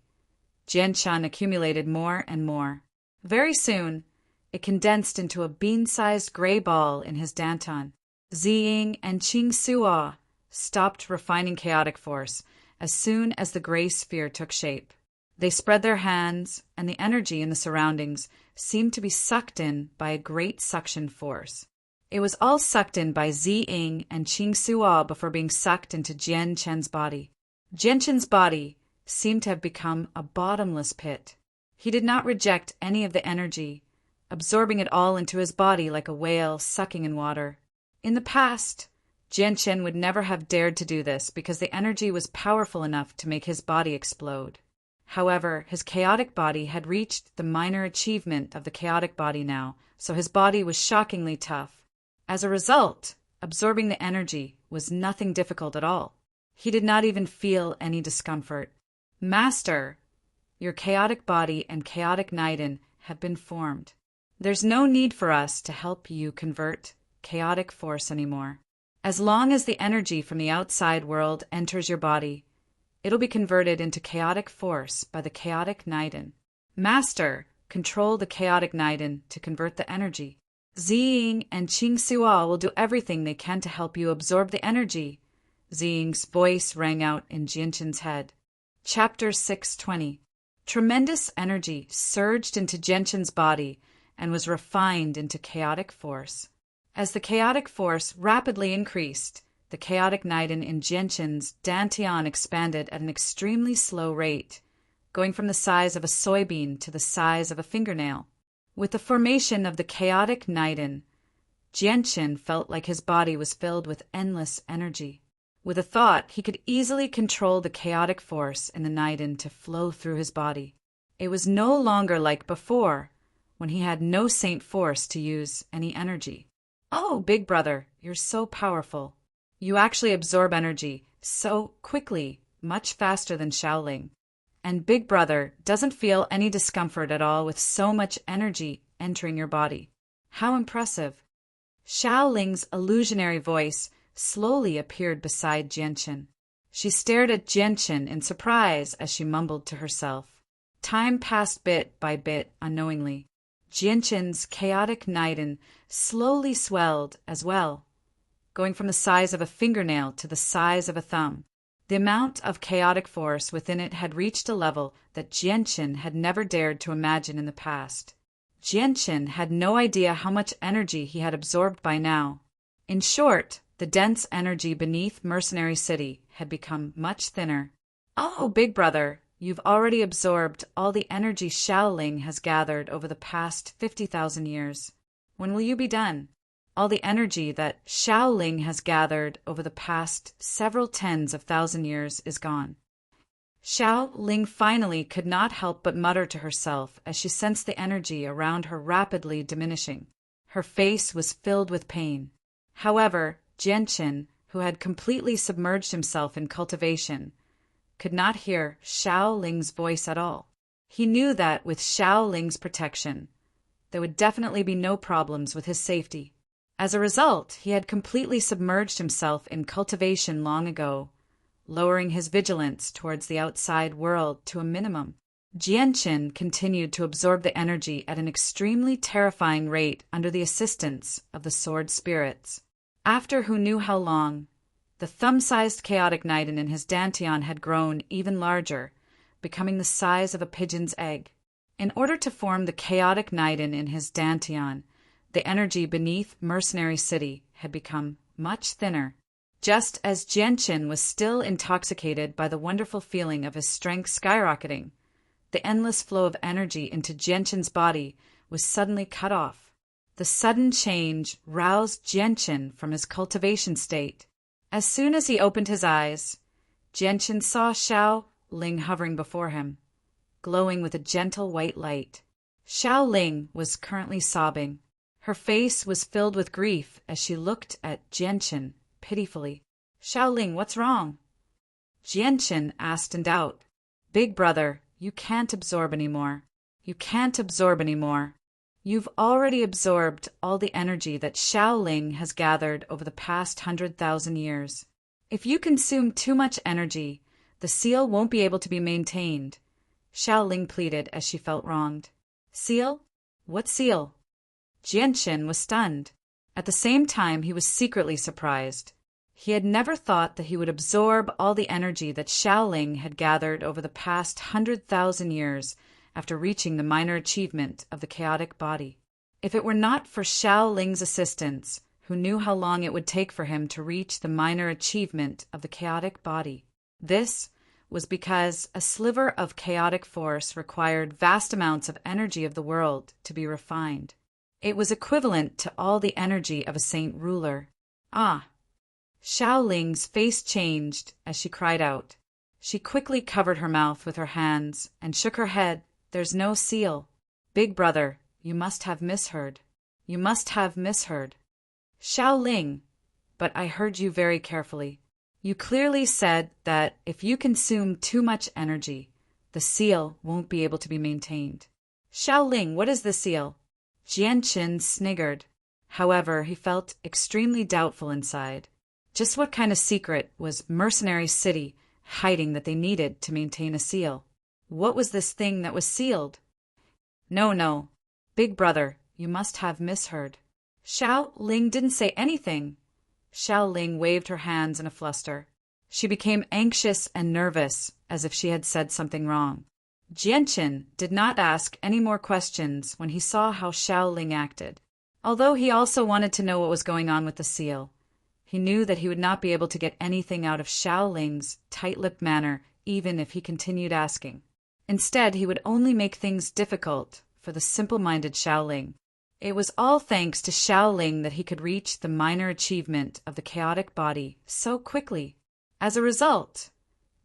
Jianchan accumulated more and more. Very soon, it condensed into a bean-sized gray ball in his dantian. Ziying and Qing Sua stopped refining chaotic force as soon as the gray sphere took shape. They spread their hands, and the energy in the surroundings seemed to be sucked in by a great suction force. It was all sucked in by Ziying and Qing Sua before being sucked into Jianchen's body. Jianchen's body seemed to have become a bottomless pit. He did not reject any of the energy, absorbing it all into his body like a whale sucking in water. In the past, Jianchen would never have dared to do this because the energy was powerful enough to make his body explode. However, his chaotic body had reached the minor achievement of the chaotic body now, so his body was shockingly tough. As a result, absorbing the energy was nothing difficult at all. He did not even feel any discomfort. "Master, your chaotic body and chaotic Niden have been formed. There's no need for us to help you convert chaotic force anymore. As long as the energy from the outside world enters your body, it'll be converted into chaotic force by the chaotic Niden. Master, control the chaotic Niden to convert the energy. Ziying and Qing Sua will do everything they can to help you absorb the energy." Ziying's voice rang out in Jianchen's head. Chapter 620. Tremendous energy surged into Gentian's body and was refined into chaotic force. As the chaotic force rapidly increased, the chaotic Niden in Gentian's dantian expanded at an extremely slow rate, going from the size of a soybean to the size of a fingernail. With the formation of the chaotic Niden, Gentian felt like his body was filled with endless energy. With a thought, he could easily control the chaotic force in the Niden to flow through his body. It was no longer like before, when he had no saint force to use any energy. Oh, big brother, you're so powerful. You actually absorb energy so quickly, much faster than Shaoling. And big brother doesn't feel any discomfort at all with so much energy entering your body. How impressive. Shaoling's illusionary voice slowly appeared beside Gentian. She stared at Gentian in surprise as she mumbled to herself. Time passed bit by bit unknowingly. Gentian's chaotic Niden slowly swelled as well, going from the size of a fingernail to the size of a thumb. The amount of chaotic force within it had reached a level that Gentian had never dared to imagine in the past. Gentian had no idea how much energy he had absorbed by now. In short, the dense energy beneath Mercenary City had become much thinner. Oh, big brother, you've already absorbed all the energy Shaoling has gathered over the past 50,000 years. When will you be done? All the energy that Shaoling has gathered over the past several tens of thousand years is gone. Shaoling finally could not help but mutter to herself as she sensed the energy around her rapidly diminishing. Her face was filled with pain. However, Gentian, who had completely submerged himself in cultivation, could not hear Shaoling's voice at all. He knew that with Shaoling's protection, there would definitely be no problems with his safety. As a result, he had completely submerged himself in cultivation long ago, lowering his vigilance towards the outside world to a minimum. Gentian continued to absorb the energy at an extremely terrifying rate under the assistance of the sword spirits. After who knew how long, the thumb-sized chaotic Niden in his dantian had grown even larger, becoming the size of a pigeon's egg. In order to form the chaotic Niden in his dantian, the energy beneath Mercenary City had become much thinner. Just as Gentian was still intoxicated by the wonderful feeling of his strength skyrocketing, the endless flow of energy into Gentian's body was suddenly cut off. The sudden change roused Gentian from his cultivation state. As soon as he opened his eyes, Gentian saw Shaoling hovering before him, glowing with a gentle white light. Shaoling was currently sobbing. Her face was filled with grief as she looked at Gentian pitifully. Shaoling, what's wrong? Gentian asked in doubt. Big brother, you can't absorb anymore. You can't absorb anymore. You've already absorbed all the energy that Shaoling has gathered over the past 100,000 years. If you consume too much energy, the seal won't be able to be maintained, Shaoling pleaded as she felt wronged. Seal? What seal? Gentian was stunned. At the same time, he was secretly surprised. He had never thought that he would absorb all the energy that Shaoling had gathered over the past 100,000 years after reaching the minor achievement of the chaotic body. If it were not for Shaoling's assistance, who knew how long it would take for him to reach the minor achievement of the chaotic body. This was because a sliver of chaotic force required vast amounts of energy of the world to be refined. It was equivalent to all the energy of a saint ruler. Ah! Shaoling's face changed as she cried out. She quickly covered her mouth with her hands and shook her head. There's no seal. Big brother, you must have misheard. You must have misheard. Shaoling, but I heard you very carefully. You clearly said that if you consume too much energy, the seal won't be able to be maintained. Shaoling, what is the seal? Gentian sniggered. However, he felt extremely doubtful inside. Just what kind of secret was Mercenary City hiding that they needed to maintain a seal? What was this thing that was sealed? No. Big brother, you must have misheard. Shaoling didn't say anything. Shaoling waved her hands in a fluster. She became anxious and nervous, as if she had said something wrong. Jianchen did not ask any more questions when he saw how Xiaoling acted. Although he also wanted to know what was going on with the seal, he knew that he would not be able to get anything out of Xiaoling's tight-lipped manner even if he continued asking. Instead, he would only make things difficult for the simple-minded Xiaoling. It was all thanks to Xiaoling that he could reach the minor achievement of the chaotic body so quickly. As a result,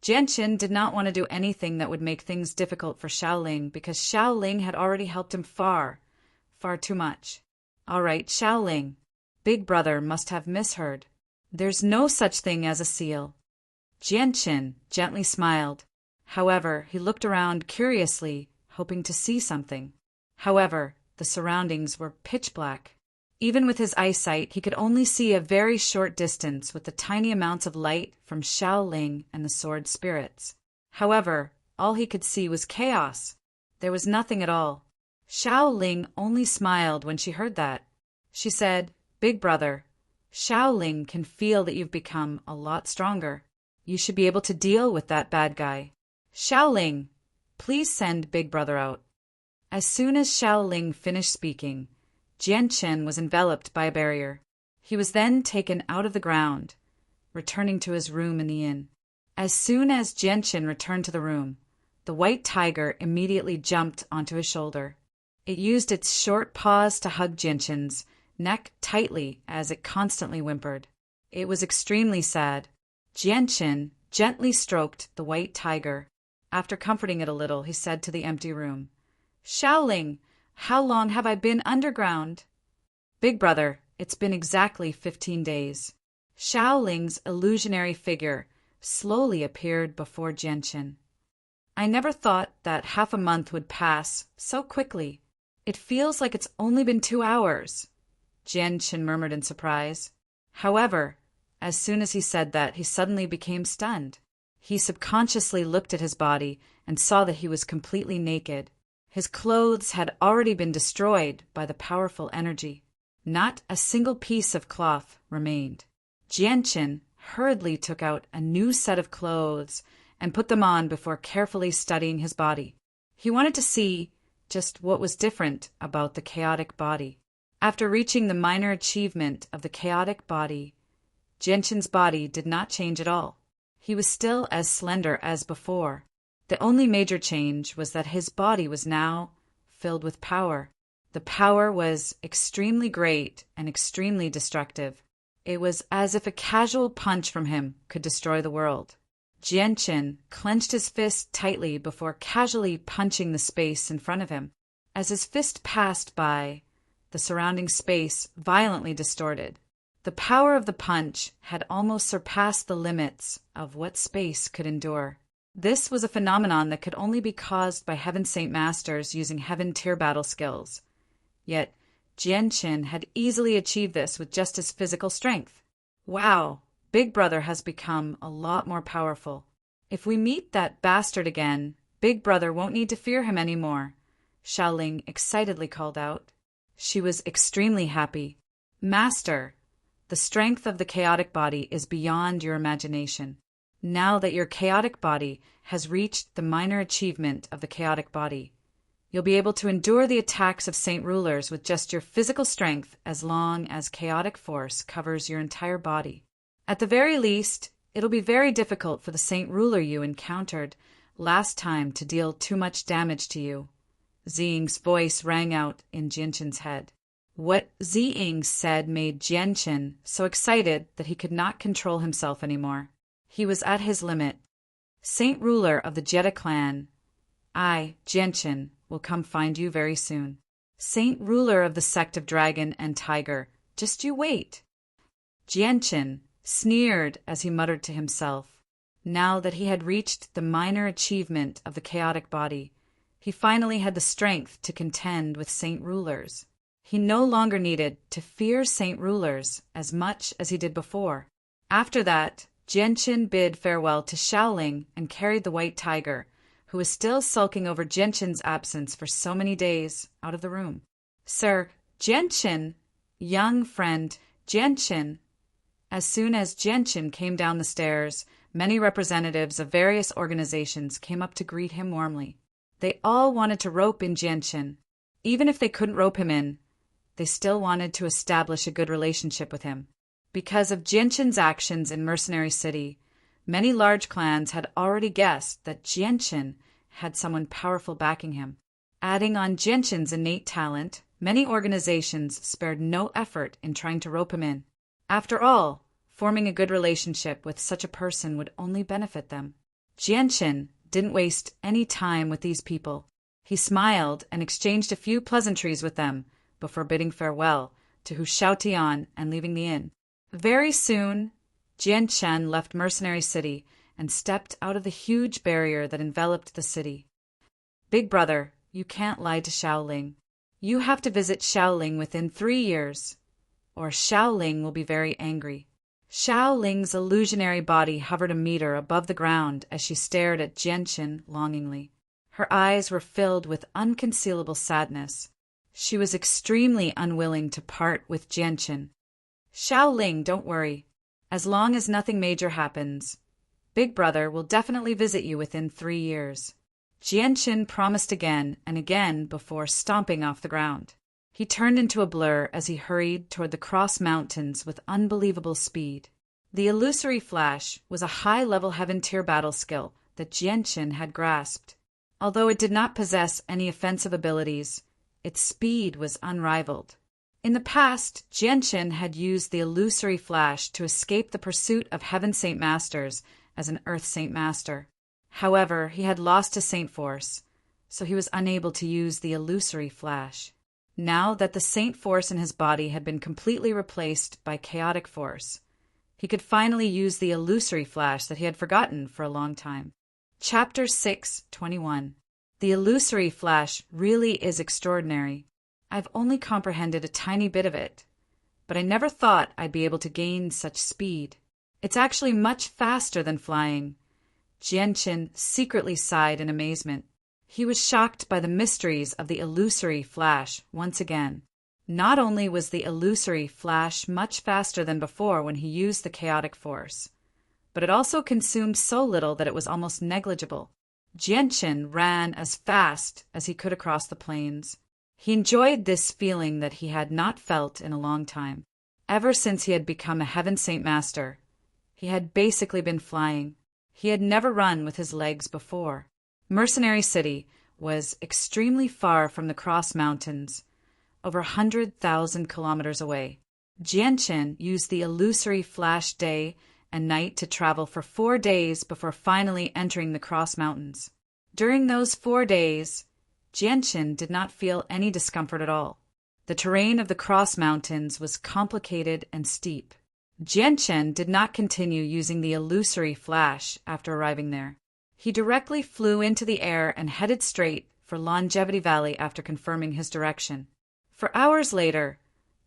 Jianchen did not want to do anything that would make things difficult for Xiaoling because Xiaoling had already helped him far, far too much. All right, Xiaoling, Big Brother must have misheard. There's no such thing as a seal. Jianchen gently smiled. However, he looked around curiously, hoping to see something. However, the surroundings were pitch black. Even with his eyesight, he could only see a very short distance with the tiny amounts of light from Xiaoling and the sword spirits. However, all he could see was chaos. There was nothing at all. Xiaoling only smiled when she heard that. She said, "Big Brother, Xiaoling can feel that you've become a lot stronger. You should be able to deal with that bad guy. Xiaoling, please send Big Brother out." As soon as Xiaoling finished speaking, Jianchen was enveloped by a barrier. He was then taken out of the ground, returning to his room in the inn. As soon as Jianchen returned to the room, the white tiger immediately jumped onto his shoulder. It used its short paws to hug Jianchen's neck tightly as it constantly whimpered. It was extremely sad. Jianchen gently stroked the white tiger. After comforting it a little, he said to the empty room, "Xiaoling, how long have I been underground?" "Big Brother, it's been exactly 15 days. Xiaoling's illusionary figure slowly appeared before Jianchen. "I never thought that half a month would pass so quickly. It feels like it's only been 2 hours," Jianchen murmured in surprise. However, as soon as he said that, he suddenly became stunned. He subconsciously looked at his body and saw that he was completely naked. His clothes had already been destroyed by the powerful energy. Not a single piece of cloth remained. Jianchen hurriedly took out a new set of clothes and put them on before carefully studying his body. He wanted to see just what was different about the chaotic body. After reaching the minor achievement of the chaotic body, Jianchen's body did not change at all. He was still as slender as before. The only major change was that his body was now filled with power. The power was extremely great and extremely destructive. It was as if a casual punch from him could destroy the world. Jianchen clenched his fist tightly before casually punching the space in front of him. As his fist passed by, the surrounding space violently distorted. The power of the punch had almost surpassed the limits of what space could endure. This was a phenomenon that could only be caused by Heaven Saint Masters using Heaven tier battle skills. Yet, Jianchen had easily achieved this with just his physical strength. Wow, Big Brother has become a lot more powerful. If we meet that bastard again, Big Brother won't need to fear him anymore, Xiaoling excitedly called out. She was extremely happy. "Master, the strength of the chaotic body is beyond your imagination. Now that your chaotic body has reached the minor achievement of the chaotic body, you'll be able to endure the attacks of Saint Rulers with just your physical strength as long as chaotic force covers your entire body. At the very least, it'll be very difficult for the Saint Ruler you encountered last time to deal too much damage to you." Ziying's voice rang out in Jianchen's head. What Ziying said made Jianchen so excited that he could not control himself anymore. He was at his limit. "Saint Ruler of the Jetta clan, I, Jianchen, will come find you very soon. Saint Ruler of the sect of Dragon and Tiger, just you wait." Jianchen sneered as he muttered to himself. Now that he had reached the minor achievement of the chaotic body, he finally had the strength to contend with Saint Rulers. He no longer needed to fear Saint Rulers as much as he did before. After that, Jianchen bid farewell to Xiaoling and carried the white tiger, who was still sulking over Jianchen's absence for so many days, out of the room. "Sir, Jianchen, young friend, Jianchen." As soon as Jianchen came down the stairs, many representatives of various organizations came up to greet him warmly. They all wanted to rope in Jianchen. Even if they couldn't rope him in, they still wanted to establish a good relationship with him. Because of Jianchen's actions in Mercenary City, many large clans had already guessed that Jianchen had someone powerful backing him. Adding on Jianchen's innate talent, many organizations spared no effort in trying to rope him in. After all, forming a good relationship with such a person would only benefit them. Jianchen didn't waste any time with these people. He smiled and exchanged a few pleasantries with them before bidding farewell to Hu Shaotian and leaving the inn. Very soon, Jianchen left Mercenary City and stepped out of the huge barrier that enveloped the city. Big brother, you can't lie to Shaoling. You have to visit Shaoling within 3 years, or Shaoling will be very angry. Shaoling's illusionary body hovered a meter above the ground as she stared at Jianchen longingly. Her eyes were filled with unconcealable sadness. She was extremely unwilling to part with Jianchen. Shaoling, don't worry. As long as nothing major happens, Big Brother will definitely visit you within 3 years. Jianchen promised again and again before stomping off the ground. He turned into a blur as he hurried toward the Cross Mountains with unbelievable speed. The illusory flash was a high-level heaven-tier battle skill that Jianchen had grasped. Although it did not possess any offensive abilities, its speed was unrivaled. In the past, Jianchen had used the illusory flash to escape the pursuit of Heaven Saint Masters as an Earth Saint Master. However, he had lost his Saint Force, so he was unable to use the illusory flash. Now that the Saint Force in his body had been completely replaced by Chaotic Force, he could finally use the illusory flash that he had forgotten for a long time. Chapter 6:21. The illusory flash really is extraordinary. I've only comprehended a tiny bit of it, but I never thought I'd be able to gain such speed. It's actually much faster than flying. Jianchen secretly sighed in amazement. He was shocked by the mysteries of the illusory flash once again. Not only was the illusory flash much faster than before when he used the chaotic force, but it also consumed so little that it was almost negligible. Jianchen ran as fast as he could across the plains. He enjoyed this feeling that he had not felt in a long time. Ever since he had become a Heaven Saint Master, he had basically been flying. He had never run with his legs before. Mercenary City was extremely far from the Cross Mountains, over 100,000 kilometers away. Jianchen used the illusory flash day and night to travel for 4 days before finally entering the Cross Mountains. During those 4 days, Jianchen did not feel any discomfort at all. The terrain of the Cross Mountains was complicated and steep. Jianchen did not continue using the illusory flash after arriving there. He directly flew into the air and headed straight for Longevity Valley after confirming his direction. For hours later,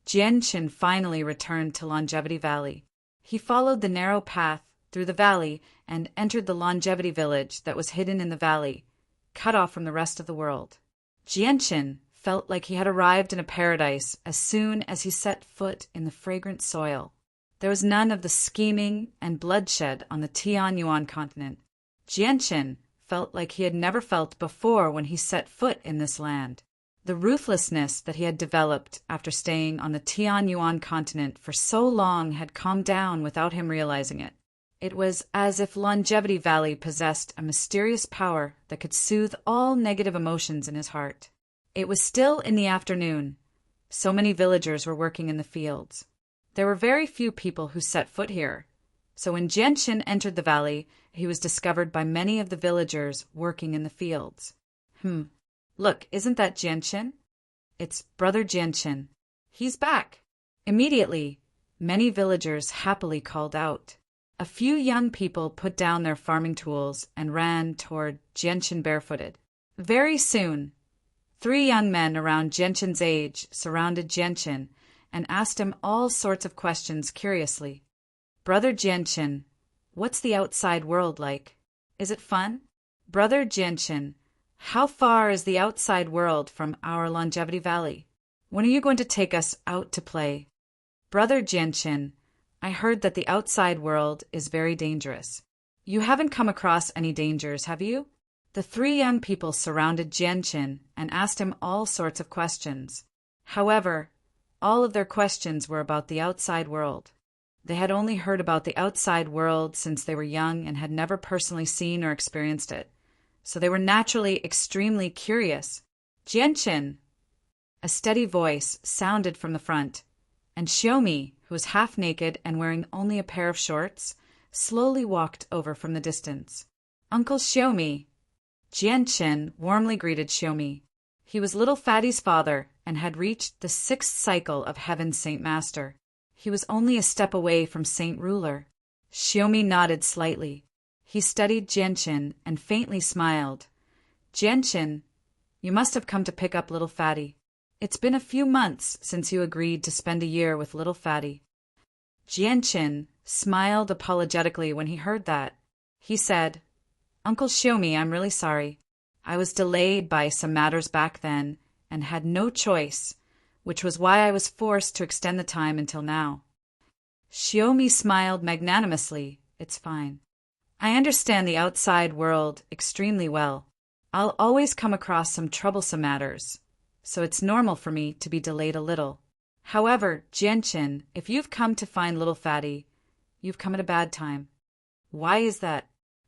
Jianchen finally returned to Longevity Valley. He followed the narrow path through the valley and entered the Longevity Village that was hidden in the valley, cut off from the rest of the world. Jianchen felt like he had arrived in a paradise as soon as he set foot in the fragrant soil. There was none of the scheming and bloodshed on the Tianyuan continent. Jianchen felt like he had never felt before when he set foot in this land. The ruthlessness that he had developed after staying on the Tianyuan continent for so long had calmed down without him realizing it. It was as if Longevity Valley possessed a mysterious power that could soothe all negative emotions in his heart. It was still in the afternoon. So many villagers were working in the fields. There were very few people who set foot here, so when Jianchen entered the valley, he was discovered by many of the villagers working in the fields. Look, isn't that Jianchen? It's Brother Jianchen. He's back. Immediately, many villagers happily called out. A few young people put down their farming tools and ran toward Jianchen barefooted. Very soon, 3 young men around Jianchen's age surrounded Jianchen and asked him all sorts of questions curiously. Brother Jianchen, what's the outside world like? Is it fun? Brother Jianchen, how far is the outside world from our Longevity Valley? When are you going to take us out to play? Brother Jianchen, I heard that the outside world is very dangerous. You haven't come across any dangers, have you? The three young people surrounded Jianqin and asked him all sorts of questions. However, all of their questions were about the outside world. They had only heard about the outside world since they were young and had never personally seen or experienced it, so they were naturally extremely curious. Jianqin! A steady voice sounded from the front, and Xiaomi, who was half naked and wearing only a pair of shorts, slowly walked over from the distance. Uncle Xiaomi! Jianqin warmly greeted Xiaomi. He was little Fatty's father and had reached the 6th cycle of Heaven's Saint Master. He was only a step away from Saint Ruler. Xiaomi nodded slightly. He studied Jianqin and faintly smiled. Jianqin, you must have come to pick up little Fatty. It's been a few months since you agreed to spend a year with little Fatty. Jianqin smiled apologetically when he heard that. He said, Uncle Xiaomi, I'm really sorry. I was delayed by some matters back then and had no choice, which was why I was forced to extend the time until now. Xiaomi smiled magnanimously. It's fine. I understand the outside world extremely well. I'll always come across some troublesome matters, so it's normal for me to be delayed a little. However, Jianqin, if you've come to find little Fatty, you've come at a bad time. Why is that?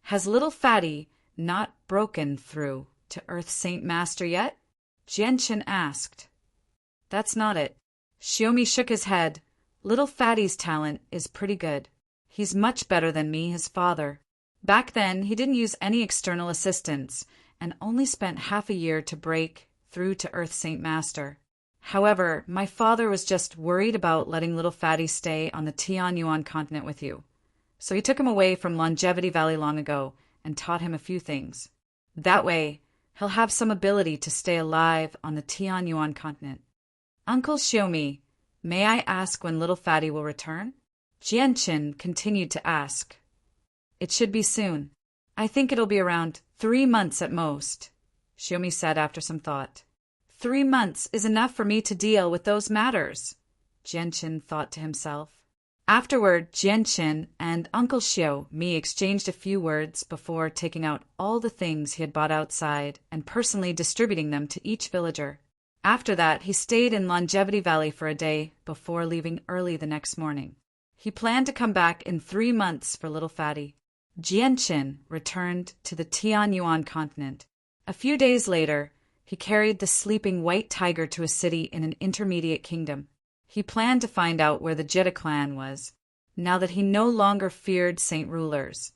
Has little Fatty not broken through to Earth Saint Master yet? Jianqin asked. That's not it. Xiaomi shook his head. Little Fatty's talent is pretty good. He's much better than me, his father. Back then, he didn't use any external assistance and only spent half a year to break through to Earth Saint Master. However, my father was just worried about letting little Fatty stay on the Tianyuan continent with you. So he took him away from Longevity Valley long ago and taught him a few things. That way, he'll have some ability to stay alive on the Tianyuan continent. Uncle Xiaomi, may I ask when little Fatty will return? Jianqin continued to ask. It should be soon. I think it'll be around 3 months at most, Xiaomi said after some thought. 3 months is enough for me to deal with those matters, Jianqin thought to himself. Afterward, Jianqin and Uncle Xiaomi exchanged a few words before taking out all the things he had bought outside and personally distributing them to each villager. After that, he stayed in Longevity Valley for a day before leaving early the next morning. He planned to come back in 3 months for little Fatty. Jianqin returned to the Tianyuan continent. A few days later, he carried the sleeping white tiger to a city in an intermediate kingdom. He planned to find out where the Jetta clan was. Now that he no longer feared Saint Rulers,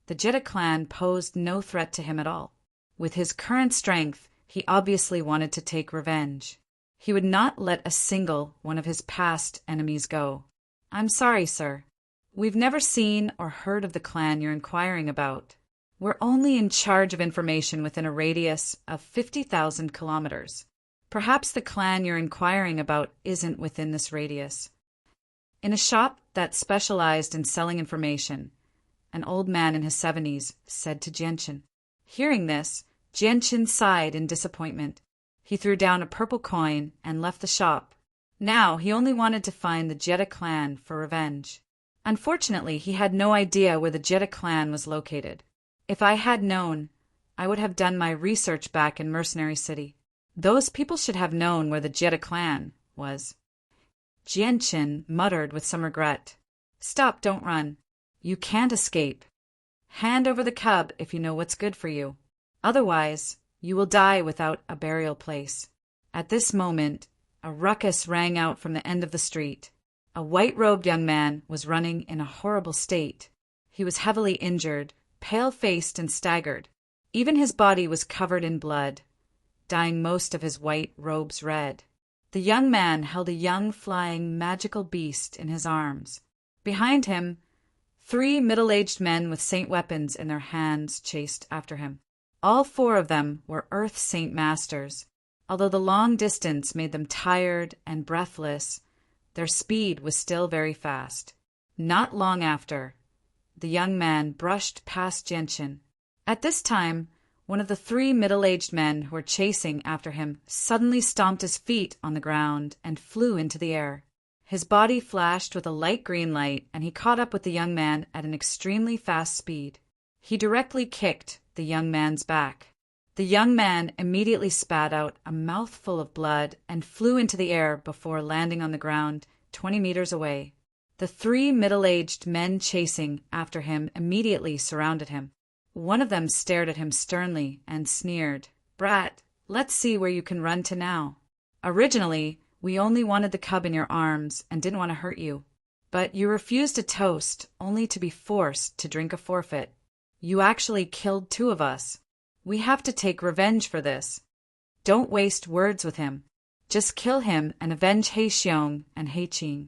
the Jetta clan posed no threat to him at all. With his current strength, he obviously wanted to take revenge. He would not let a single one of his past enemies go. I'm sorry, sir. We've never seen or heard of the clan you're inquiring about. We're only in charge of information within a radius of 50,000 kilometers. Perhaps the clan you're inquiring about isn't within this radius. In a shop that specialized in selling information, an old man in his 70s said to Jianqin. Hearing this, Jianqin sighed in disappointment. He threw down a purple coin and left the shop. Now he only wanted to find the Jetta clan for revenge. Unfortunately, he had no idea where the Jetta clan was located. If I had known, I would have done my research back in Mercenary City. Those people should have known where the Jetta clan was. Jianqin muttered with some regret. Stop, don't run. You can't escape. Hand over the cub if you know what's good for you. Otherwise, you will die without a burial place. At this moment, a ruckus rang out from the end of the street. A white-robed young man was running in a horrible state. He was heavily injured, pale-faced and staggered. Even his body was covered in blood, dyeing most of his white robes red. The young man held a young flying magical beast in his arms. Behind him, 3 middle-aged men with saint weapons in their hands chased after him. All 4 of them were Earth Saint Masters. Although the long distance made them tired and breathless, their speed was still very fast. Not long after, the young man brushed past Jianqin. At this time, one of the 3 middle-aged men who were chasing after him suddenly stomped his feet on the ground and flew into the air. His body flashed with a light green light, and he caught up with the young man at an extremely fast speed. He directly kicked the young man's back. The young man immediately spat out a mouthful of blood and flew into the air before landing on the ground 20 meters away. The 3 middle-aged men chasing after him immediately surrounded him. One of them stared at him sternly and sneered, "Brat, let's see where you can run to now. Originally, we only wanted the cub in your arms and didn't want to hurt you. But you refused a toast only to be forced to drink a forfeit. You actually killed 2 of us. We have to take revenge for this. Don't waste words with him. Just kill him and avenge He Xiong and He Qing,"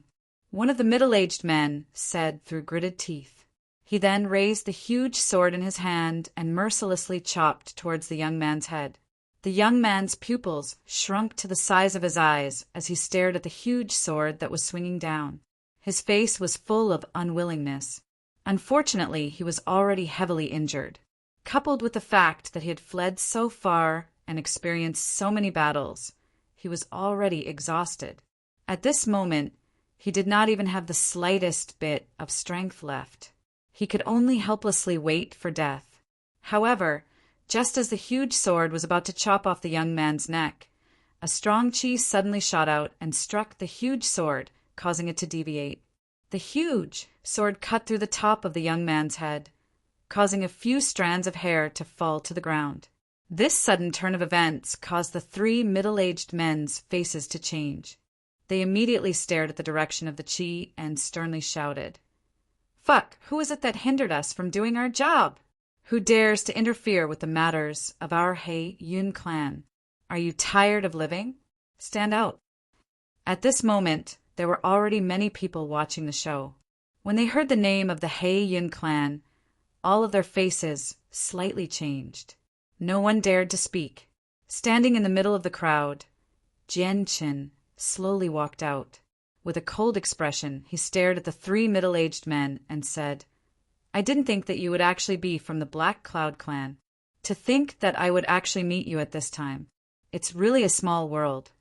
one of the middle-aged men said through gritted teeth. He then raised the huge sword in his hand and mercilessly chopped towards the young man's head. The young man's pupils shrunk to the size of his eyes as he stared at the huge sword that was swinging down. His face was full of unwillingness. Unfortunately, he was already heavily injured. Coupled with the fact that he had fled so far and experienced so many battles, he was already exhausted. At this moment, he did not even have the slightest bit of strength left. He could only helplessly wait for death. However, just as the huge sword was about to chop off the young man's neck, a strong chi suddenly shot out and struck the huge sword, causing it to deviate. The huge sword cut through the top of the young man's head, causing a few strands of hair to fall to the ground. This sudden turn of events caused the 3 middle-aged men's faces to change. They immediately stared at the direction of the chi and sternly shouted, "Fuck, who is it that hindered us from doing our job? Who dares to interfere with the matters of our He Yun clan? Are you tired of living? Stand out." At this moment, there were already many people watching the show. When they heard the name of the He Yun clan, all of their faces slightly changed. No one dared to speak. Standing in the middle of the crowd, Jian Qin slowly walked out. With a cold expression, he stared at the 3 middle-aged men and said, "I didn't think that you would actually be from the Black Cloud clan. To think that I would actually meet you at this time. It's really a small world."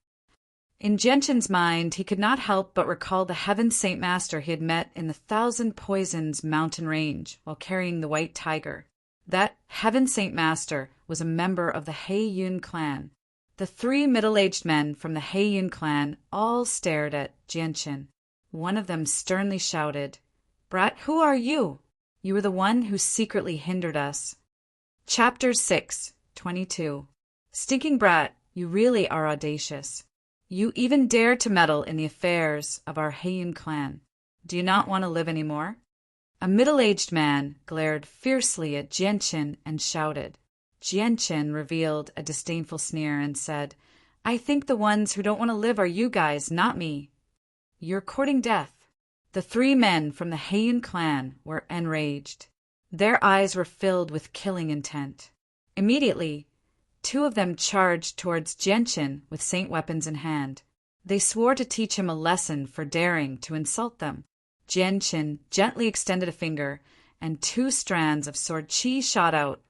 In Genshin's mind, he could not help but recall the Heaven Saint Master he had met in the Thousand Poisons mountain range while carrying the White Tiger. That Heaven Saint Master was a member of the He Yun clan. The 3 middle-aged men from the He Yun clan all stared at Genshin. One of them sternly shouted, "Brat, who are you? You were the one who secretly hindered us." Chapter 6, 22. Stinking brat, you really are audacious. You even dare to meddle in the affairs of our He Yun clan. Do you not want to live anymore? A middle-aged man glared fiercely at Genshin and shouted. Genshin revealed a disdainful sneer and said, "I think the ones who don't want to live are you guys, not me. You're courting death." The 3 men from the He Yun clan were enraged. Their eyes were filled with killing intent. Immediately, 2 of them charged towards Genshin with saint weapons in hand. They swore to teach him a lesson for daring to insult them. Genshin gently extended a finger, and 2 strands of sword chi shot out,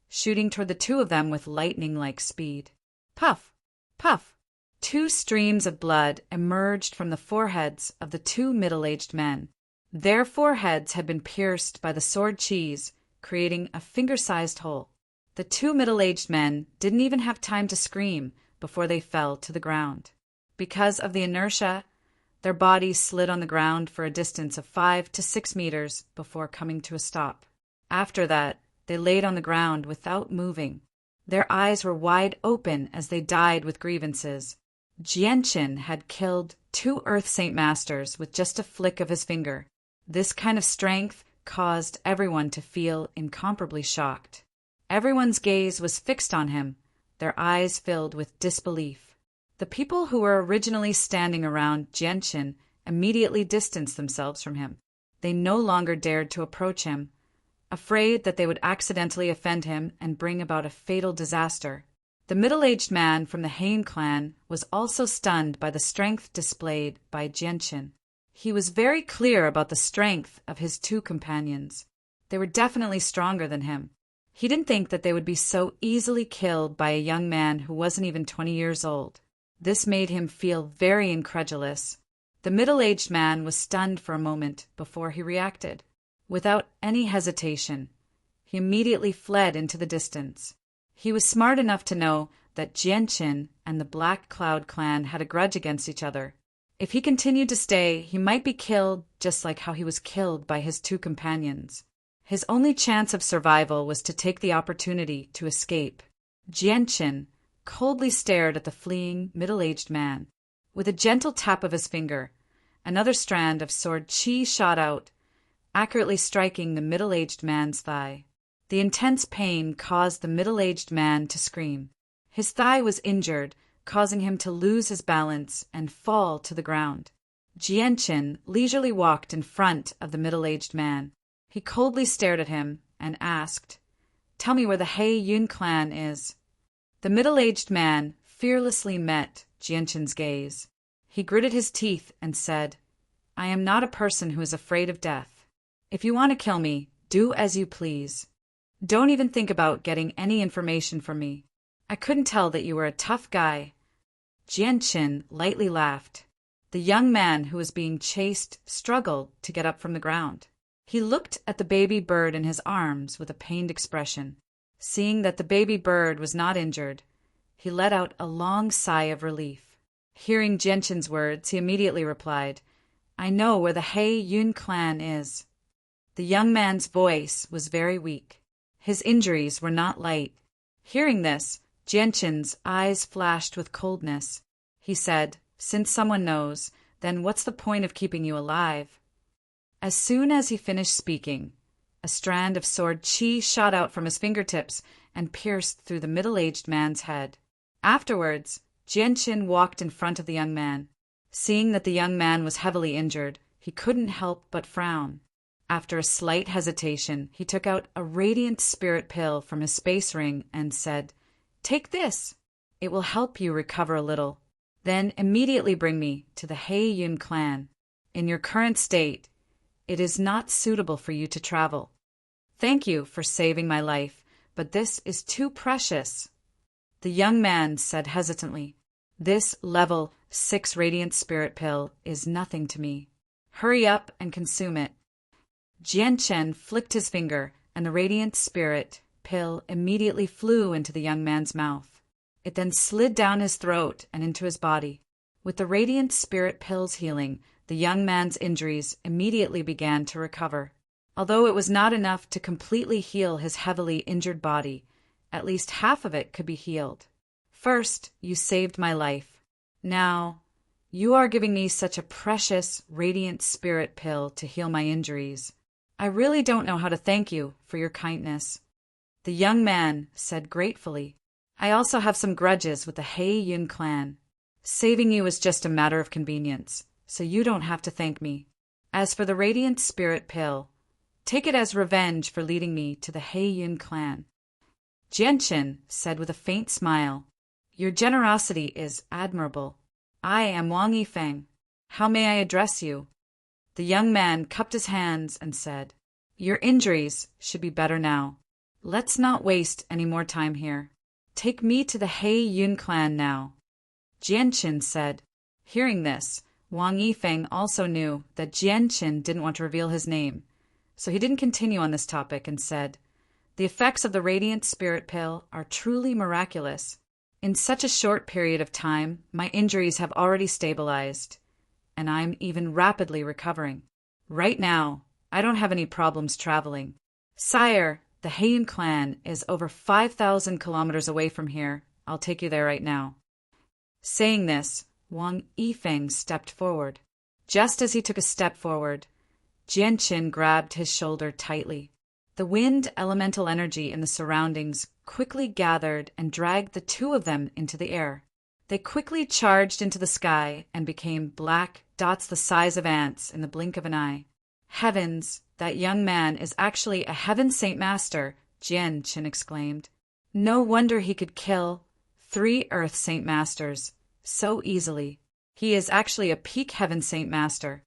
shooting toward the 2 of them with lightning-like speed. Puff! Puff! 2 streams of blood emerged from the foreheads of the 2 middle-aged men. Their foreheads had been pierced by the sword chis, creating a finger-sized hole. The 2 middle-aged men didn't even have time to scream before they fell to the ground. Because of the inertia, their bodies slid on the ground for a distance of 5 to 6 meters before coming to a stop. After that, they laid on the ground without moving. Their eyes were wide open as they died with grievances. Genshin had killed 2 Earth Saint Masters with just a flick of his finger. This kind of strength caused everyone to feel incomparably shocked. Everyone's gaze was fixed on him, their eyes filled with disbelief. The people who were originally standing around Genshin immediately distanced themselves from him. They no longer dared to approach him, afraid that they would accidentally offend him and bring about a fatal disaster. The middle-aged man from the He Yun clan was also stunned by the strength displayed by Genshin. He was very clear about the strength of his 2 companions. They were definitely stronger than him. He didn't think that they would be so easily killed by a young man who wasn't even 20 years old. This made him feel very incredulous. The middle-aged man was stunned for a moment before he reacted. Without any hesitation, he immediately fled into the distance. He was smart enough to know that Jianqin and the Black Cloud clan had a grudge against each other. If he continued to stay, he might be killed just like how he was killed by his two companions. His only chance of survival was to take the opportunity to escape. Jianqin coldly stared at the fleeing, middle-aged man. With a gentle tap of his finger, another strand of sword qi shot out, accurately striking the middle-aged man's thigh. The intense pain caused the middle-aged man to scream. His thigh was injured, causing him to lose his balance and fall to the ground. Jianqin leisurely walked in front of the middle-aged man. He coldly stared at him and asked, "Tell me where the He Yun clan is." The middle-aged man fearlessly met Jianqin's gaze. He gritted his teeth and said, "I am not a person who is afraid of death. If you want to kill me, do as you please. Don't even think about getting any information from me. I couldn't tell that you were a tough guy." Jianqin lightly laughed. The young man who was being chased struggled to get up from the ground. He looked at the baby bird in his arms with a pained expression. Seeing that the baby bird was not injured, he let out a long sigh of relief. Hearing Jianqin's words, he immediately replied, "I know where the He Yun clan is." The young man's voice was very weak. His injuries were not light. Hearing this, Jianqin's eyes flashed with coldness. He said, "Since someone knows, then what's the point of keeping you alive?" As soon as he finished speaking, a strand of sword qi shot out from his fingertips and pierced through the middle-aged man's head. Afterwards, Jianqin walked in front of the young man. Seeing that the young man was heavily injured, he couldn't help but frown. After a slight hesitation, he took out a radiant spirit pill from his space ring and said, "Take this. It will help you recover a little. Then immediately bring me to the He Yun clan. In your current state, it is not suitable for you to travel. Thank you for saving my life, but this is too precious." The young man said hesitantly, "This level 6 radiant spirit pill is nothing to me. Hurry up and consume it." Jianqin flicked his finger, and the radiant spirit pill immediately flew into the young man's mouth. It then slid down his throat and into his body. With the radiant spirit pill's healing, the young man's injuries immediately began to recover. Although it was not enough to completely heal his heavily injured body, at least half of it could be healed. First, you saved my life. Now, you are giving me such a precious, radiant spirit pill to heal my injuries. I really don't know how to thank you for your kindness." The young man said gratefully, "I also have some grudges with the He Yun clan. Saving you is just a matter of convenience, so you don't have to thank me. As for the radiant spirit pill, take it as revenge for leading me to the He Yun clan." Jianqin said with a faint smile, "Your generosity is admirable. I am Wang Yifeng. How may I address you?" The young man cupped his hands and said, "Your injuries should be better now. Let's not waste any more time here. Take me to the He Yun clan now." Jianqin said. Hearing this, Wang Yifeng also knew that Jianqin didn't want to reveal his name, so he didn't continue on this topic and said, "The effects of the radiant spirit pill are truly miraculous. In such a short period of time, my injuries have already stabilized, and I'm even rapidly recovering. Right now, I don't have any problems traveling. Sire, the He Yun clan is over 5,000 kilometers away from here. I'll take you there right now." Saying this, Wang Yifeng stepped forward. Just as he took a step forward, Jianqin grabbed his shoulder tightly. The wind elemental energy in the surroundings quickly gathered and dragged the two of them into the air. They quickly charged into the sky and became black dots the size of ants in the blink of an eye. "Heavens, that young man is actually a heaven saint master," Jianqin exclaimed. "No wonder he could kill 3 earth saint masters so easily. He is actually a peak heaven saint master."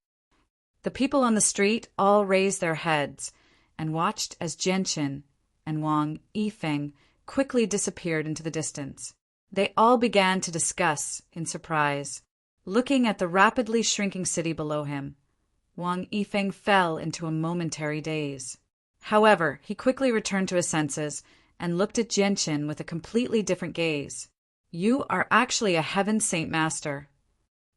The people on the street all raised their heads and watched as Jianqin and Wang Yifeng quickly disappeared into the distance. They all began to discuss in surprise. Looking at the rapidly shrinking city below him, Wang Yifeng fell into a momentary daze. However, he quickly returned to his senses and looked at Jianchen with a completely different gaze. "You are actually a Heaven Saint Master."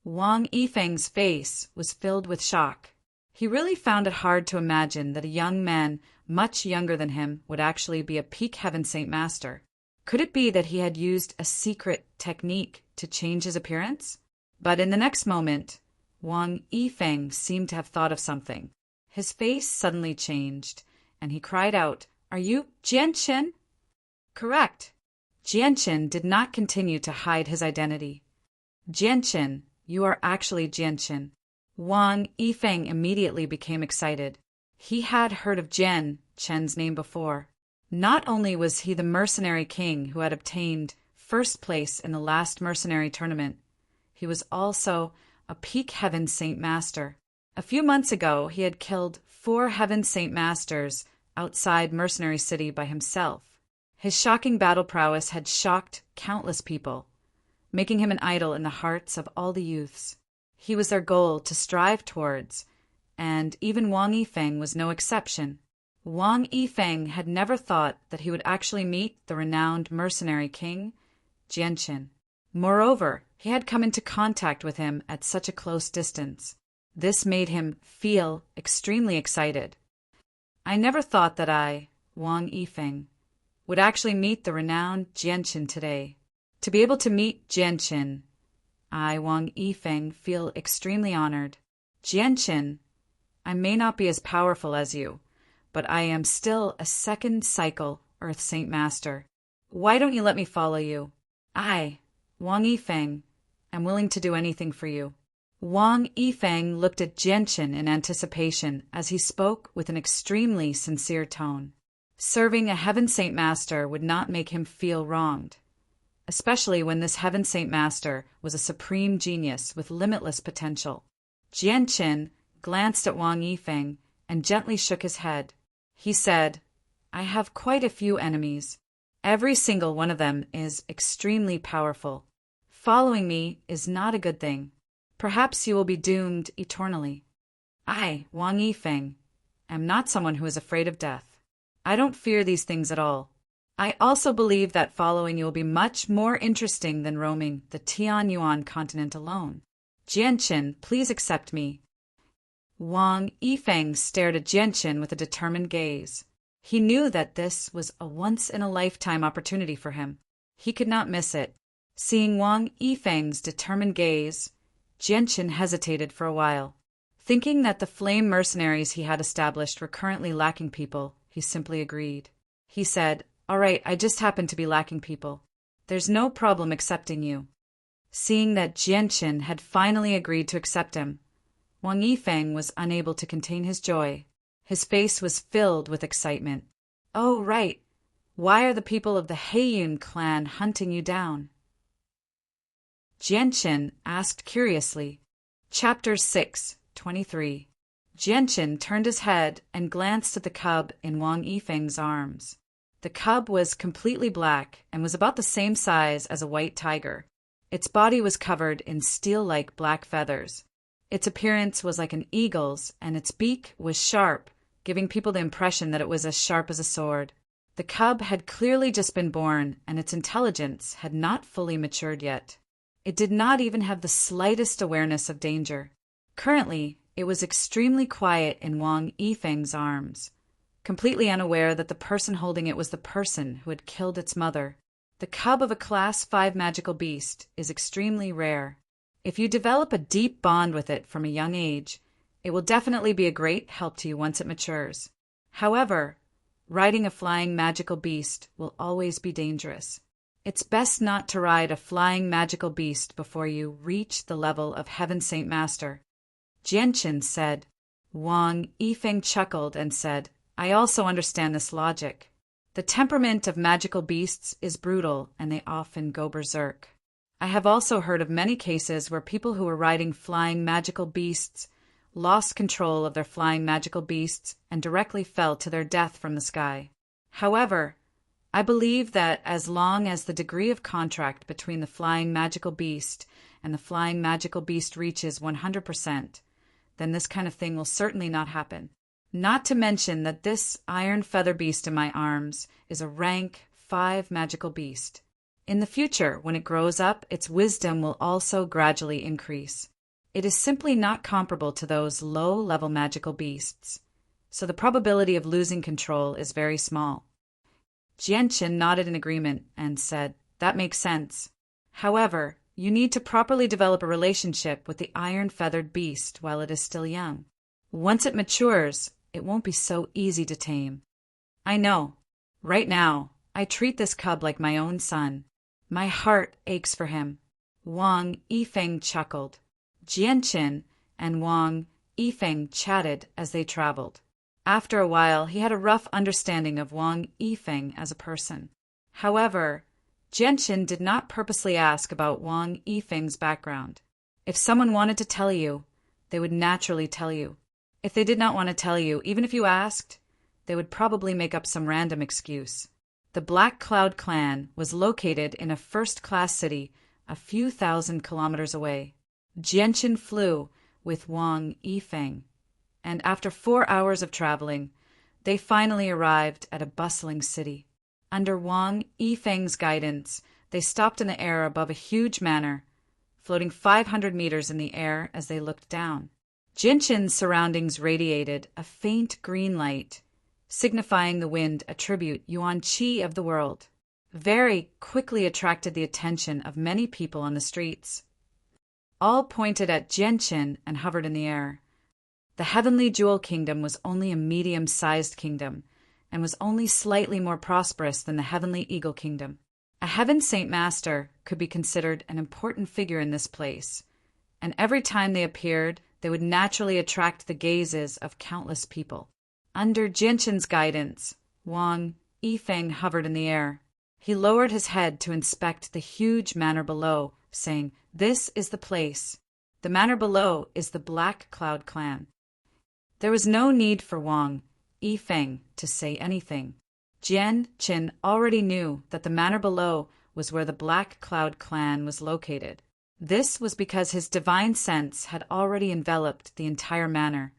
Wang Yifeng's face was filled with shock. He really found it hard to imagine that a young man much younger than him would actually be a peak Heaven Saint Master. Could it be that he had used a secret technique to change his appearance? But in the next moment, Wang Yifeng seemed to have thought of something. His face suddenly changed, and he cried out, "Are you Jianchen?" "Correct." Jianchen did not continue to hide his identity. "Jianchen, you are actually Jianchen." Wang Yifeng immediately became excited. He had heard of Chen's name before. Not only was he the mercenary king who had obtained first place in the last mercenary tournament, he was also a peak Heaven Saint Master. A few months ago, he had killed 4 Heaven Saint Masters outside Mercenary City by himself. His shocking battle prowess had shocked countless people, making him an idol in the hearts of all the youths. He was their goal to strive towards, and even Wang Yifeng was no exception. Wang Yifeng had never thought that he would actually meet the renowned mercenary king, Jianchen. Moreover, he had come into contact with him at such a close distance. This made him feel extremely excited. "I never thought that I, Wang Yifeng, would actually meet the renowned Jianchen today. To be able to meet Jianchen, I, Wang Yifeng, feel extremely honored. Jianchen, I may not be as powerful as you, but I am still a second cycle Earth Saint Master. Why don't you let me follow you? I, Wang Yifeng, am willing to do anything for you." Wang Yifeng looked at Jianchen in anticipation as he spoke with an extremely sincere tone. Serving a Heaven Saint Master would not make him feel wronged, especially when this Heaven Saint Master was a supreme genius with limitless potential. Jianchen glanced at Wang Yifeng and gently shook his head. He said, "I have quite a few enemies. Every single one of them is extremely powerful. Following me is not a good thing. Perhaps you will be doomed eternally. I, Wang Yifeng, am not someone who is afraid of death. I don't fear these things at all. I also believe that following you will be much more interesting than roaming the Tianyuan continent alone. Jianchen, please accept me." Wang Yifeng stared at Jianchen with a determined gaze. He knew that this was a once-in-a-lifetime opportunity for him. He could not miss it. Seeing Wang Yifeng's determined gaze, Jianchen hesitated for a while. Thinking that the flame mercenaries he had established were currently lacking people, he simply agreed. He said, "All right, I just happen to be lacking people. There's no problem accepting you." Seeing that Jianchen had finally agreed to accept him, Wang Yifeng was unable to contain his joy. His face was filled with excitement. "Oh, right. Why are the people of the Heiyun clan hunting you down?" Jianchen asked curiously. Chapter 6:23. Jianchen turned his head and glanced at the cub in Wang Yifeng's arms. The cub was completely black and was about the same size as a white tiger. Its body was covered in steel-like black feathers. Its appearance was like an eagle's, and its beak was sharp, giving people the impression that it was as sharp as a sword. The cub had clearly just been born, and its intelligence had not fully matured yet. It did not even have the slightest awareness of danger. Currently, it was extremely quiet in Wang Yifeng's arms, completely unaware that the person holding it was the person who had killed its mother. The cub of a Class 5 magical beast is extremely rare. If you develop a deep bond with it from a young age, it will definitely be a great help to you once it matures. However, riding a flying magical beast will always be dangerous. It's best not to ride a flying magical beast before you reach the level of Heaven Saint Master. Jianchen said. Wang Yifeng chuckled and said, "I also understand this logic. The temperament of magical beasts is brutal, and they often go berserk. I have also heard of many cases where people who were riding flying magical beasts lost control of their flying magical beasts and directly fell to their death from the sky. However, I believe that as long as the degree of contract between the flying magical beast and the flying magical beast reaches 100%, then this kind of thing will certainly not happen. Not to mention that this iron feather beast in my arms is a rank 5 magical beasts. In the future, when it grows up, its wisdom will also gradually increase. It is simply not comparable to those low-level magical beasts, so the probability of losing control is very small. Jianchen nodded in agreement and said, "That makes sense. However, you need to properly develop a relationship with the iron-feathered beast while it is still young. Once it matures, it won't be so easy to tame." "I know. Right now, I treat this cub like my own son. My heart aches for him." Wang Yifeng chuckled. Jianchen and Wang Yifeng chatted as they traveled. After a while, he had a rough understanding of Wang Yifeng as a person. However, Jianchen did not purposely ask about Wang Yifeng's background. If someone wanted to tell you, they would naturally tell you. If they did not want to tell you, even if you asked, they would probably make up some random excuse. The Black Cloud clan was located in a first-class city a few thousand kilometers away. Jianchen flew with Wang Yifeng, and after 4 hours of traveling, they finally arrived at a bustling city. Under Wang Yifeng's guidance, they stopped in the air above a huge manor, floating 500 meters in the air as they looked down. Jianchen's surroundings radiated a faint green light, signifying the wind a tribute Yuan Qi of the world. Very quickly attracted the attention of many people on the streets. All pointed at Jianchen and hovered in the air. The Heavenly Jewel Kingdom was only a medium-sized kingdom, and was only slightly more prosperous than the Heavenly Eagle Kingdom. A Heaven Saint Master could be considered an important figure in this place, and every time they appeared, they would naturally attract the gazes of countless people. Under Jianchen's guidance, Wang Yifeng hovered in the air. He lowered his head to inspect the huge manor below, saying, "This is the place. The manor below is the Black Cloud clan." There was no need for Wang Yifeng to say anything. Jianchen already knew that the manor below was where the Black Cloud clan was located. This was because his divine sense had already enveloped the entire manor,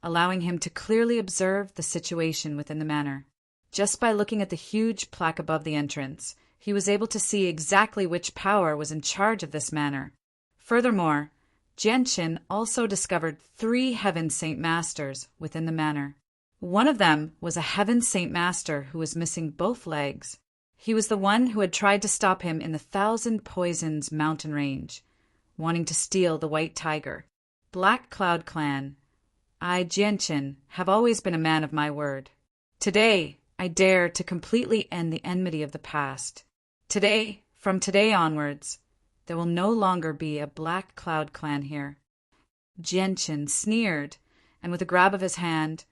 allowing him to clearly observe the situation within the manor. Just by looking at the huge plaque above the entrance, he was able to see exactly which power was in charge of this manor. Furthermore, Jianchen also discovered 3 Heaven Saint Masters within the manor. One of them was a Heaven Saint Master who was missing both legs. He was the one who had tried to stop him in the Thousand Poisons mountain range, wanting to steal the White Tiger. Black Cloud clan, I, Jianchen, have always been a man of my word. Today, I dare to completely end the enmity of the past. Today, from today onwards, there will no longer be a Black Cloud clan here. Jianchen sneered, and with a grab of his hand,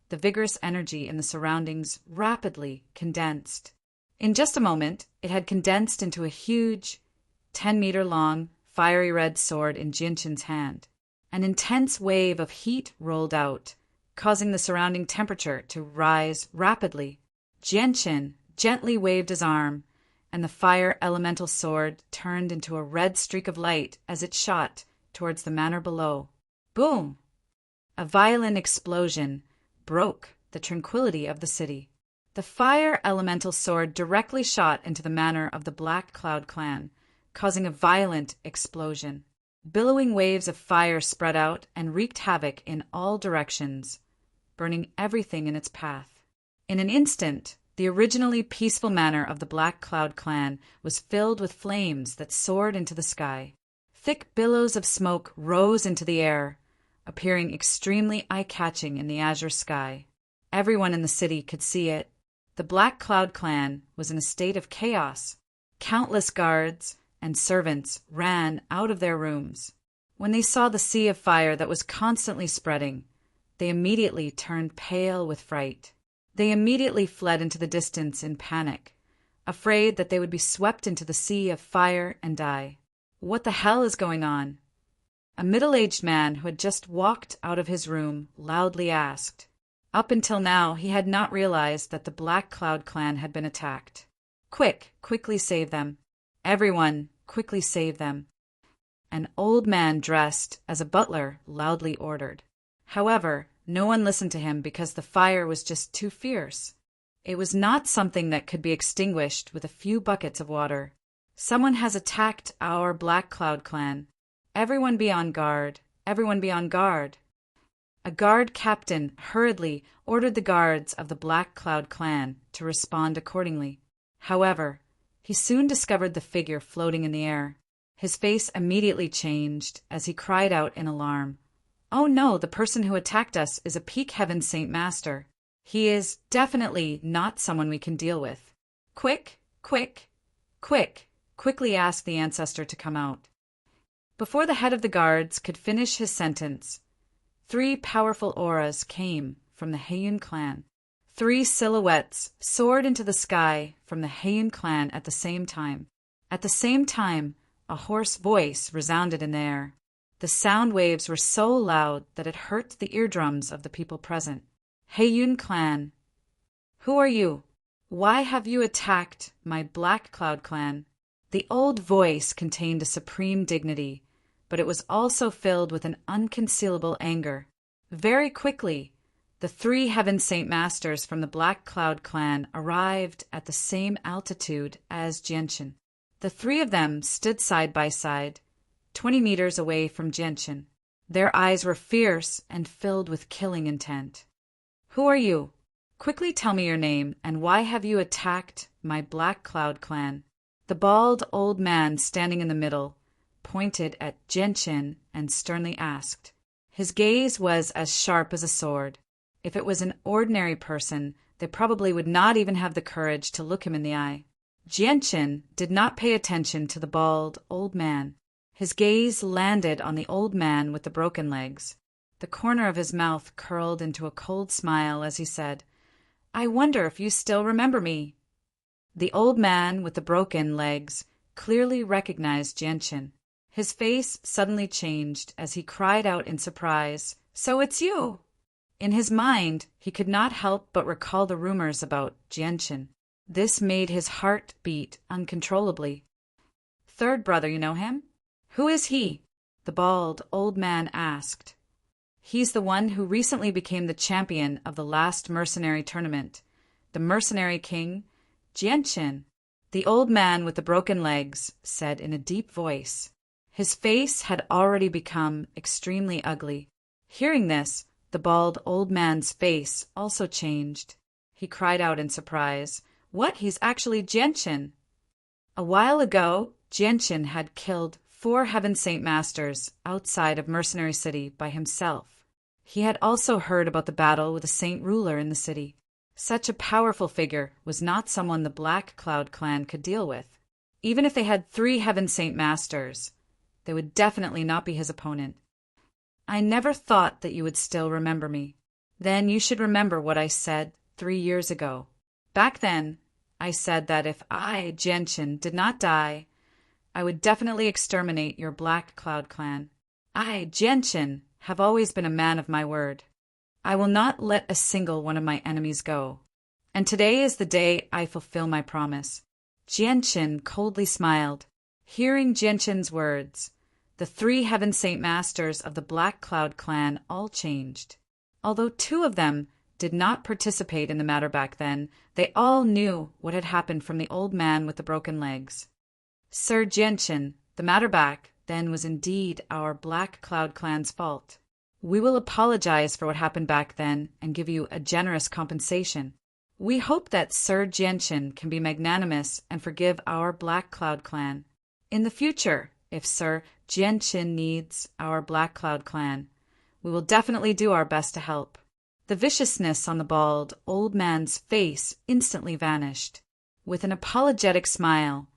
the vigorous energy in the surroundings rapidly condensed. In just a moment, it had condensed into a huge, 10-meter-long, fiery red sword in Jianchen's hand. An intense wave of heat rolled out, causing the surrounding temperature to rise rapidly. Jianchen gently waved his arm, and the fire elemental sword turned into a red streak of light as it shot towards the manor below. Boom! A violent explosion broke the tranquility of the city. The fire elemental sword directly shot into the manor of the Black Cloud clan, causing a violent explosion. Billowing waves of fire spread out and wreaked havoc in all directions, burning everything in its path. In an instant, the originally peaceful manor of the Black Cloud clan was filled with flames that soared into the sky. Thick billows of smoke rose into the air, appearing extremely eye-catching in the azure sky. Everyone in the city could see it. The Black Cloud clan was in a state of chaos. Countless guards and servants ran out of their rooms. When they saw the sea of fire that was constantly spreading, they immediately turned pale with fright. They immediately fled into the distance in panic, afraid that they would be swept into the sea of fire and die. What the hell is going on? A middle-aged man who had just walked out of his room loudly asked. Up until now, he had not realized that the Black Cloud clan had been attacked. Quickly save them. Everyone, quickly save them. An old man dressed as a butler loudly ordered. However, no one listened to him because the fire was just too fierce. It was not something that could be extinguished with a few buckets of water. Someone has attacked our Black Cloud clan. Everyone be on guard. Everyone be on guard. A guard captain hurriedly ordered the guards of the Black Cloud clan to respond accordingly. However, he soon discovered the figure floating in the air. His face immediately changed as he cried out in alarm. "Oh no, the person who attacked us is a Peak Heaven Saint Master. He is definitely not someone we can deal with. Quick, quick, quick, quickly ask the ancestor to come out." Before the head of the guards could finish his sentence, 3 powerful auras came from the Heiyun clan. 3 silhouettes soared into the sky from the Heiyun clan at the same time. At the same time, a hoarse voice resounded in the air. The sound waves were so loud that it hurt the eardrums of the people present. "Heiyun clan, who are you? Why have you attacked my Black Cloud clan?" The old voice contained a supreme dignity, but it was also filled with an unconcealable anger. Very quickly, the 3 Heaven Saint Masters from the Black Cloud clan arrived at the same altitude as Jianshin. The 3 of them stood side by side, 20 meters away from Jianshin. Their eyes were fierce and filled with killing intent. "Who are you? Quickly tell me your name, and why have you attacked my Black Cloud clan?" The bald old man standing in the middle pointed at Jianshin and sternly asked. His gaze was as sharp as a sword. If it was an ordinary person, they probably would not even have the courage to look him in the eye. Jianshin did not pay attention to the bald old man. His gaze landed on the old man with the broken legs. The corner of his mouth curled into a cold smile as he said, "I wonder if you still remember me." The old man with the broken legs clearly recognized Jianshin. His face suddenly changed as he cried out in surprise, "So it's you!" In his mind, he could not help but recall the rumors about Jianshin. This made his heart beat uncontrollably. "Third brother, you know him? Who is he?" the bald old man asked. "He's the one who recently became the champion of the last mercenary tournament, the Mercenary King, Jianshin," the old man with the broken legs said in a deep voice. His face had already become extremely ugly. Hearing this, the bald old man's face also changed. He cried out in surprise, "What? He's actually Jianshin!" A while ago, Jianshin had killed 4 Heaven Saint Masters outside of Mercenary City by himself. He had also heard about the battle with a saint ruler in the city. Such a powerful figure was not someone the Black Cloud clan could deal with. Even if they had 3 Heaven Saint Masters, they would definitely not be his opponent. "I never thought that you would still remember me. Then you should remember what I said 3 years ago. Back then, I said that if I, Jianshin, did not die, I would definitely exterminate your Black Cloud clan. I, Jianshin, have always been a man of my word. I will not let a single one of my enemies go. And today is the day I fulfill my promise." Jianshin coldly smiled. Hearing Jianshin's words, the 3 Heaven Saint Masters of the Black Cloud clan all changed. Although 2 of them did not participate in the matter back then, they all knew what had happened from the old man with the broken legs. "Sir Jianshin, the matter back then was indeed our Black Cloud clan's fault. We will apologize for what happened back then and give you a generous compensation. We hope that Sir Jianshin can be magnanimous and forgive our Black Cloud clan. In the future, if Sir Jianshin needs our Black Cloud clan, we will definitely do our best to help." The viciousness on the bald old man's face instantly vanished. With an apologetic smile,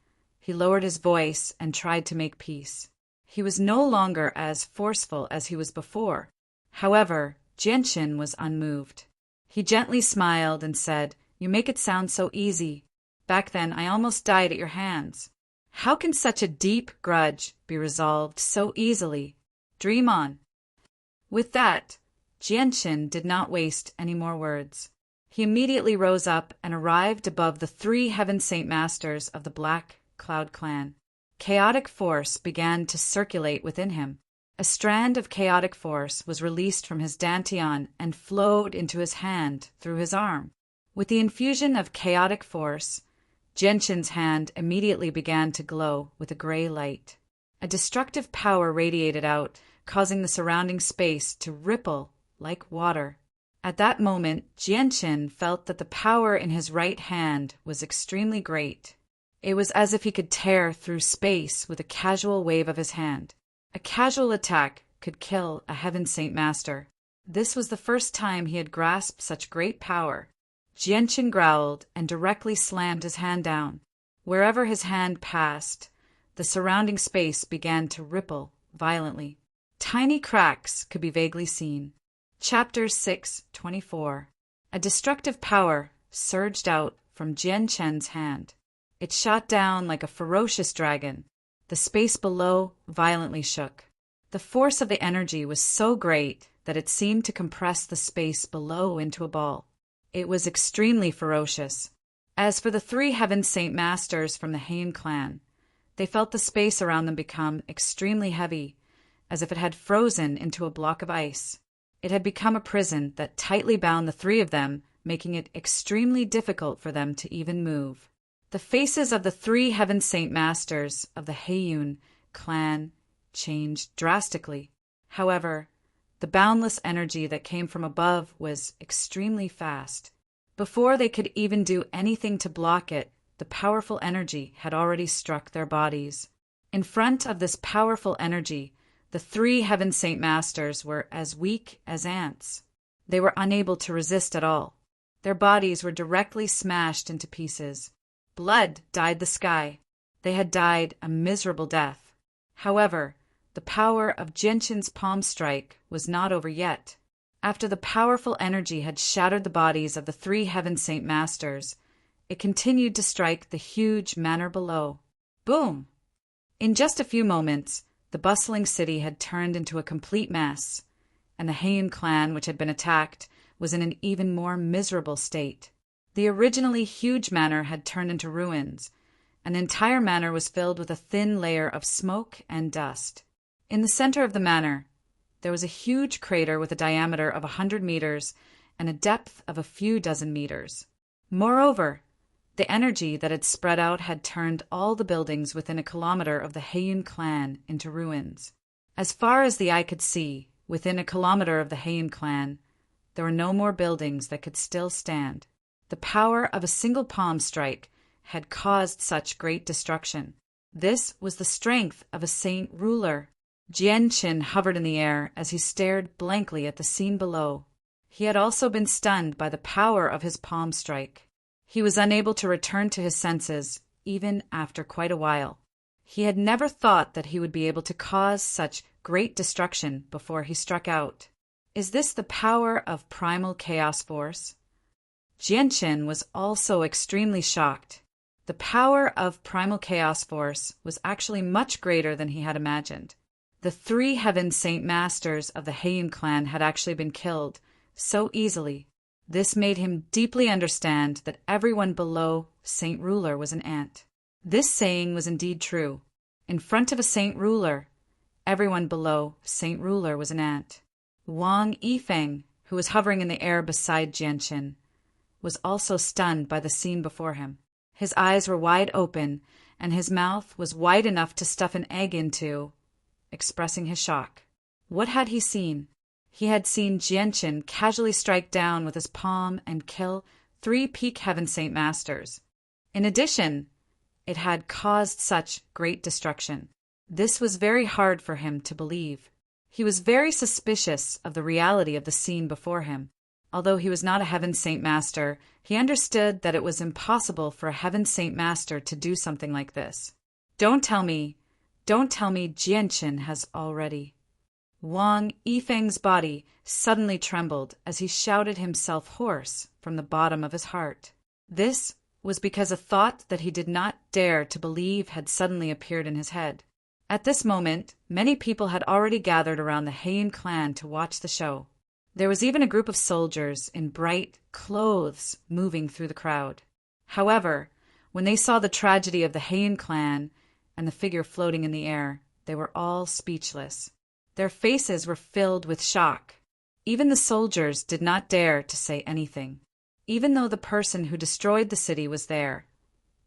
he lowered his voice and tried to make peace. He was no longer as forceful as he was before. However, Jianshin was unmoved. He gently smiled and said, "You make it sound so easy. Back then, I almost died at your hands. How can such a deep grudge be resolved so easily? Dream on." With that, Jianshin did not waste any more words. He immediately rose up and arrived above the 3 Heaven Saint Masters of the Black Cloud clan. Chaotic force began to circulate within him. A strand of chaotic force was released from his dantian and flowed into his hand through his arm. With the infusion of chaotic force, Genshin's hand immediately began to glow with a gray light. A destructive power radiated out, causing the surrounding space to ripple like water. At that moment, Genshin felt that the power in his right hand was extremely great. It was as if he could tear through space with a casual wave of his hand. A casual attack could kill a Heaven Saint Master. This was the first time he had grasped such great power. Genshin growled and directly slammed his hand down. Wherever his hand passed, the surrounding space began to ripple violently. Tiny cracks could be vaguely seen. Chapter 6:24. A destructive power surged out from Genshin's hand. It shot down like a ferocious dragon. The space below violently shook. The force of the energy was so great that it seemed to compress the space below into a ball. It was extremely ferocious. As for the 3 Heaven Saint Masters from the Heian clan, they felt the space around them become extremely heavy, as if it had frozen into a block of ice. It had become a prison that tightly bound the 3 of them, making it extremely difficult for them to even move. The faces of the 3 Heaven Saint Masters of the Heian clan changed drastically. However, the boundless energy that came from above was extremely fast. Before they could even do anything to block it, the powerful energy had already struck their bodies. In front of this powerful energy, the 3 Heaven Saint Masters were as weak as ants. They were unable to resist at all. Their bodies were directly smashed into pieces. Blood dyed the sky. They had died a miserable death. However, the power of Genshin's palm strike was not over yet. After the powerful energy had shattered the bodies of the 3 Heaven Saint Masters, it continued to strike the huge manor below. Boom! In just a few moments, the bustling city had turned into a complete mess, and the Heian clan, which had been attacked, was in an even more miserable state. The originally huge manor had turned into ruins. An entire manor was filled with a thin layer of smoke and dust. In the center of the manor, there was a huge crater with a diameter of 100 meters and a depth of a few dozen meters. Moreover, the energy that had spread out had turned all the buildings within a kilometer of the Heian clan into ruins. As far as the eye could see, within a kilometer of the Heian clan, there were no more buildings that could still stand. The power of a single palm strike had caused such great destruction. This was the strength of a saint ruler. Genshin hovered in the air as he stared blankly at the scene below. He had also been stunned by the power of his palm strike. He was unable to return to his senses, even after quite a while. He had never thought that he would be able to cause such great destruction before he struck out. Is this the power of primal chaos force? Genshin was also extremely shocked. The power of primal chaos force was actually much greater than he had imagined. The 3 Heaven Saint Masters of the Heian clan had actually been killed so easily. This made him deeply understand that everyone below Saint Ruler was an ant. This saying was indeed true. In front of a Saint Ruler, everyone below Saint Ruler was an ant. Wang Yifeng, who was hovering in the air beside Genshin, was also stunned by the scene before him. His eyes were wide open, and his mouth was wide enough to stuff an egg into, expressing his shock. What had he seen? He had seen Genshin casually strike down with his palm and kill 3 peak Heaven Saint Masters. In addition, it had caused such great destruction. This was very hard for him to believe. He was very suspicious of the reality of the scene before him. Although he was not a Heaven Saint Master, he understood that it was impossible for a Heaven Saint Master to do something like this. Don't tell me Genshin has already. Wang Yifeng's body suddenly trembled as he shouted himself hoarse from the bottom of his heart. This was because a thought that he did not dare to believe had suddenly appeared in his head. At this moment, many people had already gathered around the Heian clan to watch the show. There was even a group of soldiers in bright clothes moving through the crowd. However, when they saw the tragedy of the Heian clan and the figure floating in the air, they were all speechless. Their faces were filled with shock. Even the soldiers did not dare to say anything. even though the person who destroyed the city was there.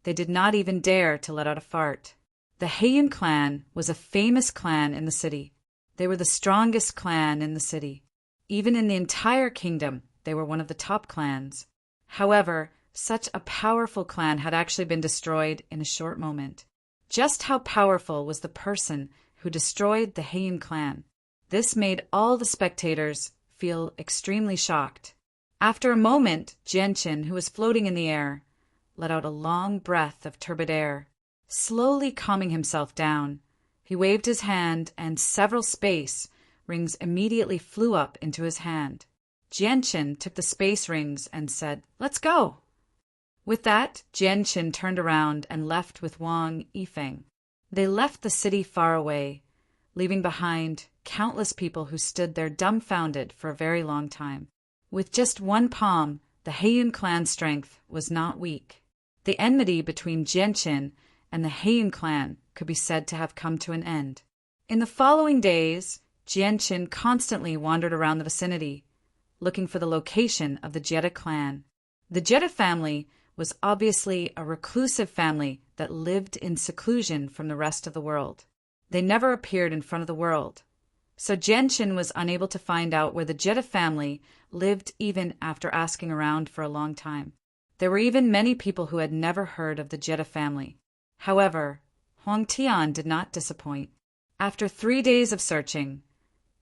They did not even dare to let out a fart. The Heian clan was a famous clan in the city. They were the strongest clan in the city. Even in the entire kingdom, they were one of the top clans. However, such a powerful clan had actually been destroyed in a short moment. Just how powerful was the person who destroyed the Heian clan? This made all the spectators feel extremely shocked. After a moment, Genshin, who was floating in the air, let out a long breath of turbid air. Slowly calming himself down, he waved his hand and several space rings immediately flew up into his hand. Genshin took the space rings and said, "Let's go!" With that, Genshin turned around and left with Wang Yifeng. They left the city far away, leaving behind countless people who stood there dumbfounded for a very long time. With just one palm, the Heian clan's strength was not weak. The enmity between Genshin and the Heian clan could be said to have come to an end. In the following days, Genshin constantly wandered around the vicinity, looking for the location of the Jetta clan. The Jetta family was obviously a reclusive family that lived in seclusion from the rest of the world. They never appeared in front of the world, so Genshin was unable to find out where the Jetta family lived even after asking around for a long time. There were even many people who had never heard of the Jetta family. However, Huang Tian did not disappoint. After 3 days of searching,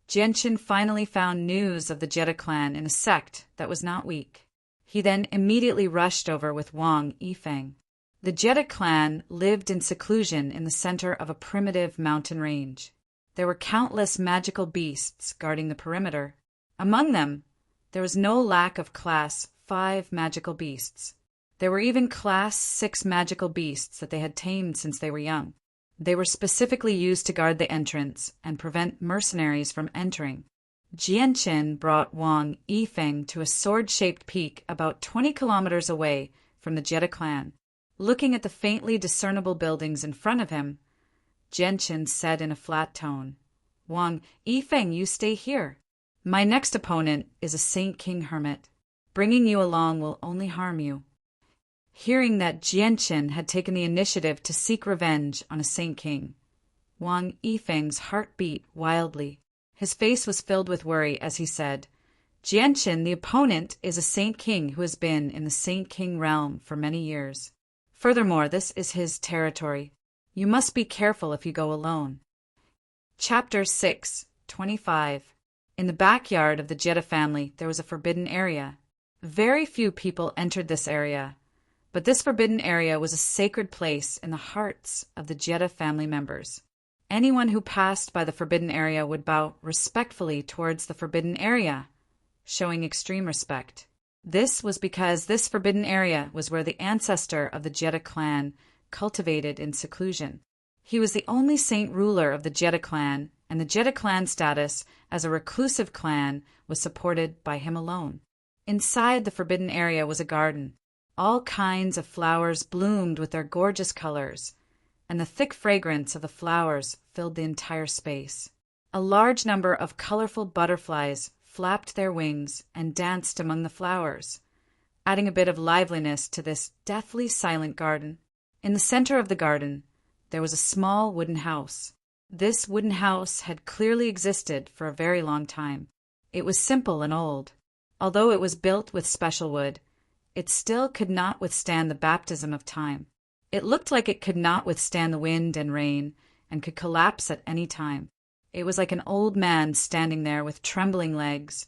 Genshin finally found news of the Jetta clan in a sect that was not weak. He then immediately rushed over with Wang Yifeng. The Jetta clan lived in seclusion in the center of a primitive mountain range. There were countless magical beasts guarding the perimeter. Among them, there was no lack of Class 5 magical beasts. There were even Class 6 magical beasts that they had tamed since they were young. They were specifically used to guard the entrance and prevent mercenaries from entering. Genshin brought Wang Yifeng to a sword-shaped peak about 20 kilometers away from the Jetta clan. Looking at the faintly discernible buildings in front of him, Genshin said in a flat tone, "Wang Yifeng, you stay here. My next opponent is a Saint King hermit. Bringing you along will only harm you." Hearing that Genshin had taken the initiative to seek revenge on a Saint King, Wang Yifeng's heart beat wildly. His face was filled with worry as he said, "Genshin, the opponent, is a Saint King who has been in the Saint King realm for many years. Furthermore, this is his territory. You must be careful if you go alone." Chapter 6:25. In the backyard of the Jetta family, there was a forbidden area. Very few people entered this area, but this forbidden area was a sacred place in the hearts of the Jetta family members. Anyone who passed by the forbidden area would bow respectfully towards the forbidden area, showing extreme respect. This was because this forbidden area was where the ancestor of the Jetta clan cultivated in seclusion. He was the only saint ruler of the Jetta clan, and the Jetta clan status as a reclusive clan was supported by him alone. Inside the forbidden area was a garden. All kinds of flowers bloomed with their gorgeous colors, and the thick fragrance of the flowers filled the entire space. A large number of colorful butterflies flapped their wings and danced among the flowers, adding a bit of liveliness to this deathly silent garden. In the center of the garden, there was a small wooden house. This wooden house had clearly existed for a very long time. It was simple and old. Although it was built with special wood, it still could not withstand the baptism of time. It looked like it could not withstand the wind and rain and could collapse at any time. It was like an old man standing there with trembling legs,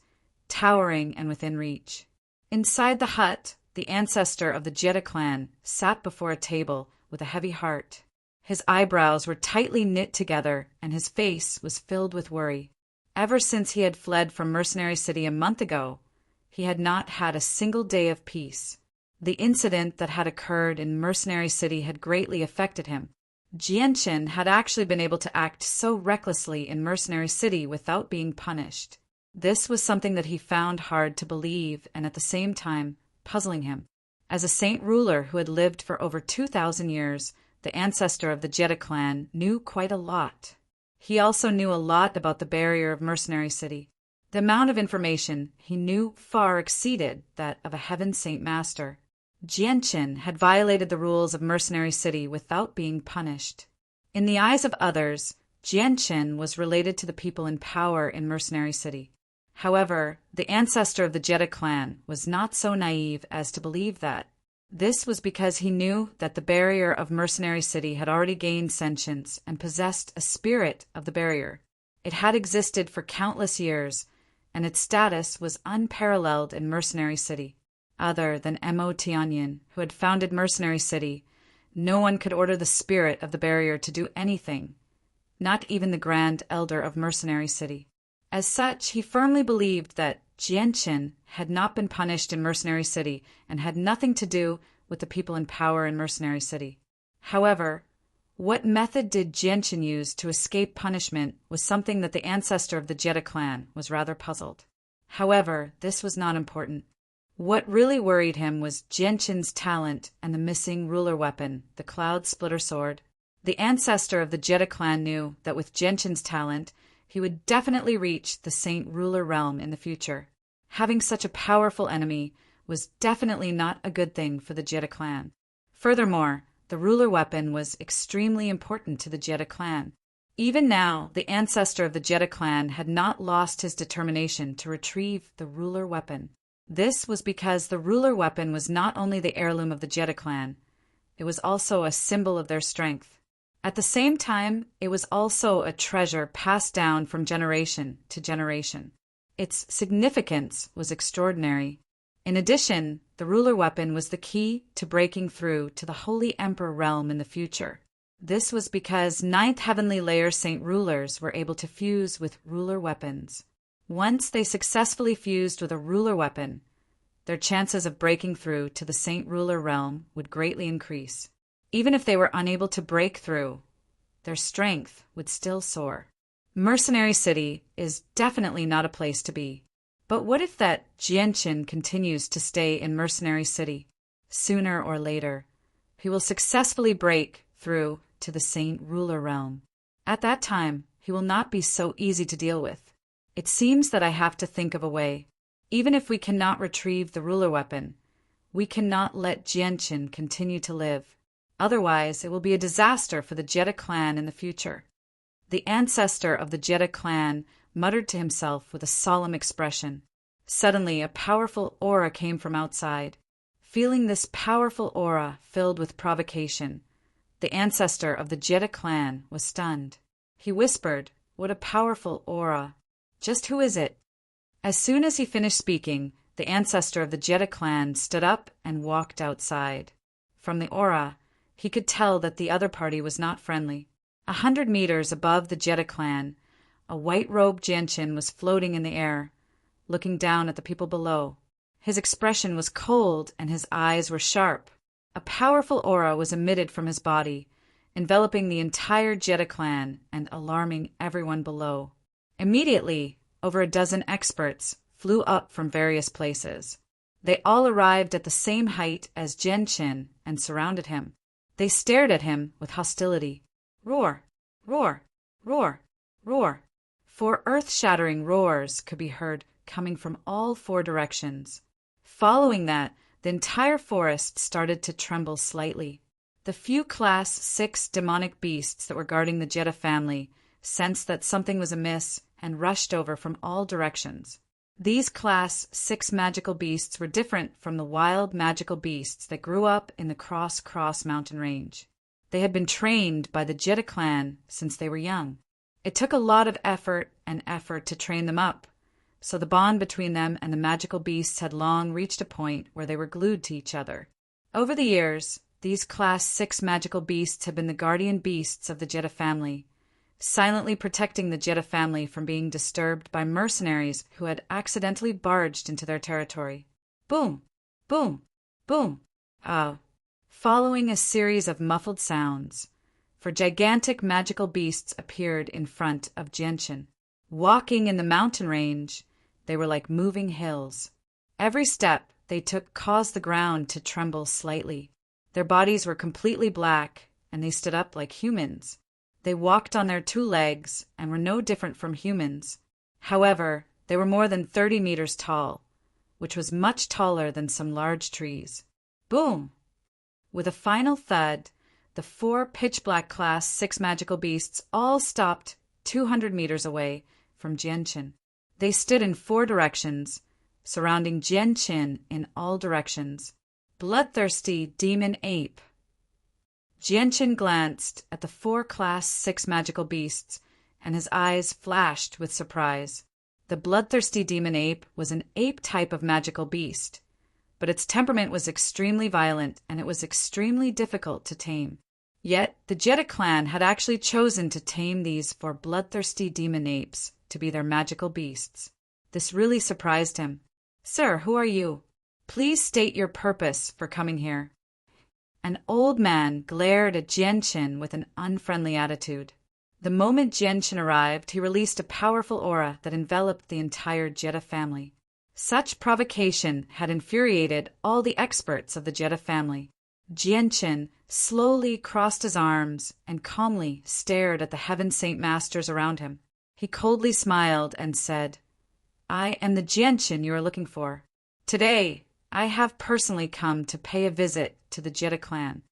towering and within reach. Inside the hut, the ancestor of the Jetta clan sat before a table with a heavy heart. His eyebrows were tightly knit together and his face was filled with worry. Ever since he had fled from Mercenary City a month ago, he had not had a single day of peace. The incident that had occurred in Mercenary City had greatly affected him. Genshin had actually been able to act so recklessly in Mercenary City without being punished. This was something that he found hard to believe and at the same time puzzling him. As a saint ruler who had lived for over 2,000 years, the ancestor of the Jetta clan knew quite a lot. He also knew a lot about the barrier of Mercenary City. The amount of information he knew far exceeded that of a Heaven Saint Master. Jianqin had violated the rules of Mercenary City without being punished. In the eyes of others, Jianqin was related to the people in power in Mercenary City. However, the ancestor of the Jedi clan was not so naive as to believe that. This was because he knew that the barrier of Mercenary City had already gained sentience and possessed a spirit of the barrier. It had existed for countless years, and its status was unparalleled in Mercenary City. Other than Mo Tianyin, who had founded Mercenary City, no one could order the spirit of the barrier to do anything, not even the Grand Elder of Mercenary City. As such, he firmly believed that Jianqin had not been punished in Mercenary City and had nothing to do with the people in power in Mercenary City. However, what method did Jianqin use to escape punishment was something that the ancestor of the Jedi clan was rather puzzled. However, this was not important. What really worried him was Jianqin's talent and the missing ruler weapon, the Cloud Splitter Sword. The ancestor of the Jedi clan knew that with Jianqin's talent, he would definitely reach the Saint Ruler realm in the future. Having such a powerful enemy was definitely not a good thing for the Jedi clan. Furthermore, the ruler weapon was extremely important to the Jedi clan. Even now, the ancestor of the Jedi clan had not lost his determination to retrieve the ruler weapon. This was because the ruler weapon was not only the heirloom of the Jedi clan, it was also a symbol of their strength. At the same time, it was also a treasure passed down from generation to generation. Its significance was extraordinary. In addition, the ruler weapon was the key to breaking through to the Holy Emperor realm in the future. This was because ninth heavenly layer Saint Rulers were able to fuse with ruler weapons. Once they successfully fused with a ruler weapon, their chances of breaking through to the Saint Ruler realm would greatly increase. Even if they were unable to break through, their strength would still soar. Mercenary City is definitely not a place to be. But what if that Jianqin continues to stay in Mercenary City? Sooner or later, he will successfully break through to the Saint Ruler realm. At that time, he will not be so easy to deal with. It seems that I have to think of a way. Even if we cannot retrieve the ruler weapon, we cannot let Jianqin continue to live. Otherwise, it will be a disaster for the Jedi clan in the future. The ancestor of the Jedi clan muttered to himself with a solemn expression. Suddenly, a powerful aura came from outside. Feeling this powerful aura filled with provocation, the ancestor of the Jedi clan was stunned. He whispered, "What a powerful aura! Just who is it?" As soon as he finished speaking, the ancestor of the Jedi clan stood up and walked outside. From the aura, he could tell that the other party was not friendly. 100 meters above the Jedi clan, a white-robed Jianqin was floating in the air, looking down at the people below. His expression was cold and his eyes were sharp. A powerful aura was emitted from his body, enveloping the entire Jedi clan and alarming everyone below. Immediately, over a dozen experts flew up from various places. They all arrived at the same height as Jianqin and surrounded him. They stared at him with hostility. Roar, roar, roar, roar. 4 earth-shattering roars could be heard coming from all 4 directions. Following that, the entire forest started to tremble slightly. The few Class 6 demonic beasts that were guarding the Jedi family sensed that something was amiss and rushed over from all directions. These Class 6 magical beasts were different from the wild magical beasts that grew up in the Cross mountain range. They had been trained by the Jedi clan since they were young. It took a lot of effort to train them up, so the bond between them and the magical beasts had long reached a point where they were glued to each other. Over the years, these Class 6 magical beasts had been the guardian beasts of the Jedi family, silently protecting the Jedi family from being disturbed by mercenaries who had accidentally barged into their territory. Boom! Boom! Boom! Following a series of muffled sounds, for gigantic magical beasts appeared in front of Jianqin. Walking in the mountain range, they were like moving hills. Every step they took caused the ground to tremble slightly. Their bodies were completely black, and they stood up like humans. They walked on their 2 legs and were no different from humans. However, They were more than 30 meters tall, which was much taller than some large trees. Boom! With a final thud, the 4 pitch-black Class 6 magical beasts all stopped 200 meters away from Jianqin. They stood in 4 directions, surrounding Jianqin in all directions. Bloodthirsty demon ape. Jianqin glanced at the 4 Class 6 magical beasts, and his eyes flashed with surprise. The bloodthirsty demon ape was an ape type of magical beast, but its temperament was extremely violent and it was extremely difficult to tame. Yet the Jedi clan had actually chosen to tame these 4 bloodthirsty demon apes to be their magical beasts. This really surprised him. "Sir, who are you? Please state your purpose for coming here." An old man glared at Jianqin with an unfriendly attitude. The moment Jianqin arrived, he released a powerful aura that enveloped the entire Jedi family. Such provocation had infuriated all the experts of the Jedi family. Jianqin slowly crossed his arms and calmly stared at the Heaven Saint Masters around him. He coldly smiled and said, "I am the Jianqin you are looking for. Today, I have personally come to pay a visit to the Jedi clan."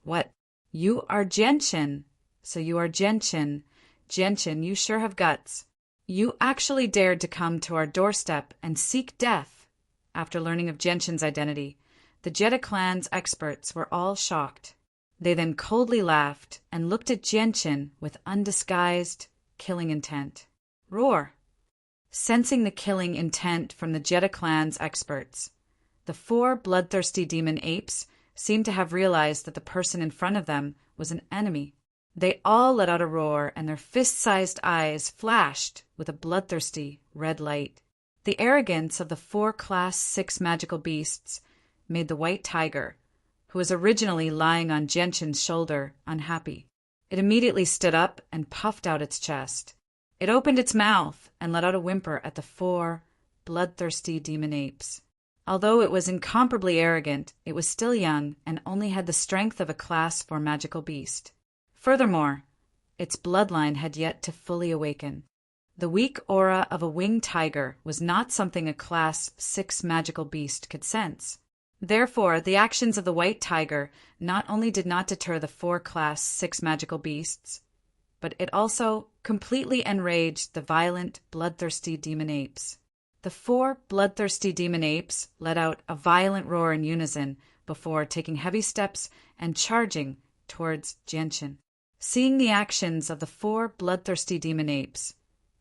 "What? You are Jianqin? So you are Jianqin. Jianqin, you sure have guts. You actually dared to come to our doorstep and seek death." After learning of Jianqin's identity, the Jedi clan's experts were all shocked. They then coldly laughed and looked at Jianqin with undisguised killing intent. Roar! Sensing the killing intent from the Jedi clan's experts, the 4 bloodthirsty demon apes seemed to have realized that the person in front of them was an enemy. They all let out a roar, and their fist-sized eyes flashed with a bloodthirsty red light. The arrogance of the 4 Class 6 magical beasts made the white tiger, who was originally lying on Jianqin's shoulder, unhappy. It immediately stood up and puffed out its chest. It opened its mouth and let out a whimper at the 4 bloodthirsty demon apes. Although it was incomparably arrogant, it was still young and only had the strength of a Class 4 magical beast. Furthermore, its bloodline had yet to fully awaken. The weak aura of a winged tiger was not something a Class 6 magical beast could sense. Therefore, the actions of the white tiger not only did not deter the 4 Class 6 magical beasts, but it also completely enraged the violent, bloodthirsty demon apes. The 4 bloodthirsty demon apes let out a violent roar in unison before taking heavy steps and charging towards Jianqin. Seeing the actions of the 4 bloodthirsty demon apes,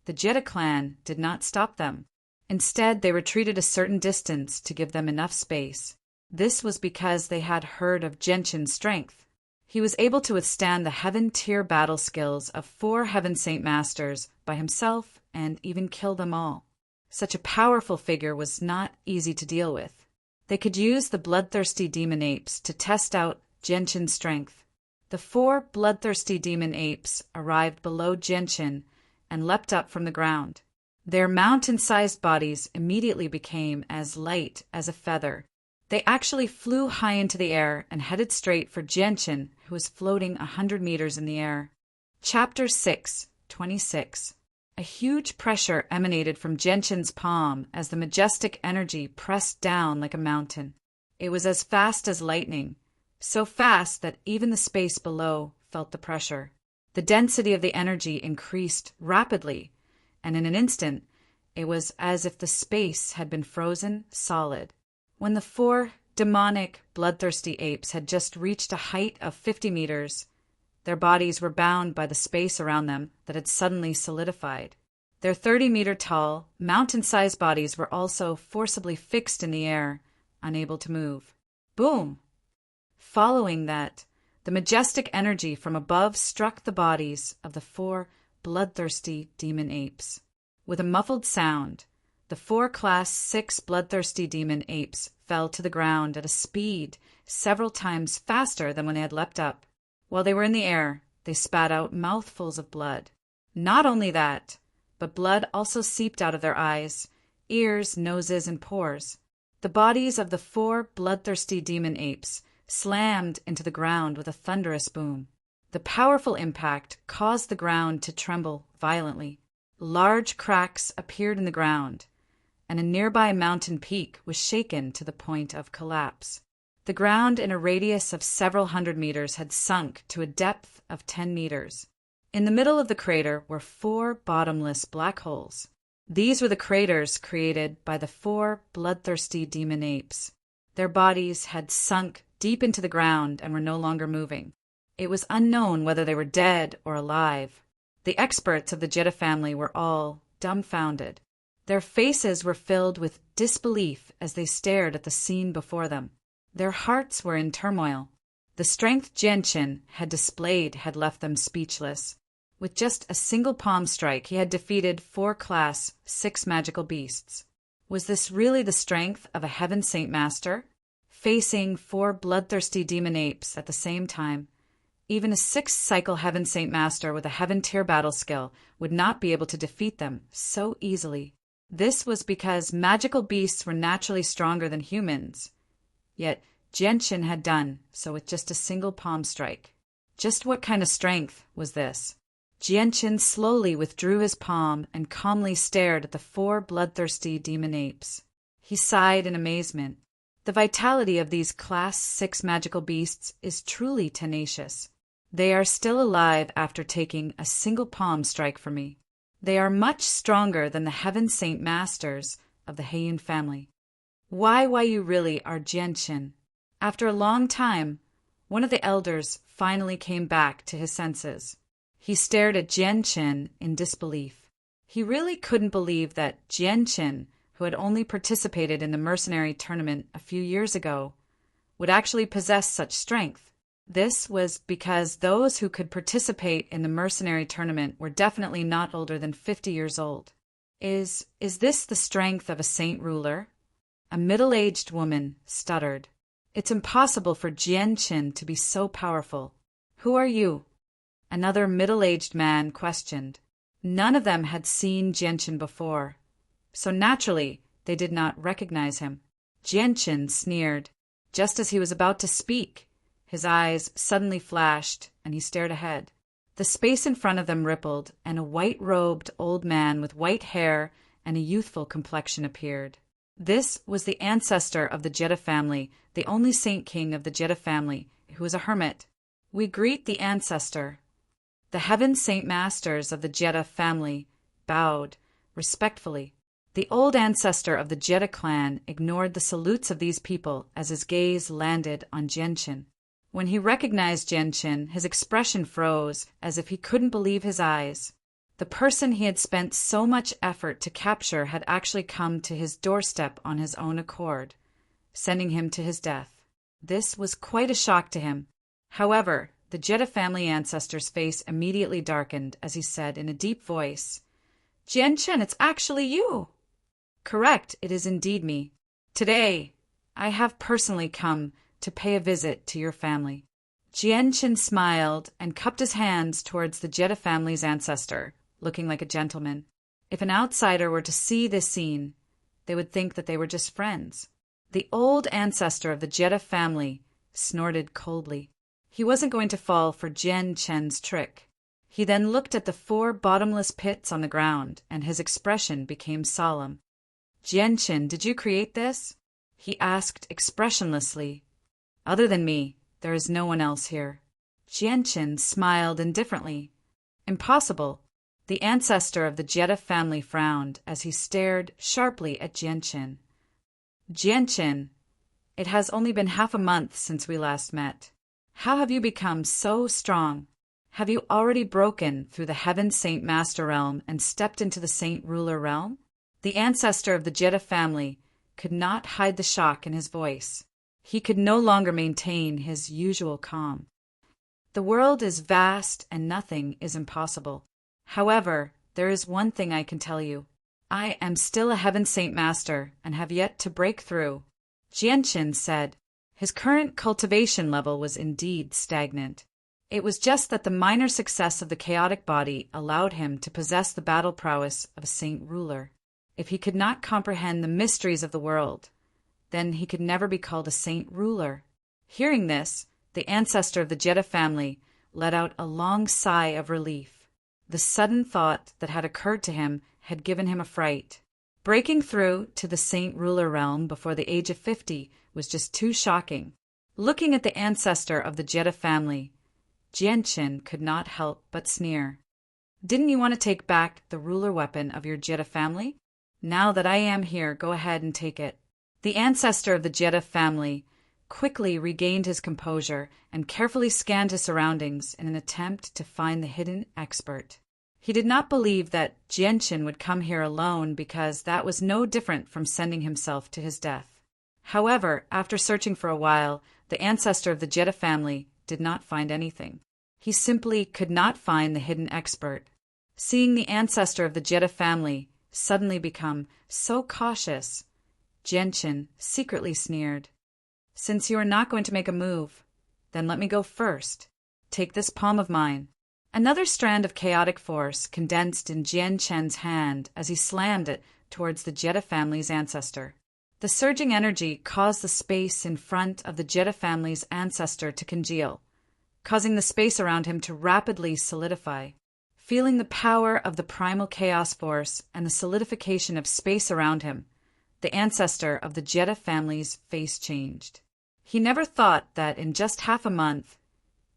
the Jedi clan did not stop them. Instead, they retreated a certain distance to give them enough space. This was because they had heard of Jianqin's strength. He was able to withstand the heaven-tier battle skills of 4 Heaven Saint Masters by himself and even kill them all. Such a powerful figure was not easy to deal with. They could use the bloodthirsty demon apes to test out Jianqin's strength. The 4 bloodthirsty demon apes arrived below Jianqin and leapt up from the ground. Their mountain-sized bodies immediately became as light as a feather. They actually flew high into the air and headed straight for Jianqin, who was floating 100 meters in the air. Chapter 6, 26. A huge pressure emanated from Jianqin's palm as the majestic energy pressed down like a mountain. It was as fast as lightning, so fast that even the space below felt the pressure. The density of the energy increased rapidly, and in an instant, it was as if the space had been frozen solid. When the 4 demonic, bloodthirsty apes had just reached a height of 50 meters, their bodies were bound by the space around them that had suddenly solidified. Their 30-meter-tall, mountain-sized bodies were also forcibly fixed in the air, unable to move. Boom! Following that, the majestic energy from above struck the bodies of the 4 bloodthirsty demon apes. With a muffled sound, the 4 Class 6 bloodthirsty demon apes fell to the ground at a speed several times faster than when they had leapt up. While they were in the air, they spat out mouthfuls of blood. Not only that, but blood also seeped out of their eyes, ears, noses, and pores. The bodies of the 4 bloodthirsty demon apes slammed into the ground with a thunderous boom. The powerful impact caused the ground to tremble violently. Large cracks appeared in the ground, and a nearby mountain peak was shaken to the point of collapse. The ground in a radius of several hundred meters had sunk to a depth of 10 meters. In the middle of the crater were 4 bottomless black holes. These were the craters created by the 4 bloodthirsty demon apes. Their bodies had sunk deep into the ground and were no longer moving. It was unknown whether they were dead or alive. The experts of the Jedi family were all dumbfounded. Their faces were filled with disbelief as they stared at the scene before them. Their hearts were in turmoil. The strength Genshin had displayed had left them speechless. With just a single palm strike, he had defeated 4 Class 6 magical beasts. Was this really the strength of a Heaven Saint Master? Facing 4 bloodthirsty demon apes at the same time, even a 6th cycle Heaven Saint Master with a Heaven tier battle skill would not be able to defeat them so easily. This was because magical beasts were naturally stronger than humans. Yet Genshin had done so with just a single palm strike. Just what kind of strength was this? Genshin slowly withdrew his palm and calmly stared at the 4 bloodthirsty demon apes. He sighed in amazement. The vitality of these Class 6 magical beasts is truly tenacious. They are still alive after taking a single palm strike from me. They are much stronger than the Heaven Saint Masters of the Heiyun family. Why you really are Genshin? After a long time, one of the elders finally came back to his senses. He stared at Genshin in disbelief. He really couldn't believe that Genshin, who had only participated in the mercenary tournament a few years ago, would actually possess such strength. This was because those who could participate in the mercenary tournament were definitely not older than 50 years old. Is this the strength of a saint ruler? A middle-aged woman stuttered. It's impossible for Genshin to be so powerful. Who are you? Another middle-aged man questioned. None of them had seen Genshin before, so naturally they did not recognize him. Genshin sneered. Just as he was about to speak, his eyes suddenly flashed, and he stared ahead. The space in front of them rippled, and a white-robed old man with white hair and a youthful complexion appeared. This was the ancestor of the Jedi family, the only Saint King of the Jedi family, who was a hermit. We greet the ancestor. The Heaven Saint Masters of the Jedi family bowed respectfully. The old ancestor of the Jedi clan ignored the salutes of these people as his gaze landed on Genshin. When he recognized Genshin, his expression froze as if he couldn't believe his eyes. The person he had spent so much effort to capture had actually come to his doorstep on his own accord, sending him to his death. This was quite a shock to him. However, the Jedi family ancestor's face immediately darkened as he said in a deep voice, "Genshin, it's actually you!" "Correct, it is indeed me. Today, I have personally come to pay a visit to your family." Genshin smiled and cupped his hands towards the Jedi family's ancestor, looking like a gentleman. If an outsider were to see this scene, they would think that they were just friends. The old ancestor of the Jedi family snorted coldly. He wasn't going to fall for Genshin's trick. He then looked at the 4 bottomless pits on the ground, and his expression became solemn. "Genshin, did you create this?" he asked expressionlessly. "Other than me, there is no one else here." Genshin smiled indifferently. "Impossible." The ancestor of the Jedi family frowned as he stared sharply at Genshin. "Genshin, it has only been half a month since we last met. How have you become so strong? Have you already broken through the Heaven Saint Master realm and stepped into the Saint Ruler realm?" The ancestor of the Jedi family could not hide the shock in his voice. He could no longer maintain his usual calm. "The world is vast and nothing is impossible. However, there is one thing I can tell you. I am still a Heaven Saint Master and have yet to break through." Genshin said. His current cultivation level was indeed stagnant. It was just that the minor success of the chaotic body allowed him to possess the battle prowess of a Saint Ruler. If he could not comprehend the mysteries of the world, then he could never be called a Saint Ruler. Hearing this, the ancestor of the Jedi family let out a long sigh of relief. The sudden thought that had occurred to him had given him a fright. Breaking through to the Saint Ruler realm before the age of 50 was just too shocking. Looking at the ancestor of the Jedi family, Jianqin could not help but sneer. Didn't you want to take back the ruler weapon of your Jedi family? Now that I am here, go ahead and take it. The ancestor of the Jedi family quickly regained his composure and carefully scanned his surroundings in an attempt to find the hidden expert. He did not believe that Jianqin would come here alone because that was no different from sending himself to his death. However, after searching for a while, the ancestor of the Jedi family did not find anything. He simply could not find the hidden expert. Seeing the ancestor of the Jedi family suddenly become so cautious, Jianqin secretly sneered. Since you are not going to make a move, then let me go first. Take this palm of mine. Another strand of chaotic force condensed in Jianqin's hand as he slammed it towards the Jedi family's ancestor. The surging energy caused the space in front of the Jedi family's ancestor to congeal, causing the space around him to rapidly solidify. Feeling the power of the primal chaos force and the solidification of space around him, the ancestor of the Jedi family's face changed. He never thought that in just half a month,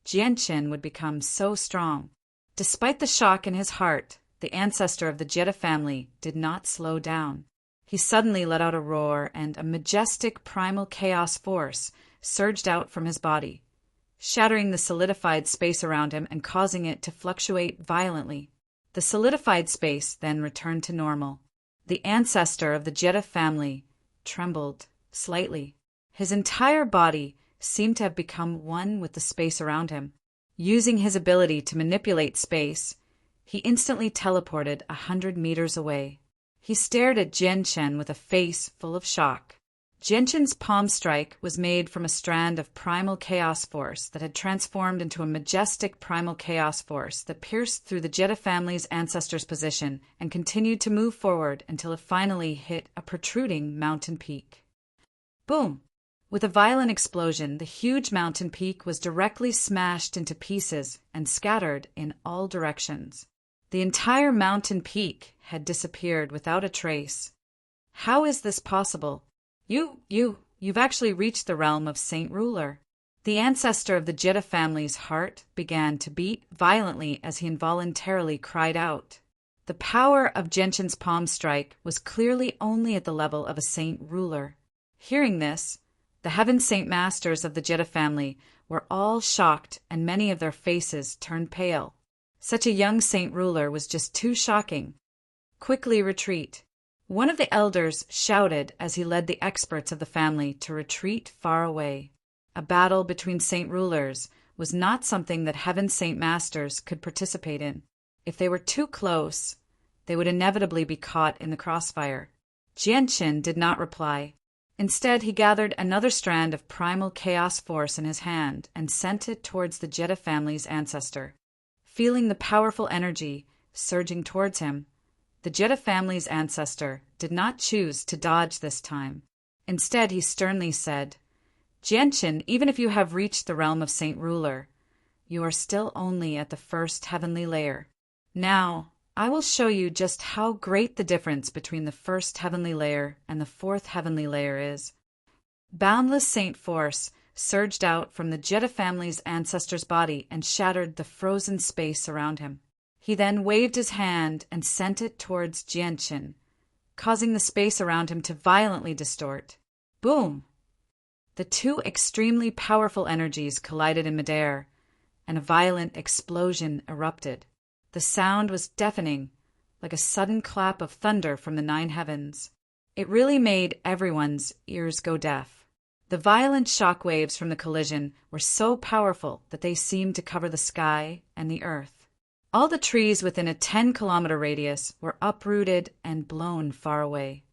Jianqin would become so strong. Despite the shock in his heart, the ancestor of the Jedi family did not slow down. He suddenly let out a roar, and a majestic primal chaos force surged out from his body, shattering the solidified space around him and causing it to fluctuate violently. The solidified space then returned to normal. The ancestor of the Jedi family trembled slightly. His entire body seemed to have become one with the space around him. Using his ability to manipulate space, he instantly teleported 100 meters away. He stared at Jianqin with a face full of shock. Jianqin's palm strike was made from a strand of primal chaos force that had transformed into a majestic primal chaos force that pierced through the Jedi family's ancestor's position and continued to move forward until it finally hit a protruding mountain peak. Boom! With a violent explosion, the huge mountain peak was directly smashed into pieces and scattered in all directions. The entire mountain peak had disappeared without a trace. How is this possible? You've actually reached the realm of Saint Ruler. The ancestor of the Jedi family's heart began to beat violently as he involuntarily cried out. The power of Jianqin's palm strike was clearly only at the level of a Saint Ruler. Hearing this, the Heaven Saint Masters of the Jedi family were all shocked, and many of their faces turned pale. Such a young Saint Ruler was just too shocking. Quickly retreat. One of the elders shouted as he led the experts of the family to retreat far away. A battle between Saint Rulers was not something that Heaven Saint Masters could participate in. If they were too close, they would inevitably be caught in the crossfire. Jianqin did not reply. Instead, he gathered another strand of primal chaos force in his hand and sent it towards the Jedi family's ancestor. Feeling the powerful energy surging towards him, the Jedi family's ancestor did not choose to dodge this time. Instead, he sternly said, "Jianqin, even if you have reached the realm of Saint Ruler, you are still only at the first heavenly layer. Now, I will show you just how great the difference between the first heavenly layer and the fourth heavenly layer is." Boundless saint force surged out from the Jedi family's ancestor's body and shattered the frozen space around him. He then waved his hand and sent it towards Jianqin, causing the space around him to violently distort. Boom! The two extremely powerful energies collided in midair, and a violent explosion erupted. The sound was deafening, like a sudden clap of thunder from the 9 heavens. It really made everyone's ears go deaf. The violent shock waves from the collision were so powerful that they seemed to cover the sky and the earth. All the trees within a 10-kilometer radius were uprooted and blown far away.